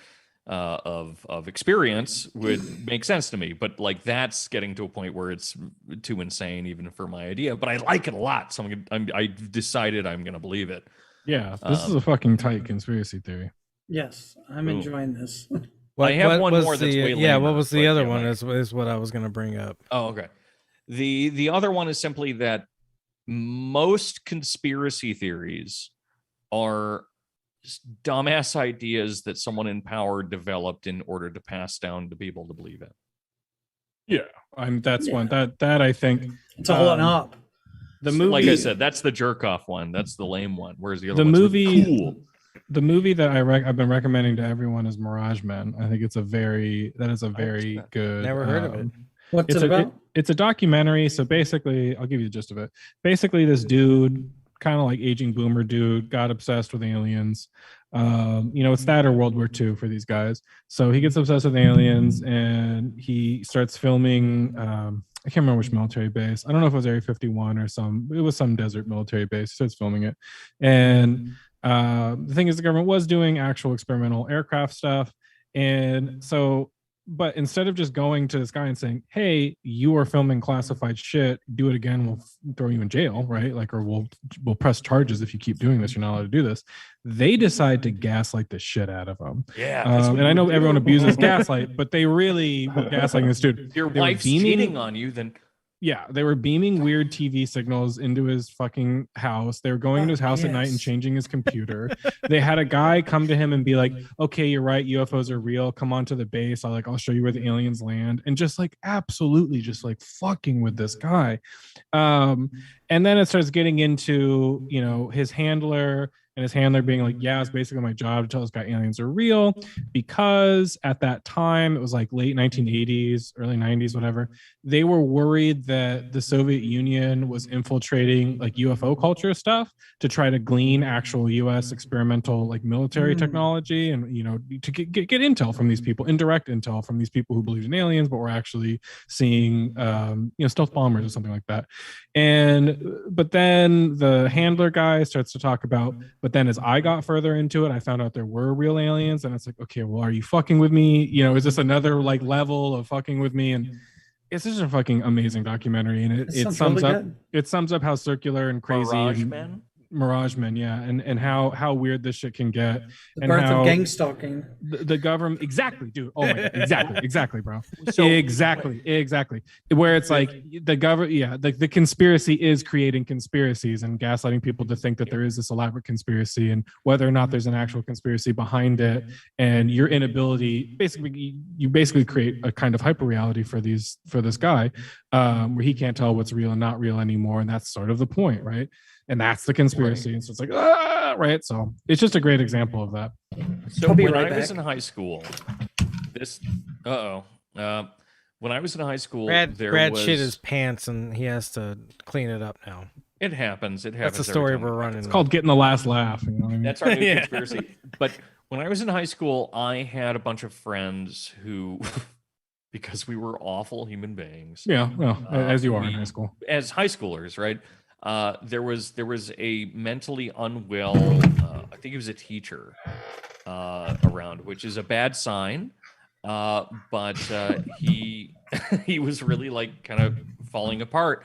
of experience would make sense to me, but like that's getting to a point where it's too insane even for my idea. But I like it a lot, so I've decided I'm gonna believe it. Yeah, this is a fucking tight conspiracy theory. Yes, I'm enjoying this. I have one more that's way lamer, what was the other one? Is what I was gonna bring up. Oh, okay. The other one is simply that most conspiracy theories are dumbass ideas that someone in power developed in order to pass down to people to believe it. Yeah, that's one that I think it's all up. The movie, like I said, that's the jerk off one. That's the lame one. Whereas the other movie, cool. The movie that I've been recommending to everyone is Mirage Men. I think it's a very good. Never heard of it. What's it about? It's a documentary. So basically, I'll give you the gist of it. Basically, this dude, kind of like aging boomer dude, got obsessed with aliens. It's that or World War II for these guys. So he gets obsessed with aliens and he starts filming. I can't remember which military base. I don't know if it was Area 51 or it was some desert military base. He starts filming it. And the thing is, the government was doing actual experimental aircraft stuff. And so, but instead of just going to this guy and saying, hey, you are filming classified shit, do it again, we'll throw you in jail, right? Like, or we'll press charges if you keep doing this, you're not allowed to do this. They decide to gaslight the shit out of them. Yeah. And I know everyone abuses gaslight, but they really were gaslighting this dude. Your wife's cheating on you, then. Yeah, they were beaming weird TV signals into his fucking house. They were going into his house at night and changing his computer. They had a guy come to him and be like, okay, you're right, UFOs are real. Come on to the base. I'll show you where the aliens land. And just like absolutely just like fucking with this guy. And then it starts getting into, his handler and his handler being like, yeah, it's basically my job to tell this guy aliens are real, because at that time, it was like late 1980s, early 90s, whatever, they were worried that the Soviet Union was infiltrating like UFO culture stuff to try to glean actual US experimental like military technology, and you know, to get intel from these people, indirect intel from these people who believed in aliens but were actually seeing stealth bombers or something like that. But then the handler guy starts to talk about, but then as I got further into it, I found out there were real aliens, and it's like, okay, well, are you fucking with me? You know, is this another like level of fucking with me? And it's just a fucking amazing documentary, and it sums up it sums up how circular and crazy Mirage Men, yeah, and how weird this shit can get, The and birth how of gang stalking. the government, exactly, dude. Oh my god, exactly, bro. So, exactly. Where it's like the government, yeah, the conspiracy is creating conspiracies and gaslighting people to think that there is this elaborate conspiracy, and whether or not there's an actual conspiracy behind it, and your inability, you basically create a kind of hyper reality for this guy, where he can't tell what's real and not real anymore, and that's sort of the point, right? And that's the conspiracy. And so it's like, right? So it's just a great example of that. So when I was in high school, when I was in high school, Brad was... shit his pants and he has to clean it up now. It happens. That's the story we're running. It's called getting the last laugh. You know what I mean? That's our new conspiracy. But when I was in high school, I had a bunch of friends who, because we were awful human beings. Yeah, well, as you are in high school. As high schoolers, right? There was a mentally unwell, I think he was a teacher around, which is a bad sign. But he he was really like kind of falling apart.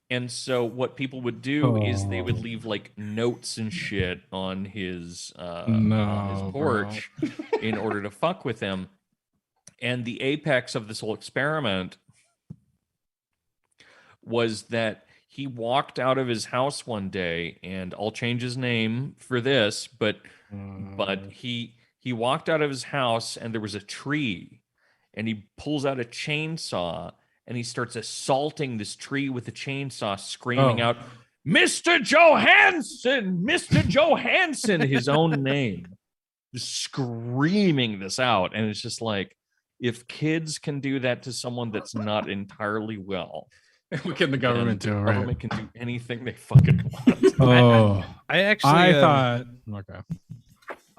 And so what people would do is they would leave like notes and shit on his porch in order to fuck with him. And the apex of this whole experiment was that he walked out of his house one day, and I'll change his name for this, but he walked out of his house and there was a tree, and he pulls out a chainsaw and he starts assaulting this tree with a chainsaw, screaming out, "Mr. Johansson, Mr. Johansson," his own name, just screaming this out. And it's just like, if kids can do that to someone that's not entirely well, what can the government do? The government can do anything they fucking want. I thought okay.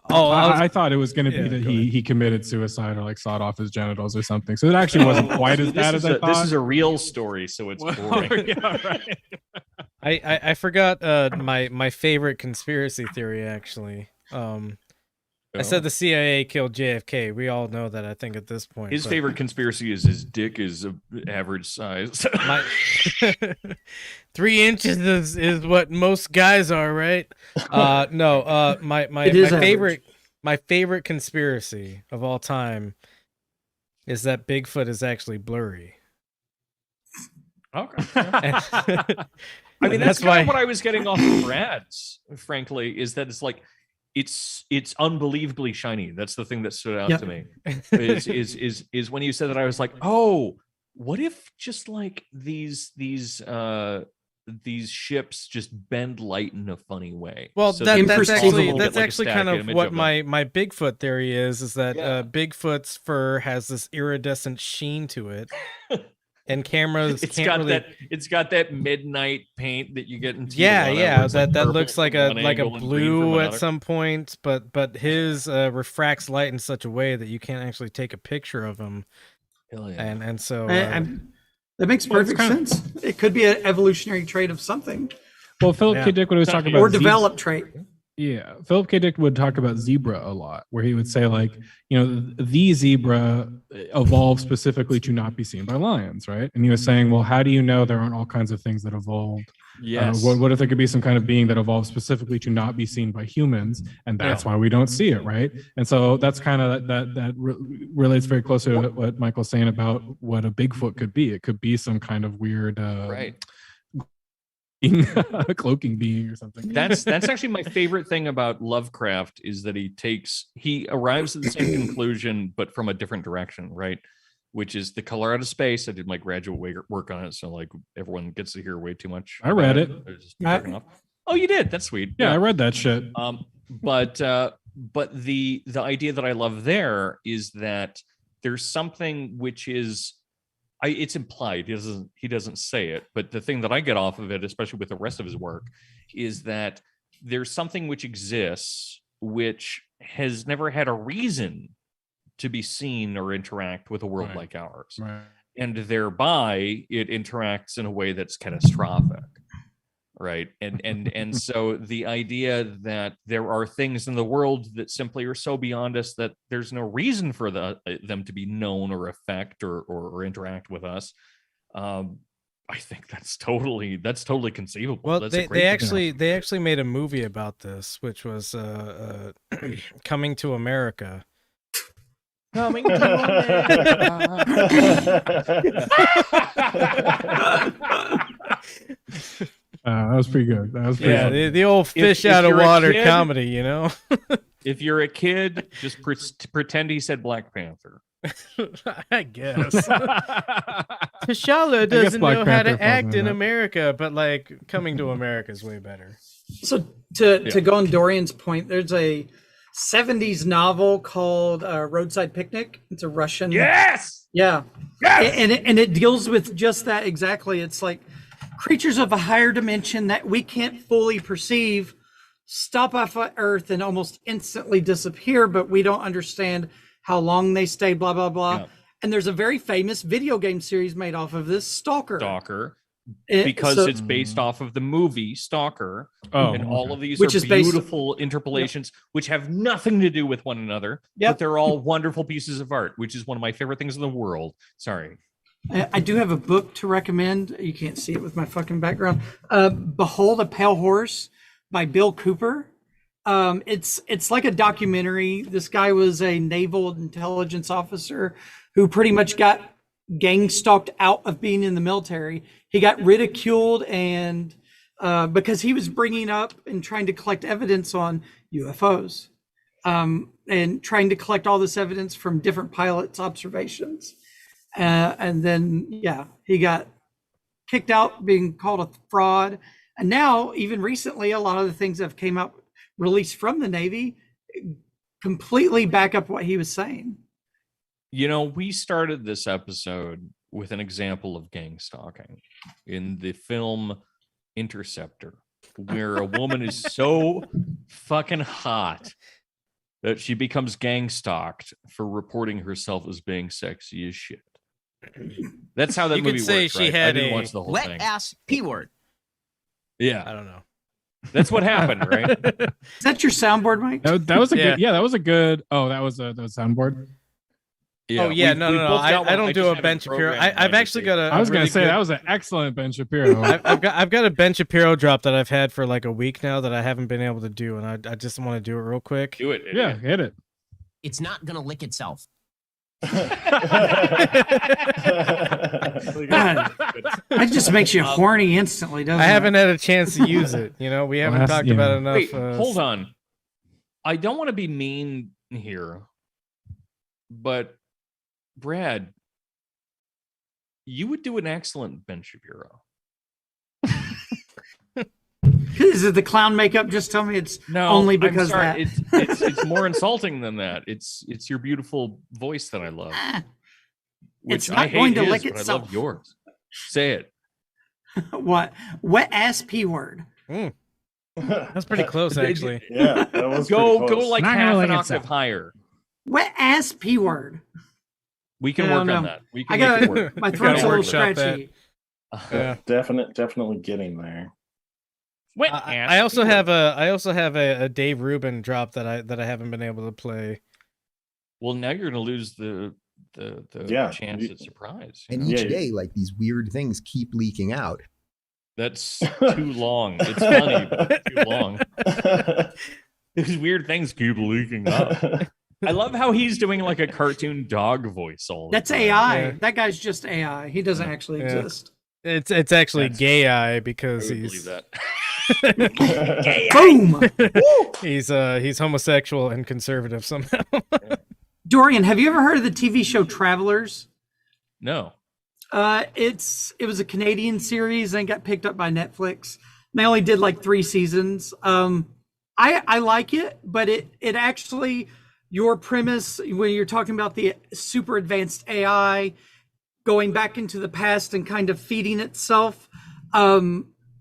I thought it was going to be that he he committed suicide or like sawed off his genitals or something. So it actually wasn't quite as bad as I thought. This is a real story, so it's boring. Yeah, right. I forgot my favorite conspiracy theory actually. I said the CIA killed JFK. We all know that, I think, at this point. His favorite conspiracy is his dick is average size. 3 inches is what most guys are, right? My favorite conspiracy of all time is that Bigfoot is actually blurry. Okay. I mean, that's kind of what I was getting off of Brad's, frankly, is that it's like, it's unbelievably shiny. That's the thing that stood out to me. Is when you said that, I was like, oh, what if just like these ships just bend light in a funny way? Well, so that's actually like kind of what my Bigfoot theory is that Bigfoot's fur has this iridescent sheen to it. And cameras it's got that midnight paint that you get in that like looks like a blue at some point, but his refracts light in such a way that you can't actually take a picture of him. Hell yeah. And so that makes perfect sense. It could be an evolutionary trait of something. Well, Philip K. Dick was talking about or developed trait. Yeah, Philip K. Dick would talk about zebra a lot, where he would say like, the zebra evolved specifically to not be seen by lions, right? And he was saying, well, how do you know there aren't all kinds of things that evolved? Yes. What if there could be some kind of being that evolved specifically to not be seen by humans, and that's why we don't see it, right? And so that's kind of that relates very closely to what Michael's saying about what a Bigfoot could be. It could be some kind of weird, right. A cloaking being or something. That's actually my favorite thing about Lovecraft, is that he arrives at the same conclusion but from a different direction, right? Which is The Color Out of Space. I did my graduate work on it, so like everyone gets to hear way too much. I read it. Oh, you did. That's sweet. Yeah, I read that shit. But the idea that I love there is that there's something which is, it's implied. He doesn't say it, but the thing that I get off of it, especially with the rest of his work, is that there's something which exists which has never had a reason to be seen or interact with a world like ours, and thereby it interacts in a way that's catastrophic. Right. And so the idea that there are things in the world that simply are so beyond us that there's no reason for them to be known or affect or interact with us. I think that's totally conceivable. Well, that's they actually made a movie about this, which was Coming to America. Coming to America. That was pretty good. That was pretty yeah, the old fish out of water comedy, you know. If you're a kid, just pretend he said Black Panther. I guess. T'Challa doesn't know how to act in America, but like Coming to America is way better. So to go on Dorian's point, there's a 70s novel called Roadside Picnic. It's a Russian. Yes. Yeah. Yes. And it deals with just that exactly. It's like creatures of a higher dimension that we can't fully perceive stop off Earth and almost instantly disappear, but we don't understand how long they stay, blah, blah, blah. Yeah. And there's a very famous video game series made off of this, Stalker. Because it's based off of the movie Stalker. And all of these are beautiful interpolations, which have nothing to do with one another, but they're all wonderful pieces of art, which is one of my favorite things in the world. Sorry. I do have a book to recommend. You can't see it with my fucking background. Behold a Pale Horse by Bill Cooper. It's like a documentary. This guy was a naval intelligence officer who pretty much got gang stalked out of being in the military. He got ridiculed and because he was bringing up and trying to collect evidence on UFOs and trying to collect all this evidence from different pilots' observations. And then, he got kicked out, being called a fraud. And now, even recently, a lot of the things that have came out released from the Navy completely back up what he was saying. You know, we started this episode with an example of gang stalking in the film Interceptor, where a woman is so fucking hot that she becomes gang stalked for reporting herself as being sexy as shit. That's how that movie works, she right? had I didn't a watch the whole wet thing. ass P-word. Yeah. I don't know. That's what happened, right? Is that your soundboard, Mike? That was a good. Yeah, that was a good. Oh, that was a soundboard. Yeah, oh yeah, no. I don't do a Ben Shapiro. I've actually got a. I was gonna say that was an excellent Ben Shapiro. I've got a Ben Shapiro drop that I've had for like a week now that I haven't been able to do, and I just want to do it real quick. Do it. Yeah, hit it. It's not gonna lick itself. God, that just makes you horny instantly, doesn't it? I haven't had a chance to use it. You know, we haven't talked about it enough. Wait, hold on. I don't want to be mean here, but Brad, you would do an excellent Ben Shapiro. Is it the clown makeup? Just tell me it's only because I'm sorry. that. It's more insulting than that. It's your beautiful voice that I love. Which It's not I hate going to his, lick but I itself. love yours. Say it. What? Wet ass P word. That's pretty close, actually. Yeah, that was Go pretty close. like Not half gonna an lick octave itself. higher. Wet ass P word. We can I work don't on know. that. We I can make it got work. my throat's a little workshop that. scratchy. Yeah. Definitely getting there. Wet I also have a Dave Rubin drop that I haven't been able to play. Well, now you're gonna lose the chance at surprise. And each day, like these weird things keep leaking out. That's too long. It's funny, but it's too long. These weird things keep leaking up. I love how he's doing like a cartoon dog voice all the That's time. AI. Yeah. That guy's just AI. He doesn't actually exist. It's actually That's- gay eye I because would he's believe that. Boom. he's homosexual and conservative somehow. Dorian, have you ever heard of the TV show Travelers? No. It was a Canadian series and got picked up by Netflix. They only did like 3 seasons. I like it, but it actually, your premise when you're talking about the super advanced AI going back into the past and kind of feeding itself,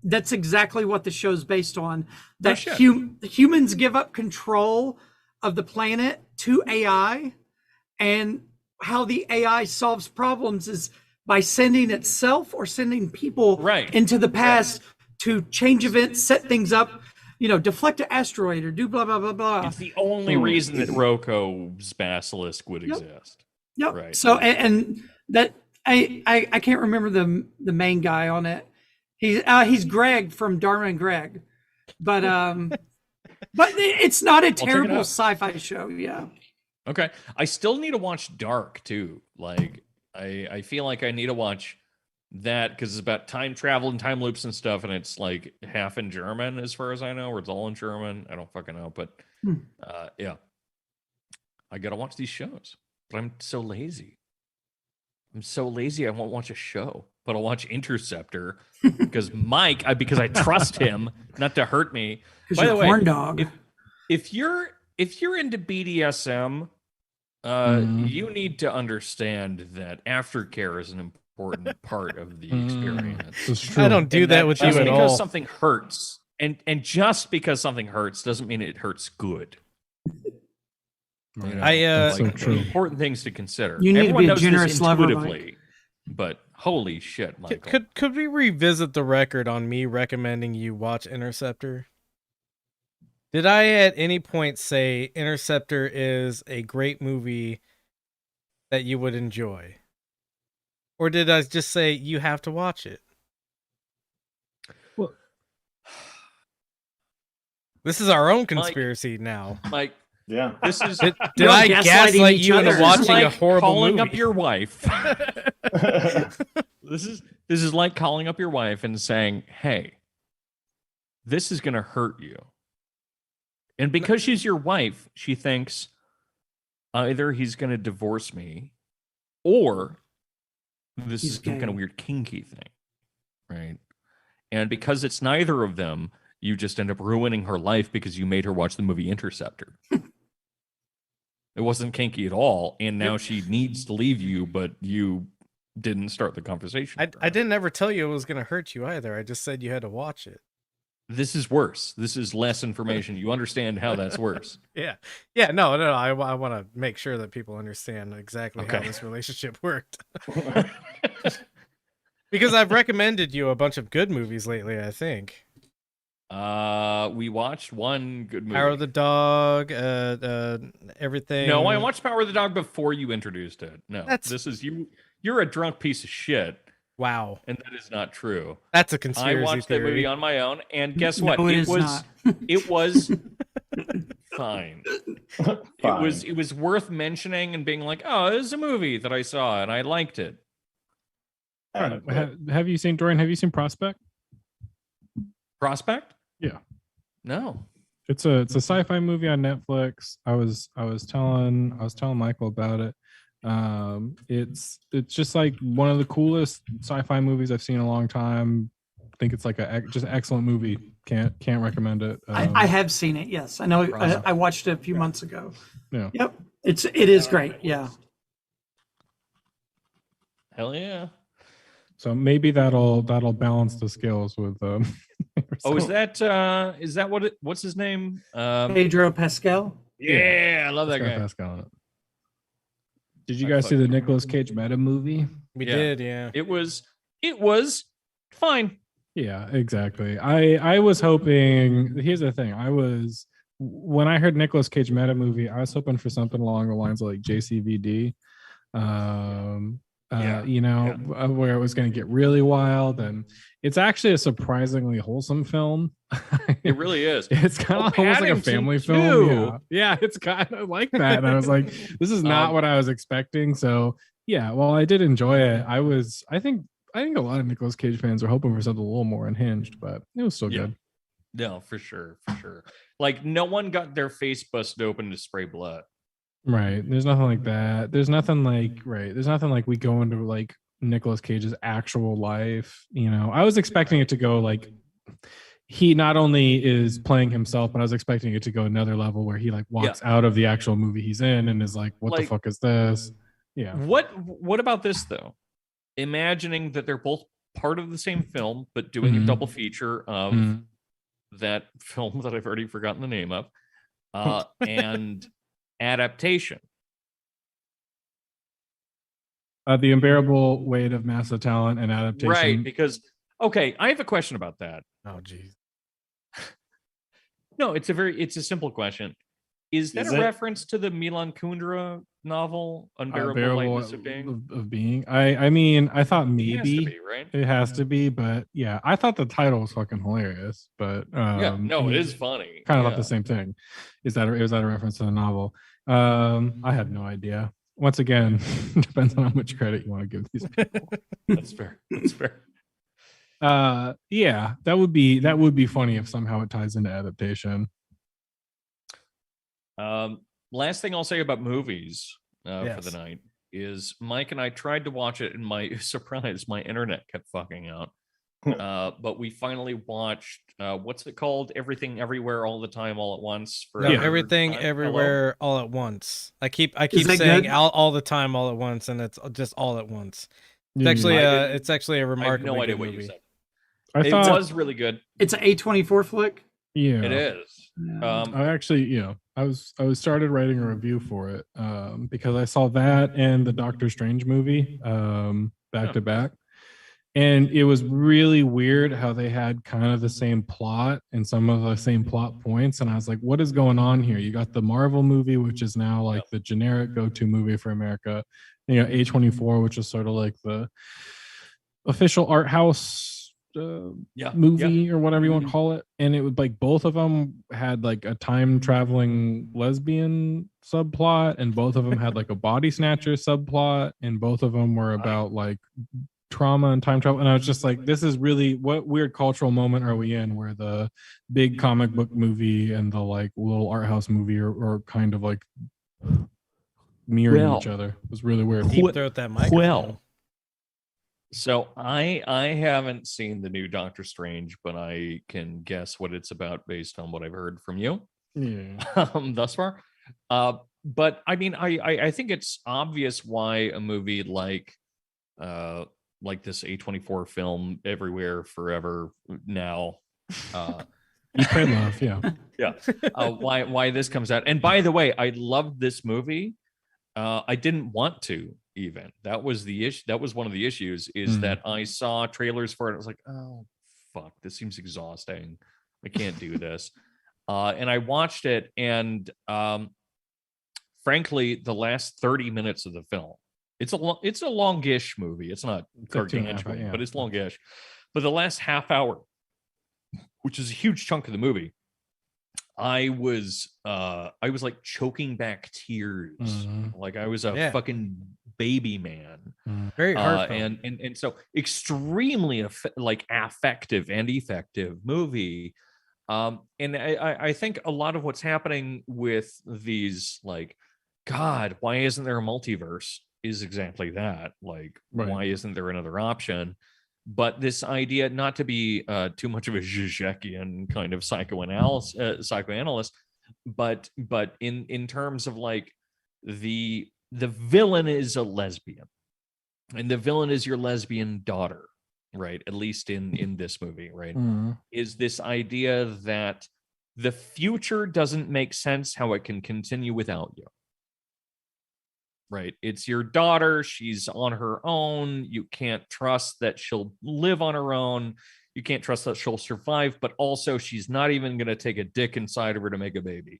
that's exactly what the show's based on. That humans give up control of the planet to AI, and how the AI solves problems is by sending itself or sending people into the past to change events, set things up, deflect an asteroid or do blah, blah, blah, blah. It's the only reason that Roko's basilisk would exist. Yep. Right. So, and that, I can't remember the main guy on it. He's Greg from Dharma and Greg, but it's not a terrible sci-fi show. Yeah. Okay. I still need to watch Dark too. Like I feel like I need to watch that because it's about time travel and time loops and stuff, and it's like half in German as far as I know, or it's all in German. I don't fucking know, but yeah. I gotta watch these shows, but I'm so lazy. I won't watch a show, but I'll watch Interceptor because because I trust him not to hurt me. By the way, horn dog. If you're into BDSM, you need to understand that aftercare is an important part of the experience. I don't do that with you at all. Because something hurts, and just because something hurts doesn't mean it hurts good. So true. Important things to consider. You need Everyone to be a knows generous this lover, intuitively, but holy shit, Michael. Could we revisit the record on me recommending you watch Interceptor? Did I at any point say Interceptor is a great movie that you would enjoy? Or did I just say you have to watch it? Well, this is our own conspiracy now. Mike, yeah. This is Did I gaslight you into watching a horrible calling movie? up your wife. This is like calling up your wife and saying, "Hey, this is going to hurt you." And because she's your wife, she thinks either he's going to divorce me or this is some kind of weird kinky thing, right? And because it's neither of them, you just end up ruining her life because you made her watch the movie Interceptor. It wasn't kinky at all, and now she needs to leave you, but you didn't start the conversation. I didn't ever tell you it was going to hurt you either. I just said you had to watch it. This is worse. This is less information. You understand how that's worse. Yeah. No. I want to make sure that people understand exactly how this relationship worked. Because I've recommended you a bunch of good movies lately, I think. We watched one good movie. Power of the Dog, everything. No, I watched Power of the Dog before you introduced it. No, this is you. You're a drunk piece of shit. Wow. And that is not true. That's a conspiracy I watched theory. that movie on my own, and guess what? No, it was fine. It was worth mentioning and being like, oh, this is a movie that I saw and I liked it. Have you seen Dorian? Have you seen Prospect? Prospect? Yeah. No. It's a sci-fi movie on Netflix. I was telling Michael about it. It's just like one of the coolest sci-fi movies I've seen in a long time. I think it's like just an excellent movie. Can't recommend it. I have seen it. Yes, I know. I watched it a few months ago. Yeah. Yep. It is great. Yeah. Hell yeah. So maybe that'll balance the scales with. Oh, is that what's his name? Pedro Pascal. Yeah, I love that guy. Pascal on it. Did you guys see the Nicolas Cage meta movie? We did, yeah. It was fine. Yeah, exactly. I was hoping. Here's the thing. When I heard Nicolas Cage meta movie, I was hoping for something along the lines of like JCVD. Where it was going to get really wild, and it's actually a surprisingly wholesome film. It really is. It's kind of almost like a family film. Yeah, it's kind of like that. And I was like, this is not what I was expecting. So yeah, well, I did enjoy it. I think a lot of Nicolas Cage fans are hoping for something a little more unhinged, but it was still good. No, for sure. Like no one got their face busted open to spray blood. Right. There's nothing like that. There's nothing like we go into like Nicolas Cage's actual life. I was expecting it to go like, he not only is playing himself, but I was expecting it to go another level where he like walks out of the actual movie he's in and is like, what the Like- fuck is this? Yeah. What about this though? Imagining that they're both part of the same film, but doing a Mhm. double feature of Mhm. that film that I've already forgotten the name of, and adaptation. The unbearable weight of massive talent and adaptation. Right, because okay, I have a question about that. Oh, geez. No, it's a simple question. Is that Is a it? reference to the Milan Kundera novel, Unbearable Unbearable Lightness of Being? of being. I mean, I thought It has maybe to be, right? it has to be, but yeah, I thought the title was fucking hilarious. But Yeah, no, I it mean, is funny. kind of yeah. thought the same thing. Is that a reference to the novel? I had no idea. Once again, depends on how much credit you want to give these people. That's fair. That's fair. Yeah, that would be funny if somehow it ties into adaptation. Last thing I'll say about movies for Yes. the night is Mike and I tried to watch it, and my surprise, my internet kept fucking out. But we finally watched what's it called? Everything, Everywhere, All the Time, All at Once. For No, a third everything, time. everywhere, all at once. I keep that saying good? all the time, all at once, and it's just all at once. It's Yeah, actually I didn't- it's actually a I have remarkably no idea good what you movie. said. I It thought was really good. It's an A24 flick. yeah, It is. I actually, I was started writing a review for it because I saw that and the Doctor Strange movie back to back, and it was really weird how they had kind of the same plot and some of the same plot points, and I was like, what is going on here? You got the Marvel movie, which is now like the generic go-to movie for America. You know, A24, which is sort of like the official art house movie or whatever you want to call it, and it would like both of them had like a time traveling lesbian subplot, and both of them had like a body snatcher subplot, and both of them were about like trauma and time travel. And I was just like, this is really, what weird cultural moment are we in where the big comic book movie and the like little art house movie are kind of like mirroring each other. It was really weird. Deep throat that microphone. Well, so I haven't seen the new Doctor Strange, but I can guess what it's about based on what I've heard from you Yeah. thus far. But I mean, I think it's obvious why a movie like this A24 film, Everywhere, Forever, Now, Eat, Pray, Love, yeah. yeah, why this comes out. And by the way, I loved this movie. I didn't want to even. That was the issue. That was one of the issues, is that I saw trailers for it. I was like, oh fuck, this seems exhausting. I can't do this. And I watched it, and frankly, the last 30 minutes of the film, it's a longish movie. It's not gargantuan, but it's longish. But the last half hour, which is a huge chunk of the movie, I was like choking back tears, like I was a fucking baby man. Very heartfelt. And so extremely affective and effective movie. And I think a lot of what's happening with these, like, God, why isn't there a multiverse, is exactly that. Like, why isn't there another option? But this idea, not to be too much of a Zizek'ian kind of psychoanalyst, but in terms of like the villain is a lesbian, and the villain is your lesbian daughter, right? At least in this movie, right? Is this idea that the future doesn't make sense how it can continue without you. Right. It's your daughter. She's on her own. You can't trust that she'll live on her own. You can't trust that she'll survive, but also she's not even going to take a dick inside of her to make a baby.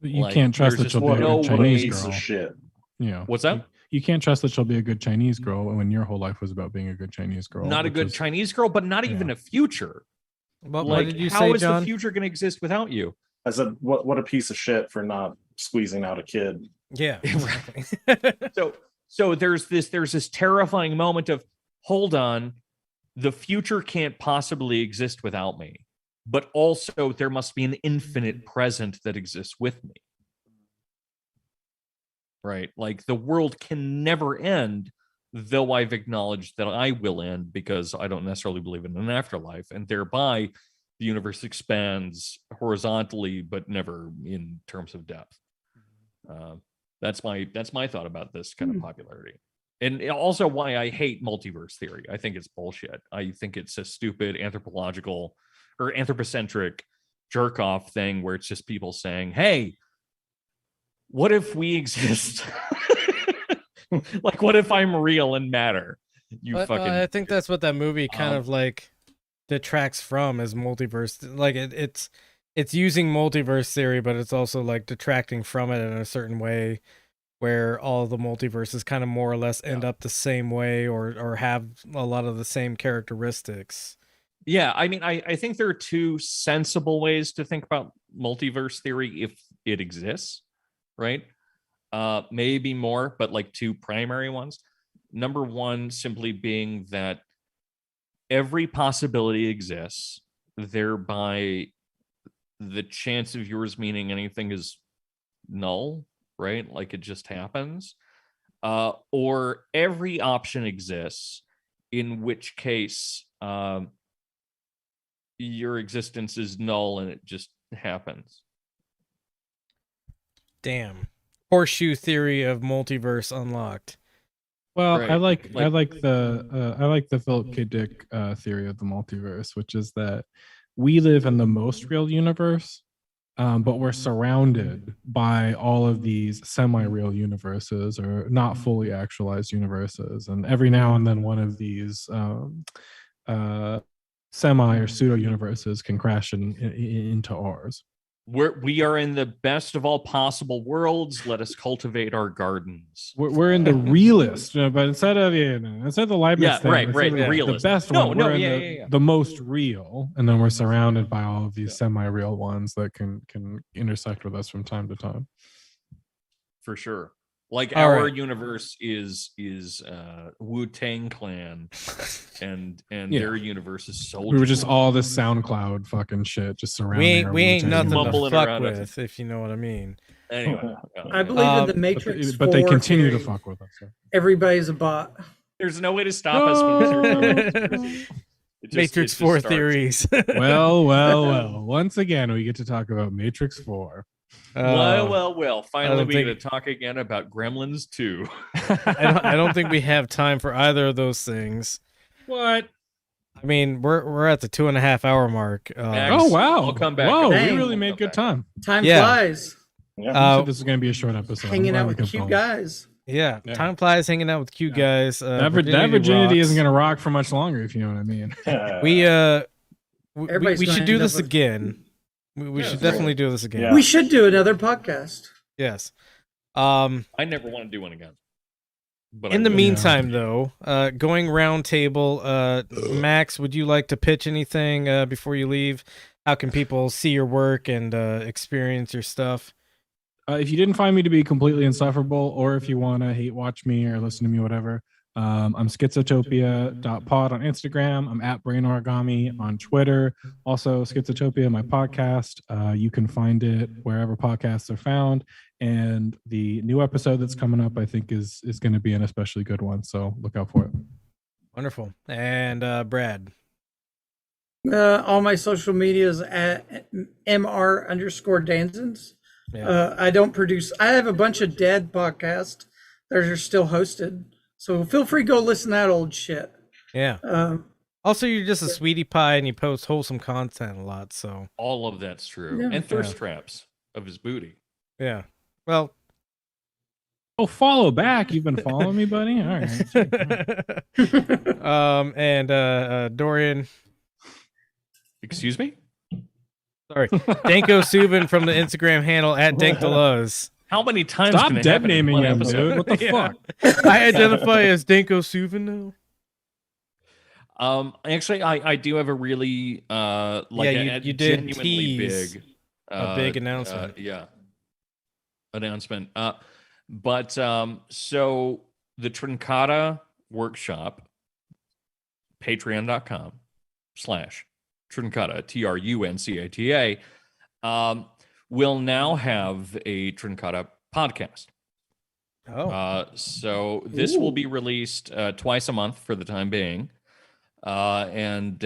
You can't trust that she'll be a good Chinese piece girl. of shit. Yeah. What's that? You can't trust that she'll be a good Chinese girl when your whole life was about being a good Chinese girl. Not a good Chinese girl, but not even a future. What Like, did you how say, is John? the future going to exist without you? I said, what a piece of shit for not squeezing out a kid. Yeah, exactly. So there's this terrifying moment of, hold on, the future can't possibly exist without me, but also there must be an infinite present that exists with me. Right? Like, the world can never end, though I've acknowledged that I will end because I don't necessarily believe in an afterlife, and thereby the universe expands horizontally, but never in terms of depth. That's my thought about this kind of popularity. And also why I hate multiverse theory. I think it's bullshit. I think it's a stupid anthropological or anthropocentric jerk off thing where it's just people saying, hey, what if we exist? Like, what if I'm real and matter? I think that's what that movie kind of like detracts from, is multiverse. Like it's using multiverse theory, but it's also like detracting from it in a certain way, where all the multiverses kind of more or less end up the same way, or have a lot of the same characteristics. Yeah, I mean, I think there are two sensible ways to think about multiverse theory if it exists, right? Maybe more, but like two primary ones. Number one, simply being that every possibility exists, thereby the chance of yours meaning anything is null, right? Like it just happens. Or every option exists, in which case your existence is null and it just happens. Damn. Horseshoe theory of multiverse unlocked. Well, Right. I like the Philip K. Dick theory of the multiverse, which is that we live in the most real universe, but we're surrounded by all of these semi-real universes or not fully actualized universes, and every now and then one of these semi or pseudo universes can crash into ours. We are in the best of all possible worlds. Let us cultivate our gardens. We're in the realist, but instead of the Leibniz thing, the realist. The best one. We're in the most real, and then we're surrounded by all of these semi-real ones that can intersect with us from time to time. For sure. Like all our right. universe is Wu-Tang Clan, and their universe is Soldier. We were just all this SoundCloud fucking shit, just surrounding. We ain't nothing to Mumbling fuck around with, us. if you know what I mean. Anyway, I believe in the Matrix. But they 4 continue to theory. fuck with us. So. Everybody's a bot. there's no way to stop us when Matrix 4 theories. Well. Once again, we get to talk about Matrix 4. Well. Finally, we think- get to talk again about Gremlins 2. I don't think we have time for either of those things. What? I mean, we're at the 2.5 hour mark. Max, Oh wow! I'll come back. Whoa, Dang. we really made good time. Time Yeah. flies. So this is going to be a short episode. I'm Hanging glad out we with can cute film. guys. Yeah, Yeah. time flies hanging out with cute guys. That virginity rocks. isn't going to rock for much longer, if you know what I mean. We Everybody's we gonna should do end this up with- again. We should that's definitely do this again. Yeah. We should do another podcast. Yes. I never want to do one again. But In I the will. meantime, though, going round table, Max, would you like to pitch anything before you leave? How can people see your work and experience your stuff? If you didn't find me to be completely insufferable, or if you want to hate watch me or listen to me, whatever, I'm schizotopia.pod on Instagram. I'm at Brain Origami on Twitter. Also, Schizotopia, my podcast. You can find it wherever podcasts are found. And the new episode that's coming up, I think, is going to be an especially good one. So look out for it. Wonderful. And Brad. All my social medias at mr_Danzens. Yeah. I don't produce. I have a bunch of dead podcasts that are still hosted. So feel free to go listen to that old shit. Yeah. Also, you're just a sweetie pie and you post wholesome content a lot. So All of that's true. Yeah. And thirst traps of his booty. yeah. Well. Oh, follow back. You've been following me, buddy? All right. And Dorian. Excuse me? Sorry. Danko Suvin from the Instagram handle at DankDeLuz. How many times Stop can it dead happen in naming one him, episode? dude. What the Yeah. fuck? I identify as Danko Suvin now. Actually, I do have a really you did genuinely tease big a big announcement. Announcement. But so the Trincata workshop, patreon.com/Trincata, TRUNCATA, will now have a Trincata podcast. Oh. So this will be released twice a month for the time being. And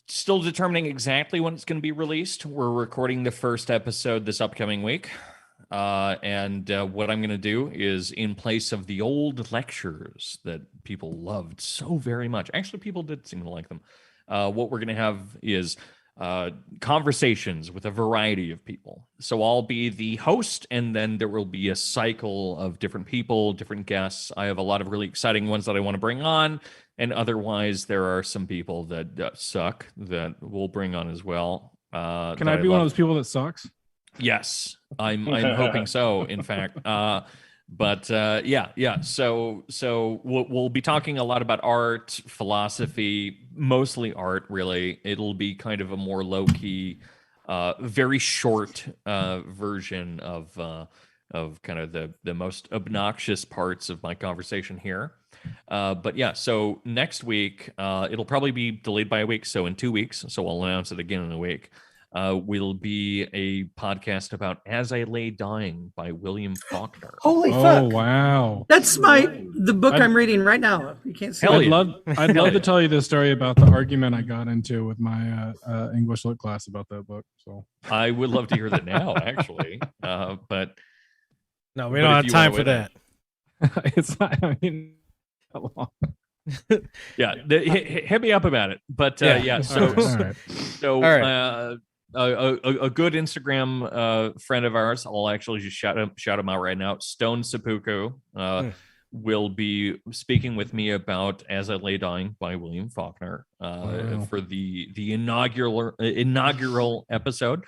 Still determining exactly when it's going to be released. We're recording the first episode this upcoming week. And what I'm going to do is, in place of the old lectures that people loved so very much, actually, people did seem to like them. What we're going to have is conversations with a variety of people. So I'll be the host, and then there will be a cycle of different people, different guests. I have a lot of really exciting ones that I want to bring on. And otherwise, there are some people that suck that we'll bring on as well. Can I be one of those people that sucks? Yes, I'm hoping so. In fact, but yeah. So we'll be talking a lot about art, philosophy, mostly art. Really, it'll be kind of a more low key, very short version of kind of the most obnoxious parts of my conversation here. But yeah, so next week, it'll probably be delayed by a week. So in 2 weeks, so I'll announce it again in a week. Will be a podcast about As I Lay Dying by William Faulkner. Holy Oh fuck! wow! That's the book I'm reading right now. You can't see. Hell it. yeah. I'd love to tell you this story about the argument I got into with my English lit class about that book. So I would love to hear that now, actually. But No, we But don't if have you time wanna for wait that. it's not. I mean, how long? yeah, hit me up about it. But yeah, All right. so All right. a good Instagram friend of ours, I'll actually just shout him out right now. Stone Seppuku will be speaking with me about As I Lay Dying by William Faulkner for the inaugural episode.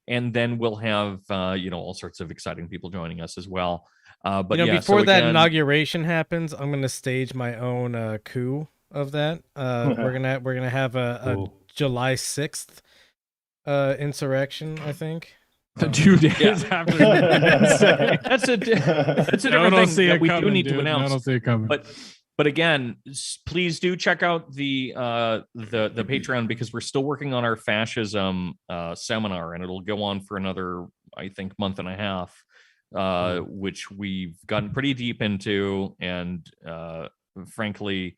And then we'll have all sorts of exciting people joining us as well. But yeah, before so that again, inauguration happens, I'm gonna stage my own coup of that. We're gonna have a July 6th insurrection, I think. 2 days after. that's a different thing that we do need to announce. I don't see it coming. But again, please do check out the Patreon, because we're still working on our fascism seminar, and it'll go on for another, I think, month and a half, which we've gotten pretty deep into, and frankly,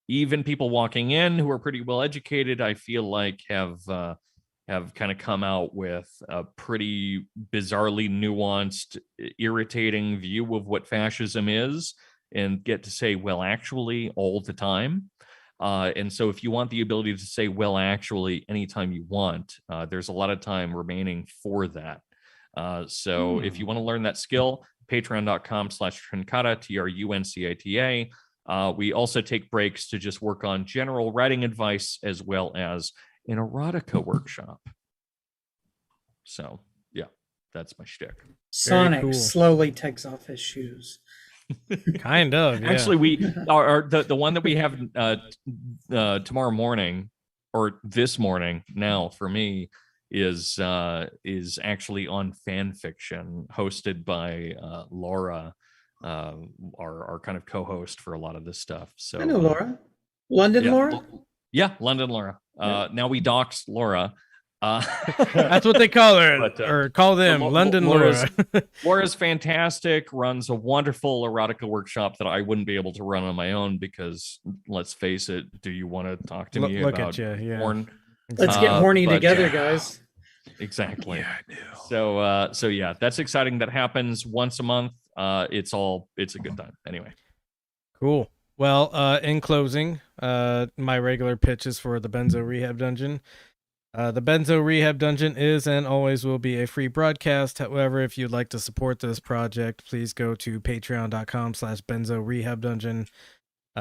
even people walking in who are pretty well educated, I feel like have kind of come out with a pretty bizarrely nuanced, irritating view of what fascism is, and get to say, well, actually, all the time. And so if you want the ability to say, well, actually, anytime you want, there's a lot of time remaining for that. So if you want to learn that skill, patreon.com/Truncata, TRUNCATA. We also take breaks to just work on general writing advice, as well as an erotica workshop. So yeah, that's my shtick. Sonic cool. slowly takes off his shoes. Kind of. Yeah. Actually, we are the one that we have tomorrow morning, or this morning now for me, is actually on fan fiction, hosted by Laura, our kind of co-host for a lot of this stuff. So I know Laura. London yeah. Laura? Yeah, London Laura. Now we doxed Laura. That's what they call her, But, or call them, London Laura. Laura's fantastic, runs a wonderful erotica workshop that I wouldn't be able to run on my own, because let's face it, do you want to talk to me Look about at you, yeah. porn? Let's get horny but- together, guys. Exactly. Yeah, I do. So yeah, that's exciting. That happens once a month. It's a good time. Anyway. Cool. Well, in closing, my regular pitches for the Benzo Rehab Dungeon. The Benzo Rehab Dungeon is and always will be a free broadcast. However, if you'd like to support this project, please go to patreon.com/Benzo Rehab Dungeon.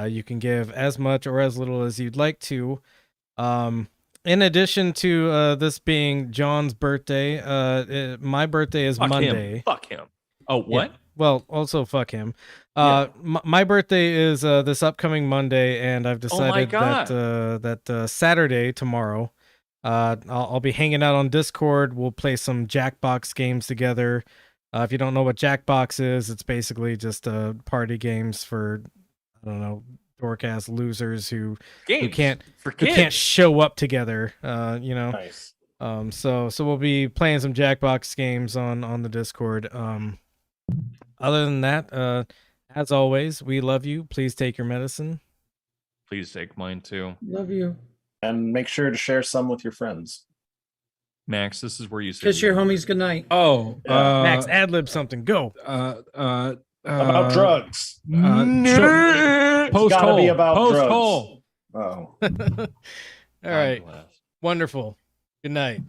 You can give as much or as little as you'd like to. In addition to this being John's birthday, my birthday is Fuck Monday. him. Fuck him. Oh, what? Yeah. Well, also fuck him. Yeah. My birthday is this upcoming Monday, and I've decided that Saturday, tomorrow, I'll be hanging out on Discord. We'll play some Jackbox games together. If you don't know what Jackbox is, it's basically just party games for, I don't know, dork-ass losers who can't show up together. Nice. So we'll be playing some Jackbox games on the Discord. Other than that, as always, we love you. Please take your medicine. Please take mine too. Love you. And make sure to share some with your friends. Max, this is where you say Kiss your homies goodnight. Oh, Yeah. Max, ad lib something. Go. About drugs. Post gotta hole. be about Post drugs. hole. Oh. All right. Wonderful. Good night.